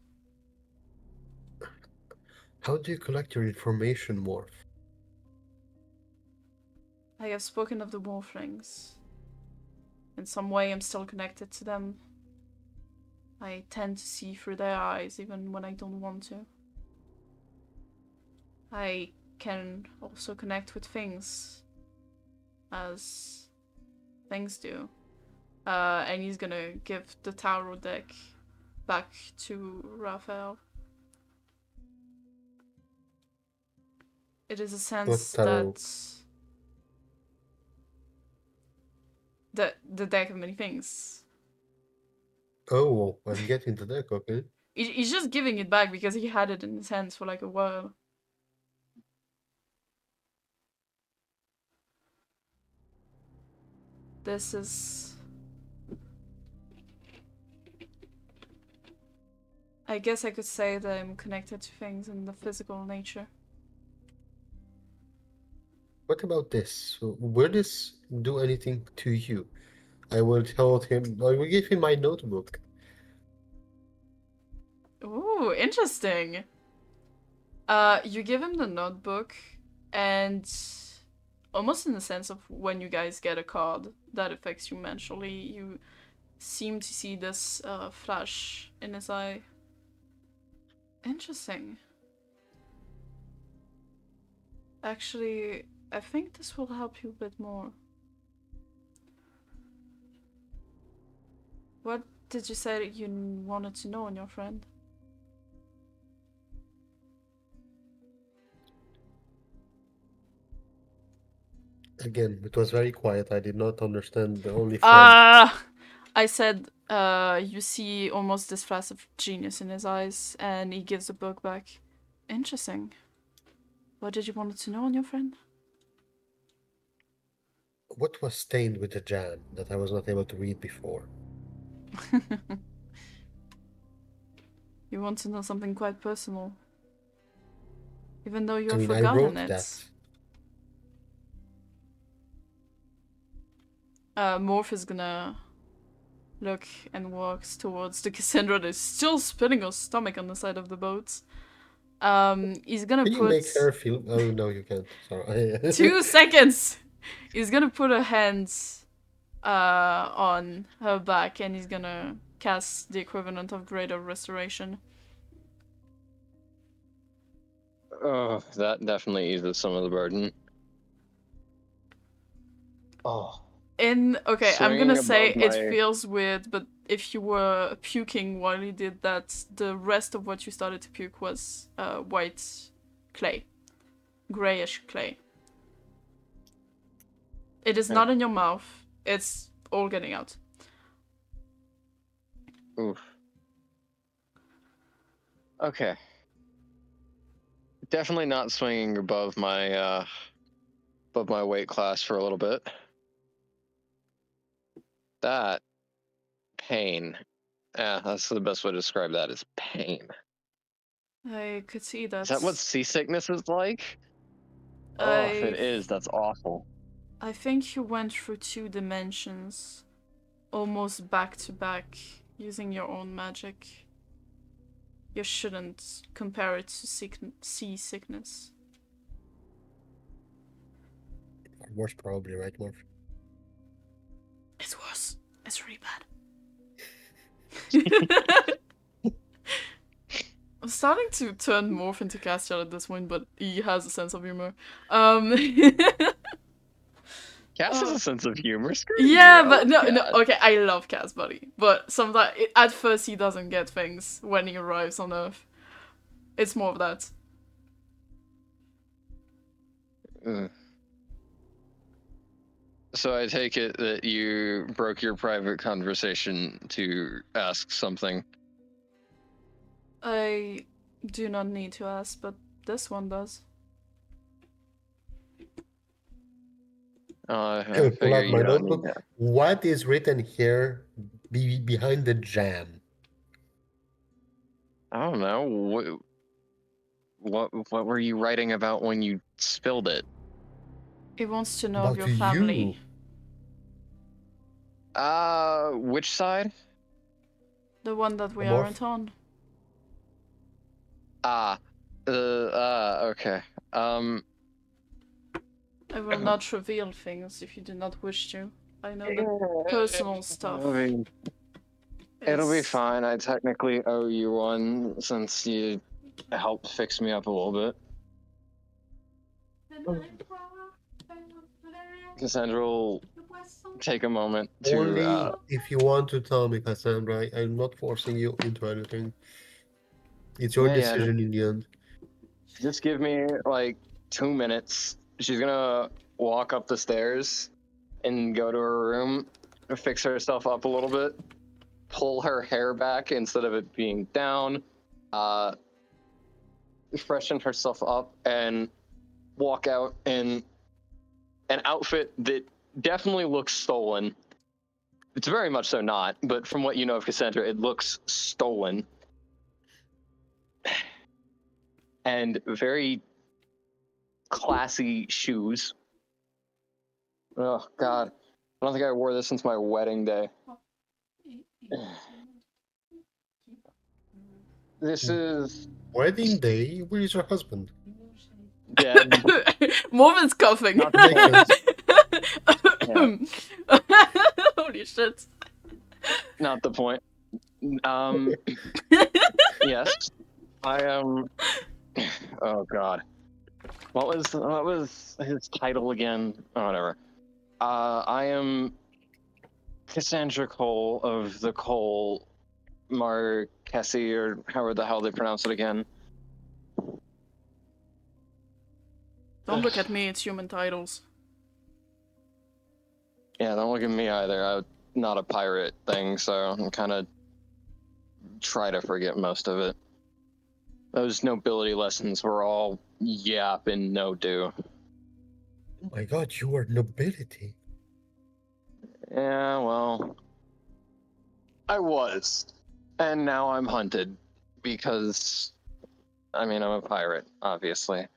how do you collect your information, Morph? I have spoken of the Wolflings. In some way, I'm still connected to them. I tend to see through their eyes, even when I don't want to. I can also connect with things, as things do. And he's gonna give the tarot deck back to Rafael. It is a sense tarot? that the deck of many things. Oh, I'm getting the deck, okay. He's just giving it back because he had it in his hands for like a while. This is... I guess I could say that I'm connected to things in the physical nature. What about this? Will this do anything to you? I will tell him. I will give him my notebook. Ooh, interesting. You give him the notebook, and almost in the sense of when you guys get a card that affects you mentally, you seem to see this flash in his eye. Interesting. Actually, I think this will help you a bit more. What did you say that you wanted to know on your friend? Again, it was very quiet. I did not understand the only friend. I said, you see almost this flash of genius in his eyes, and he gives the book back. Interesting. What did you want to know on your friend? What was stained with the jam that I was not able to read before? You want to know something quite personal. Even though I you've mean, I forgotten wrote it. that. Morph is gonna look and walks towards the Cassandra that is still spinning her stomach on the side of the boat. He's gonna Can you put... make her feel? Oh no, you can't. Sorry. 2 seconds! He's gonna put a hand on her back, and he's gonna cast the equivalent of Greater Restoration. Oh, that definitely eases some of the burden. Oh. Okay, I'm Swinging gonna say above it my- feels weird, but if you were puking while you did that, the rest of what you started to puke was white clay. Grayish clay. It is not in your mouth. It's all getting out. Oof. Okay. Definitely not swinging above my weight class for a little bit. That pain. Yeah, that's the best way to describe that is pain. I could see that. Is that what seasickness is like? Oh, if it is, that's awful. I think you went through 2 dimensions, almost back to back, using your own magic. You shouldn't compare it to seasickness. Worse, probably, right, Morph? It's worse. It's really bad. I'm starting to turn Morph into Castiel at this point, but he has a sense of humor. Cass has a sense of humor. Screw Yeah, you, but no, Cass. okay, I love Cass, buddy. But sometimes, at first, he doesn't get things when he arrives on Earth. It's more of that. So I take it that you broke your private conversation to ask something. I do not need to ask, but this one does. I I will pull figure out my you don't need notebook. that. What is written here behind the jam? I don't know. What were you writing about when you spilled it? He wants to know of About your family. Which side? The one that we Morph? aren't on. Okay. I will not reveal things if you do not wish to. I know that personal stuff. It'll be is- fine. I technically owe you one since you helped fix me up a little bit. Cassandra will take a moment to. Only if you want to tell me, Cassandra. I'm not forcing you into anything. It's your Yeah, decision in the end. just give me like 2 minutes. She's gonna walk up the stairs and go to her room, fix herself up a little bit, pull her hair back instead of it being down, freshen herself up, and walk out in an outfit that definitely looks stolen. It's very much so not, but from what you know of Cassandra, it looks stolen. And very classy shoes. Oh, God. I don't think I wore this since my wedding day. This is Wedding day? Where is your husband? dead. Morven's coughing. Not Makes sense. Holy shit. Not the point. Yes, I am. Oh God, what was his title again? Oh, whatever. I am Cassandra Cole of the Cole Marquesi, or however the hell they pronounce it again. Don't look at me, it's human titles. Yeah, don't look at me either. I'm not a pirate thing, so I'm kind of try to forget most of it. Those nobility lessons were all yap and no do. Oh my god, you are nobility. Yeah, well, I was. And now I'm hunted because, I mean, I'm a pirate, obviously.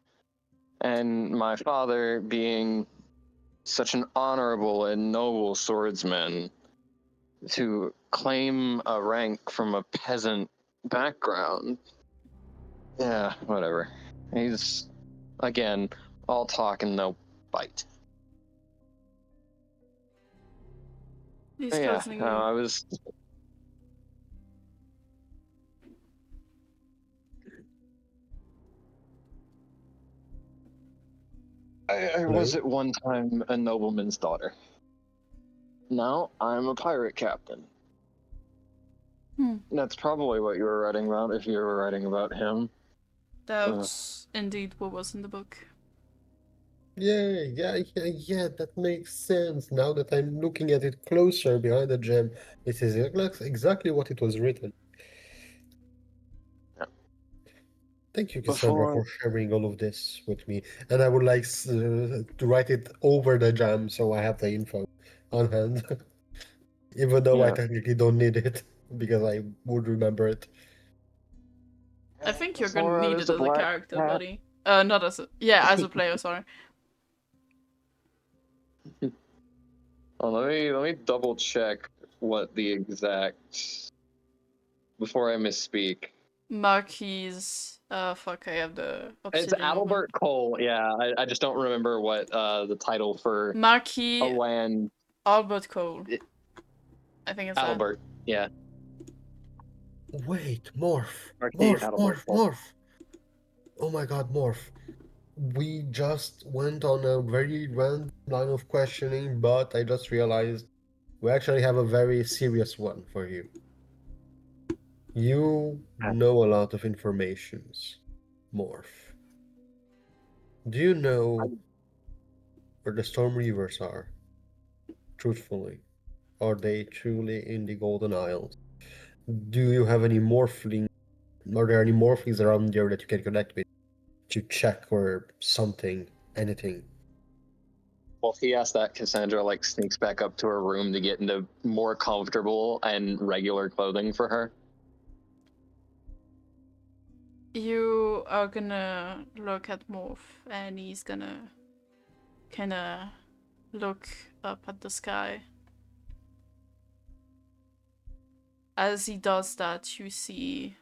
And my father, being such an honorable and noble swordsman, to claim a rank from a peasant background. Yeah, whatever. He's, again, all talk and no bite. He's Yeah, cursing you. I was. I was Hello? at one time a nobleman's daughter. Now I'm a pirate captain. Hmm. That's probably what you were writing about if you were writing about him. That's indeed what was in the book. Yeah, that makes sense. Now that I'm looking at it closer behind the gem, it is exactly what it was written. Yeah. Thank you, Cassandra, Before, for sharing all of this with me. And I would like to write it over the jam so I have the info on hand. Even though I yeah. technically don't need it, because I would remember it. I think you're gonna Before I need was it a as a black character, cat. buddy. Not as a... Yeah, as a player, sorry. Oh, let me double check what the exact before I misspeak. Marquise... fuck, I have the It's obsidian open. Adalbert Cole. Yeah, I just don't remember what the title for a Marquis land. Albert Cole. I think it's that. Adalbert. Yeah, Wait, Morph! Marquis Morph, Adalbert Morph, Cole. Morph! Oh my god, Morph. We just went on a very random line of questioning, but I just realized we actually have a very serious one for you. You know a lot of informations, Morph. Do you know where the Storm Reavers are? Truthfully. Are they truly in the Golden Isles? Do you have any morphling? Are there any morphlings around there that you can connect with to check or something, anything? Well, if he asked that, Cassandra like sneaks back up to her room to get into more comfortable and regular clothing for her. You are gonna look at Morph, and he's gonna kinda look up at the sky. As he does that, you see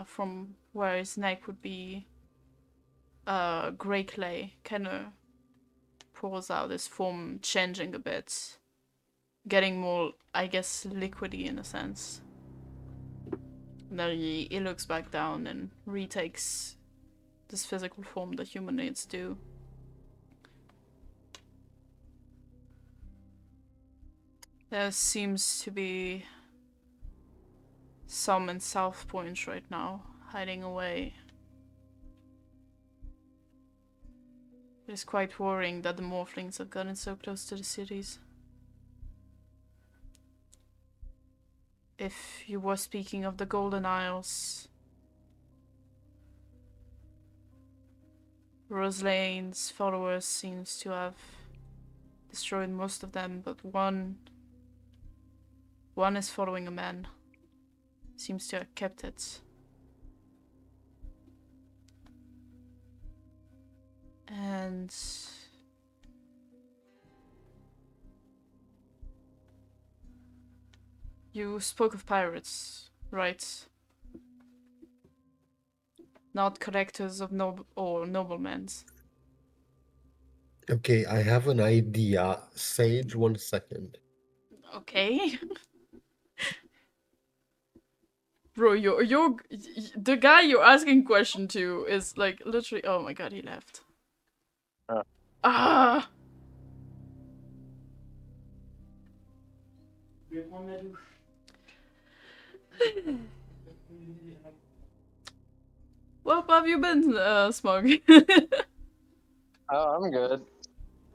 from where his neck would be gray clay kinda pours out, his form changing a bit, getting more, I guess, liquidy in a sense. And then he looks back down and retakes this physical form that humanoids do. There seems to be some in South Point right now, hiding away. It is quite worrying that the morphlings have gotten so close to the cities. If you were speaking of the Golden Isles, Roslane's followers seems to have destroyed most of them, but one is following a man. Seems to have kept it. And you spoke of pirates, right? Not collectors of noblemen. Okay, I have an idea. Sage, 1 second. Okay. Bro, the guy you're asking question to is like literally. Oh my god, he left. Ah. Well, how have you been, Smaug? Oh, I'm good.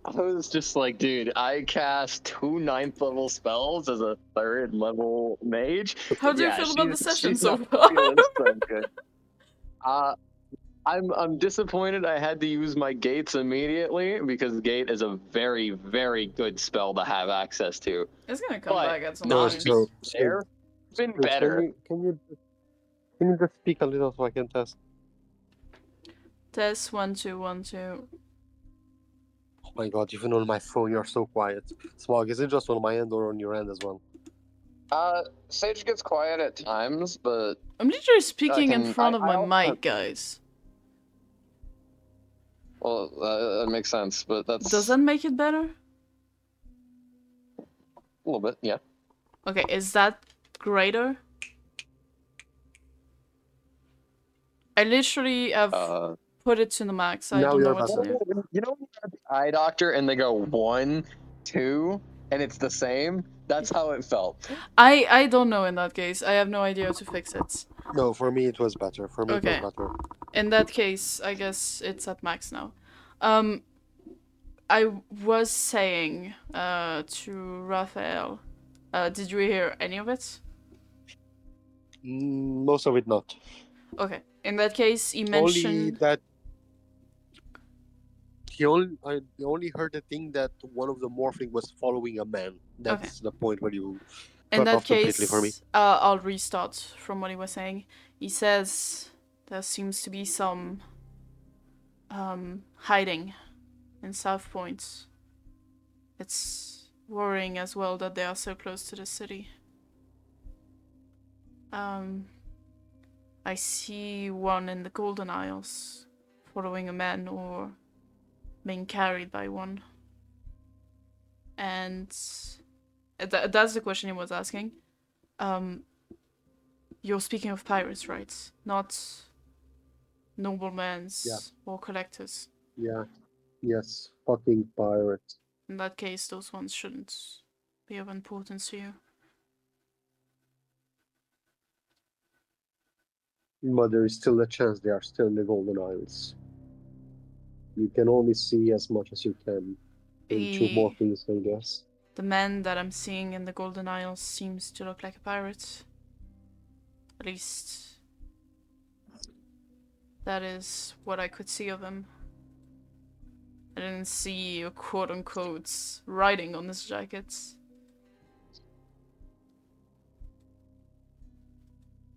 I was just like, dude, I cast 2 9th level spells as a 3rd level mage. How do you Yeah, feel about the she's session so not far? feeling so good. I'm disappointed I had to use my gates immediately because gate is a very, very good spell to have access to. It's gonna come But back at some not point. being there, it's been better. Can you just speak a little so I can test? Test 1 2 1 2. Oh my god, even on my phone you're so quiet. Smog, is it just on my end or on your end as well? Sage gets quiet at times, but I'm literally speaking in can- front of I my also- mic, guys. well, that makes sense. But that's Does that make it better? a little bit, yeah. Okay, is that greater? I literally have put it to the max. I Now don't know you're what to better. do. You know when you have the eye doctor and they go 1, 2, and it's the same? That's how it felt. I don't know in that case. I have no idea how to fix it. No, for me it was better. For me Okay. it was better. In that case, I guess it's at max now. I was saying to Rafael, did you hear any of it? Most of it not. Okay. In that case, he Only mentioned... that I only heard the thing that one of the morphing was following a man. That's the point where you In cut that off completely for me. case, I'll restart from what he was saying. He says there seems to be some hiding in South Point. It's worrying as well that they are so close to the city. I see one in the Golden Isles following a man or being carried by one. And that's the question he was asking. You're speaking of pirates, right? Not noblemen or collectors. Yeah. Yes. Fucking pirate. In that case, those ones shouldn't be of importance to you. But there is still a chance they are still in the Golden Isles. You can only see as much as you can. And 2 more things, I guess. The man that I'm seeing in the Golden Isles seems to look like a pirate. At least that is what I could see of him. I didn't see a quote-unquote writing on his jacket.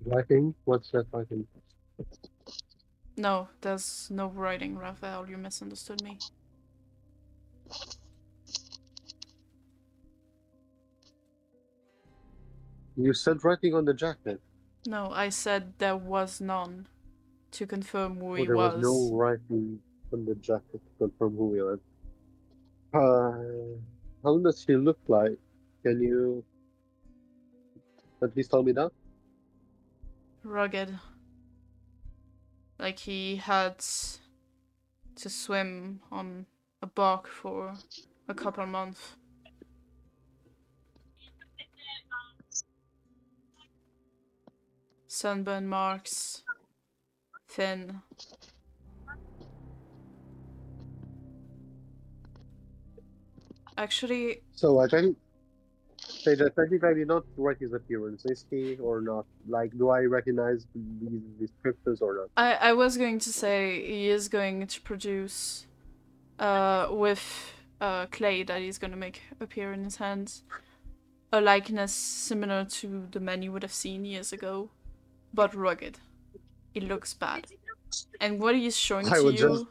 Writing? What's that writing? No, there's no writing, Rafael. You misunderstood me. You said writing on the jacket. No, I said there was none to confirm who he There was was. no writing on the jacket to confirm who we are. How does he look like? Can you at least tell me that? Rugged. Like he had to swim on a bark for a couple of months. Sunburn marks. Thin. Actually, So I think I did not write his appearance. Is he or not? Like, do I recognize these descriptors or not? I was going to say he is going to produce with clay that he's gonna make appear in his hands. A likeness similar to the man you would have seen years ago, but rugged. It looks bad. And what he is showing I to would you just-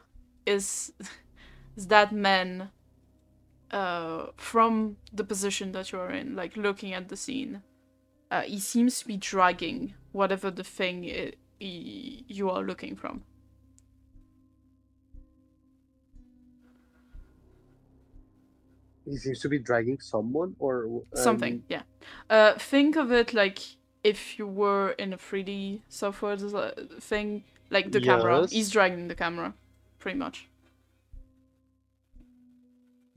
is that man from the position that you're in, like looking at the scene. He seems to be dragging whatever the thing you are looking from. He seems to be dragging someone, or Something, yeah. Think of it like if you were in a 3D software thing, like the camera. Yes. He's dragging the camera, pretty much.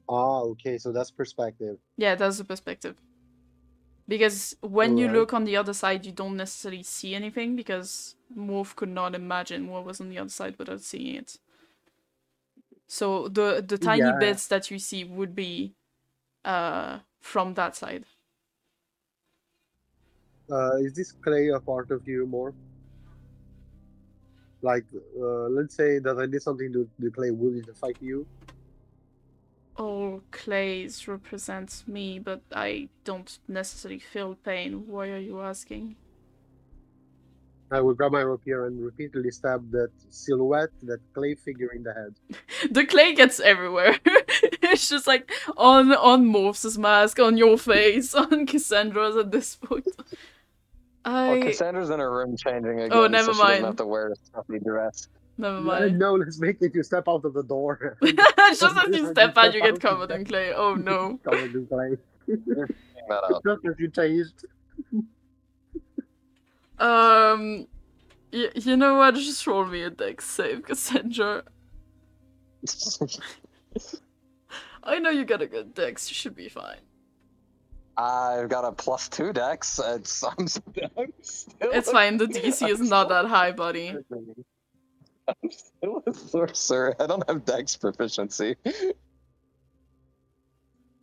Ah, okay, so that's perspective. Yeah, that's the perspective. Because when you Alright. look on the other side, you don't necessarily see anything, because Morph could not imagine what was on the other side without seeing it. So the tiny Yeah. bits that you see would be from that side. Is this clay a part of you more? Like, let's say that I did something to the clay, would it affect you? All clays represent me, but I don't necessarily feel pain. Why are you asking? I would grab my rapier and repeatedly stab that silhouette, that clay figure in the head. The clay gets everywhere. It's just like on Morph's mask, on your face, on Cassandra's at this point. Well, Cassandra's in her room changing again, never so she doesn't mind. have to wear a stuffy dress. Never mind. No, let's make it you step out of the door. Just as you step out, you get covered in clay. Oh no. Covered in clay. Check that out. Just as you changed. You know what? Just roll me a dex save, Cassandra. I know you got a good dex. You should be fine. I've got a +2 dex. I'm still It's fine. The DC is not that high, buddy. I'm still a sorcerer. I don't have dex proficiency.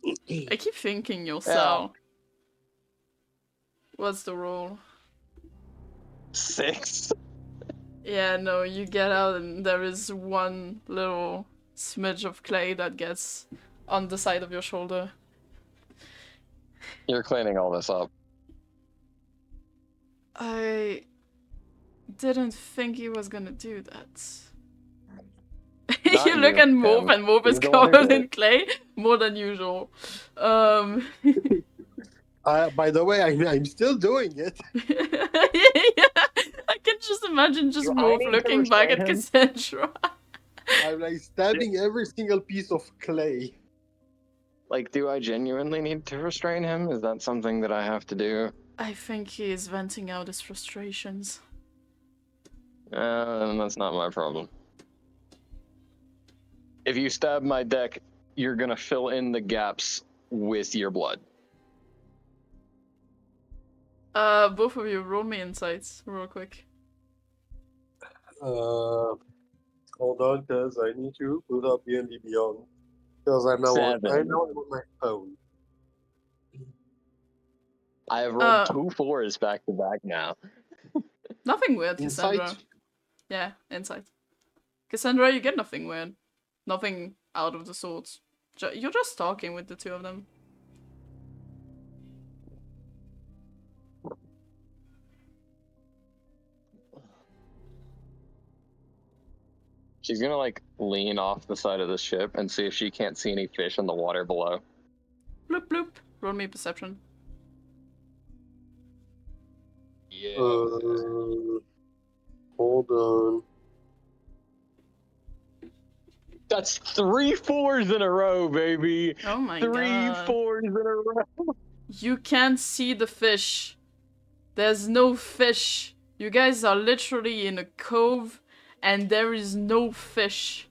I keep thinking yourself. What's the roll? 6. Yeah, no, you get out and there is one little smidge of clay that gets on the side of your shoulder. You're cleaning all this up. I didn't think he was gonna do that. Not You look you, at Morph him. and Morph is He's the one who covered did in clay more than usual. By the way, I'm still doing it. Yeah, I can just imagine just Do I Morph need to looking back at restrain him? Cassandra. I'm like stabbing every single piece of clay. Like, do I genuinely need to restrain him? Is that something that I have to do? I think he is venting out his frustrations. That's not my problem. If you stab my deck, you're gonna fill in the gaps with your blood. Both of you, roll me insights real quick. Hold on, cause I need to put up D&D Beyond. Because I'm now on 7. my phone. I have rolled 2 4s back to back now. Nothing weird, Cassandra. Insight. Yeah, insight. Cassandra, you get nothing weird. Nothing out of the sorts. You're just talking with the two of them. She's gonna like lean off the side of the ship and see if she can't see any fish in the water below. Bloop bloop. Roll me perception. Yeah. Hold on. That's 3 4s in a row, baby. Oh my 3 god. 4s in a row. You can't see the fish. There's no fish. You guys are literally in a cove and there is no fish.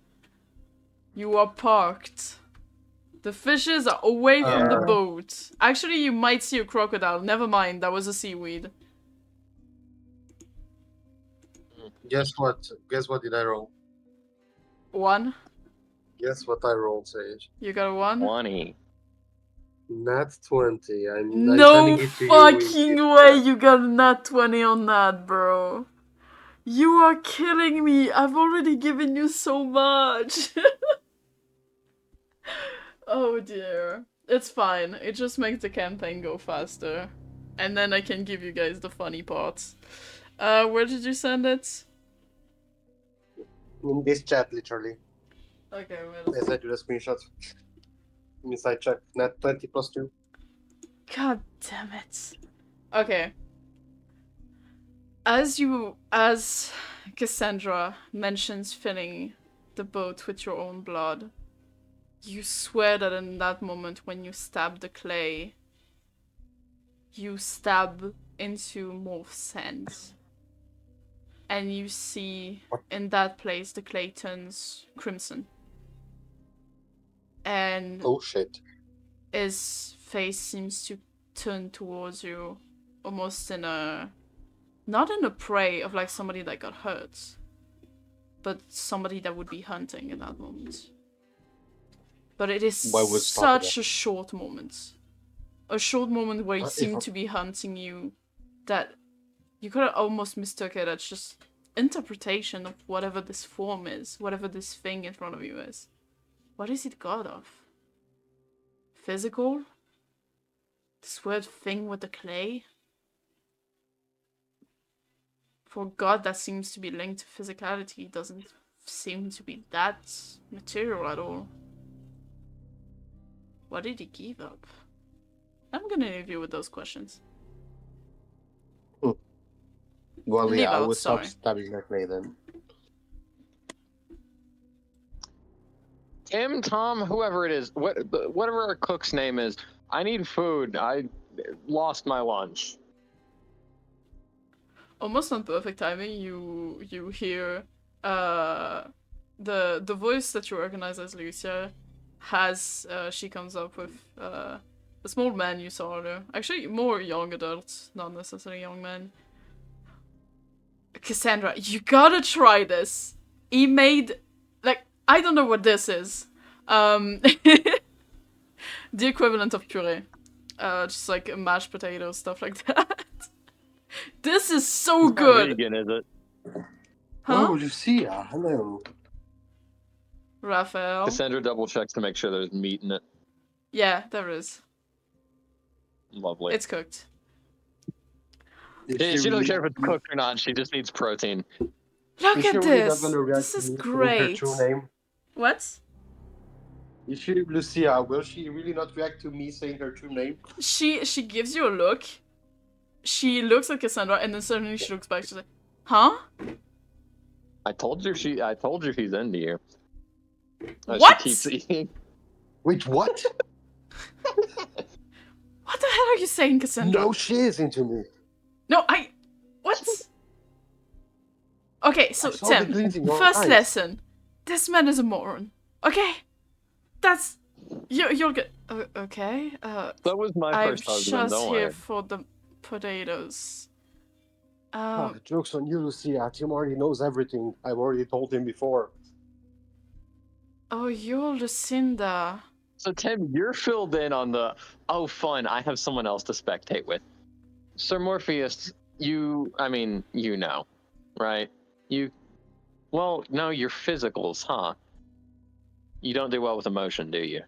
You are parked. The fishes are away from the boat. Actually, you might see a crocodile. Never mind, that was a seaweed. Guess what? Guess what did I roll? 1. Guess what I rolled, Sage? You got a 1? 20. Nat 20. I'm No sending it to you fucking in- way you got a nat 20 on that, bro. You are killing me. I've already given you so much. Oh dear. It's fine. It just makes the campaign go faster. And then I can give you guys the funny parts. Where did you send it? In this chat, literally. Okay, well. I sent you the screenshot. Inside check. Net 20 plus 2. God damn it. Okay. As Cassandra mentions filling the boat with your own blood, you swear that in that moment when you stab the clay, you stab into Morph's hands. And you see in that place the clay turns crimson. And Oh shit. his face seems to turn towards you almost in a... not in a prey of like somebody that got hurt, but somebody that would be hunting in that moment. But it is Why would stop such a short moment. A short moment where he If seemed I- to be hunting you that you could have almost mistook it as just interpretation of whatever this form is, whatever this thing in front of you is. What is it god of? Physical? This weird thing with the clay? For God that seems to be linked to physicality doesn't seem to be that material at all. What did he give up? I'm gonna leave you with those questions. Well, Leave yeah, I out, would stop sorry. stabbing that way then. Tim, Tom, whoever it is, whatever our cook's name is, I need food. I lost my lunch. Almost on perfect timing, you hear the voice that you recognize as Lucia has she comes up with a small man you saw earlier. Actually more young adults, not necessarily young men. Cassandra, you gotta try this. He made like I don't know what this is. The equivalent of puree. Just like mashed potatoes, stuff like that. This is so It's not good. vegan, is it? Huh? Oh, Lucia, hello. Rafael. Cassandra double checks to make sure there's meat in it. Yeah, there is. Lovely. It's cooked. Is She doesn't really care if not- it's cooked or not. She just needs protein. Look Is she at really not this. gonna react This to is me saying her great. true name? What? Is she Lucia? Will she really not react to me saying her true name? She gives you a look. She looks at Cassandra and then suddenly she looks back. She's like, "Huh? I told you she's into you. What? She keeps eating. Wait, what? What the hell are you saying, Cassandra?" No, she is into me. No, what? Okay, so I saw the Tim, glint in your first eyes. lesson. This man is a moron. Okay, that's you're good. Okay. That was my I'm first husband. just Don't here worry. for the potatoes. Joke's on you, Lucia. Tim already knows everything. I've already told him before. Oh, you're Lucinda. So Tim, you're filled in on the fun. I have someone else to spectate with. Sir Morpheus, you know, right? Well, no, you're physicals, huh? You don't do well with emotion, do you?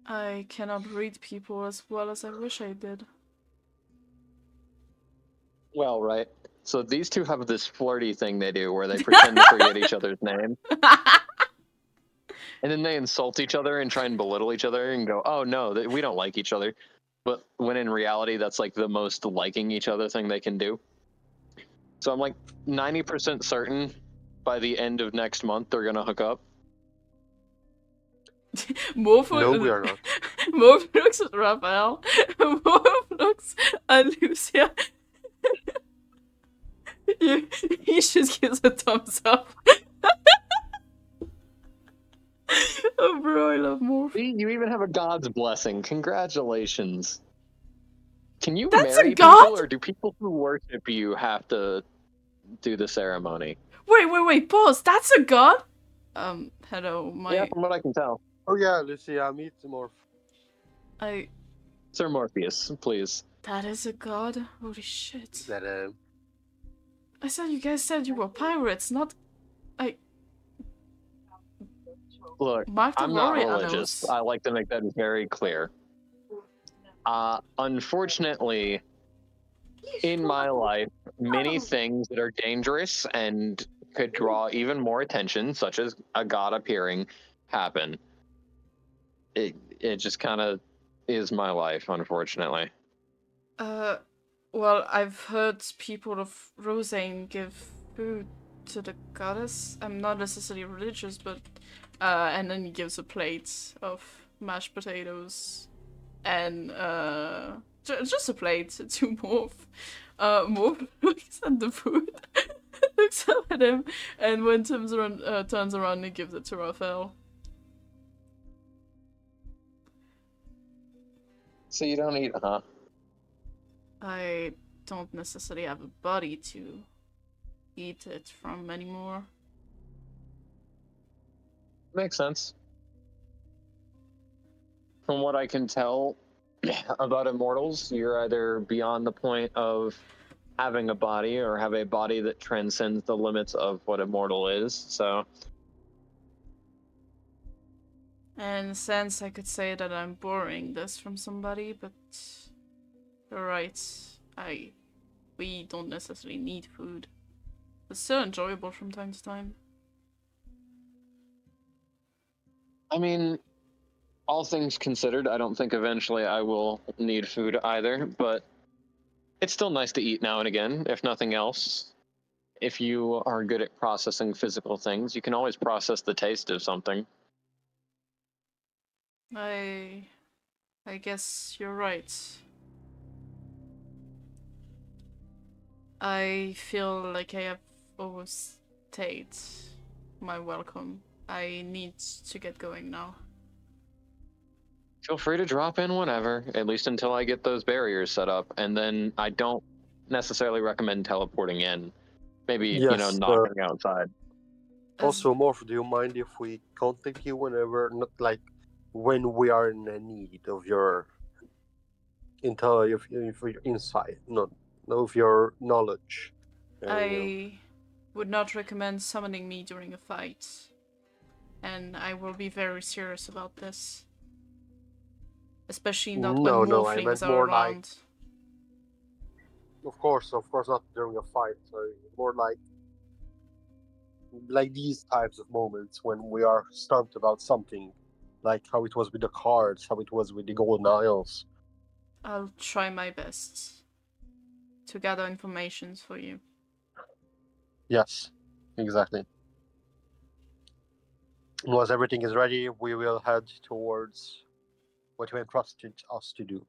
I cannot read people as well as I wish I did. Well, right. So these two have this flirty thing they do where they pretend to forget each other's name. And then they insult each other and try and belittle each other and go, oh, no, we don't like each other. But when in reality, that's like the most liking each other thing they can do. So I'm like 90% certain by the end of next month, they're going to hook up. Morph No, we are not. Morph looks at Rafael. Morph looks at Lucia. He just gives a thumbs up. Oh, bro, I love Morph. See, you even have a god's blessing. Congratulations. Can you That's a marry god? people, or do people who worship you have to do the ceremony? Wait, pause. That's a god? Hello, Yeah, from what I can tell. Oh yeah, Lucia, meet Morph. Sir Morpheus, please. That is a god? Holy shit. That I said you guys said you were pirates, not... Look, Mark the I'm not Warrior religious. knows. I like to make that very clear. Unfortunately, in my life, many things that are dangerous and could draw even more attention, such as a god appearing, happen. It just kind of is my life, unfortunately. Well, I've heard people of Rosane give food to the goddess. I'm not necessarily religious, but and then he gives a plate of mashed potatoes and just a plate to Morph. Morph looks at the food, looks up at him, and when turns around, he gives it to Rafael. So you don't eat, huh? I don't necessarily have a body to eat it from anymore. Makes sense. From what I can tell about immortals, you're either beyond the point of having a body or have a body that transcends the limits of what immortal is. So, And in a sense, I could say that I'm borrowing this from somebody, but you're right. We don't necessarily need food. It's still enjoyable from time to time. I mean, all things considered, I don't think eventually I will need food either, but it's still nice to eat now and again, if nothing else. If you are good at processing physical things, you can always process the taste of something. I guess you're right. I feel like I have overstayed my welcome. I need to get going now. Feel free to drop in whenever, at least until I get those barriers set up, and then I don't necessarily recommend teleporting in. Maybe, Yes. knocking outside. Also, Morph, do you mind if we contact you whenever, not like when we are in need of your of your insight, not of your knowledge? I would not recommend summoning me during a fight. And I will be very serious about this. Especially not when No, I morphlings meant are more around. of course, not during a fight. Sorry, more like these types of moments when we are stumped about something, like how it was with the cards, how it was with the Golden Isles. I'll try my best to gather information for you. Yes, exactly. Once everything is ready, we will head towards what you entrusted us to do.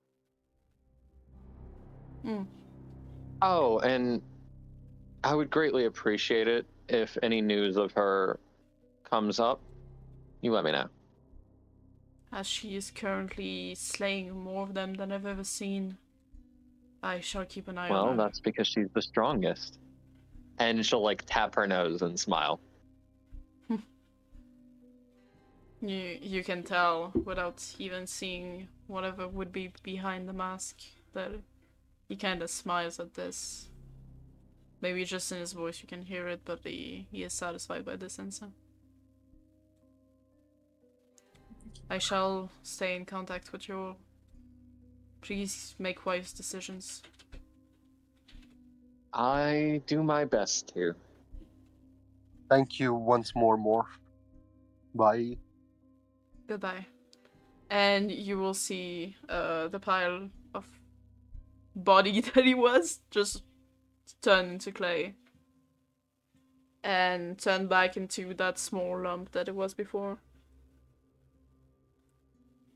Oh, and I would greatly appreciate it if any news of her comes up. You let me know. As she is currently slaying more of them than I've ever seen, I shall keep an eye on Well, her. that's because she's the strongest. And she'll, tap her nose and smile. You can tell without even seeing whatever would be behind the mask that he kind of smiles at this. Maybe just in his voice you can hear it, but he is satisfied by this answer. I shall stay in contact with you all. Please make wise decisions. I do my best to. Thank you once more, Morph. Bye. Goodbye. And you will see the pile of body that he was just turn into clay. And turn back into that small lump that it was before.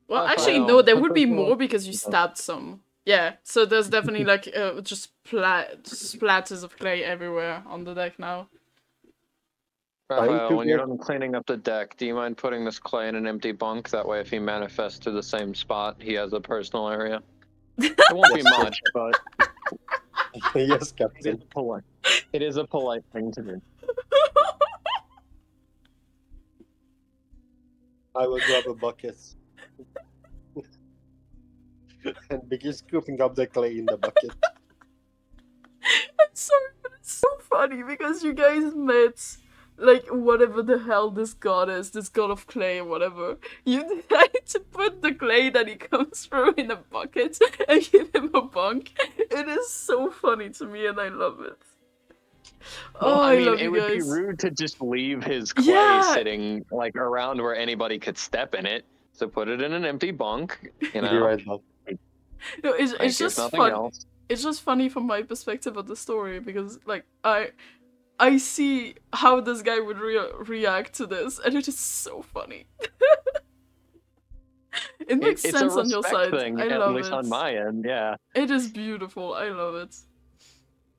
Well, actually, Rafael, no, there put would be those little- more because you stabbed some. Yeah, so there's definitely just splatters of clay everywhere on the deck now. Rafael, when you're get- done cleaning up the deck, do you mind putting this clay in an empty bunk? That way, if he manifests to the same spot, he has a personal area. It won't be Yes, much, but yes, it Captain. is polite. It is a polite thing to do. I will grab a bucket and begin scooping up the clay in the bucket. I'm sorry, but it's so funny because you guys met like whatever the hell this god is, this god of clay or whatever, you try to put the clay that he comes through in a bucket and give him a bunk. It is so funny to me and I love it. Well, Oh, I mean, love it you would be guys. rude to just leave his clay Yeah. sitting like around where anybody could step in it. So put it in an empty bunk, you Be know. right back. No, it's Like, if just nothing fun. else. It's just funny from my perspective of the story because like I see how this guy would react to this, and it is so funny. It makes It's a sense on your respect side. thing, I at love least it. on my end. Yeah, It is beautiful. I love it.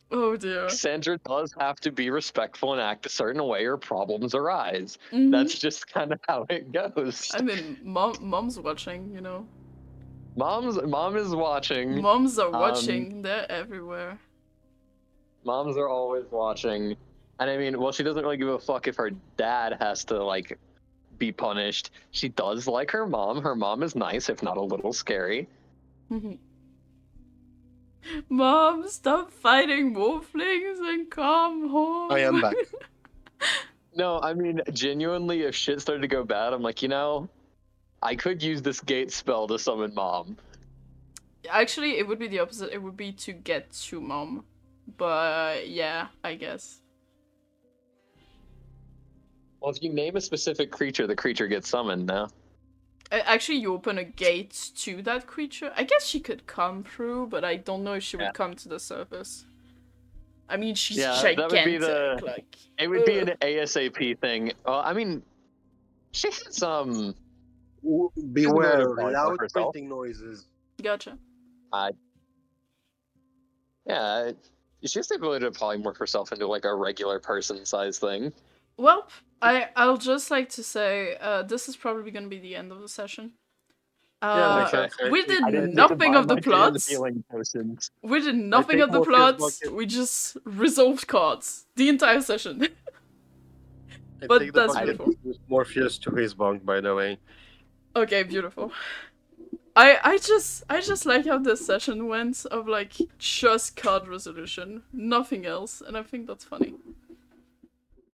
Oh dear. Cassandra does have to be respectful and act a certain way, or problems arise. Mhm. That's just kind of how it goes. I mean, mom's watching, you know. Mom is watching. Moms are watching. They're everywhere. Moms are always watching. And I mean, well, she doesn't really give a fuck if her dad has to, like, be punished. She does like her mom. Her mom is nice, if not a little scary. Mom, stop fighting wolflings and come home. I am back. No, I mean, genuinely, if shit started to go bad, I'm like, you know, I could use this gate spell to summon mom. Actually, it would be the opposite. It would be to get to mom. But yeah, I guess. Well, if you name a specific creature, the creature gets summoned now. Actually, you open a gate to that creature. I guess she could come through, but I don't know if she would come to the surface. I mean, she's gigantic. That would be the. Like, it would be an ASAP thing. Well, I mean, she has some. Beware of Probably loud herself. printing noises. Gotcha. Yeah, she has the ability to polymorph herself into like a regular person-size thing. Well, I'll just like to say, this is probably going to be the end of the session. Okay. We did I didn't nothing buy of the my plots. healing potions. We did nothing take of the Morpheus plots. bucket. We just resolved cards the entire session. I But take the that's bucket beautiful. with Morpheus to his bunk, by the way. Okay, beautiful. I just like how this session went of like just card resolution, nothing else, and I think that's funny.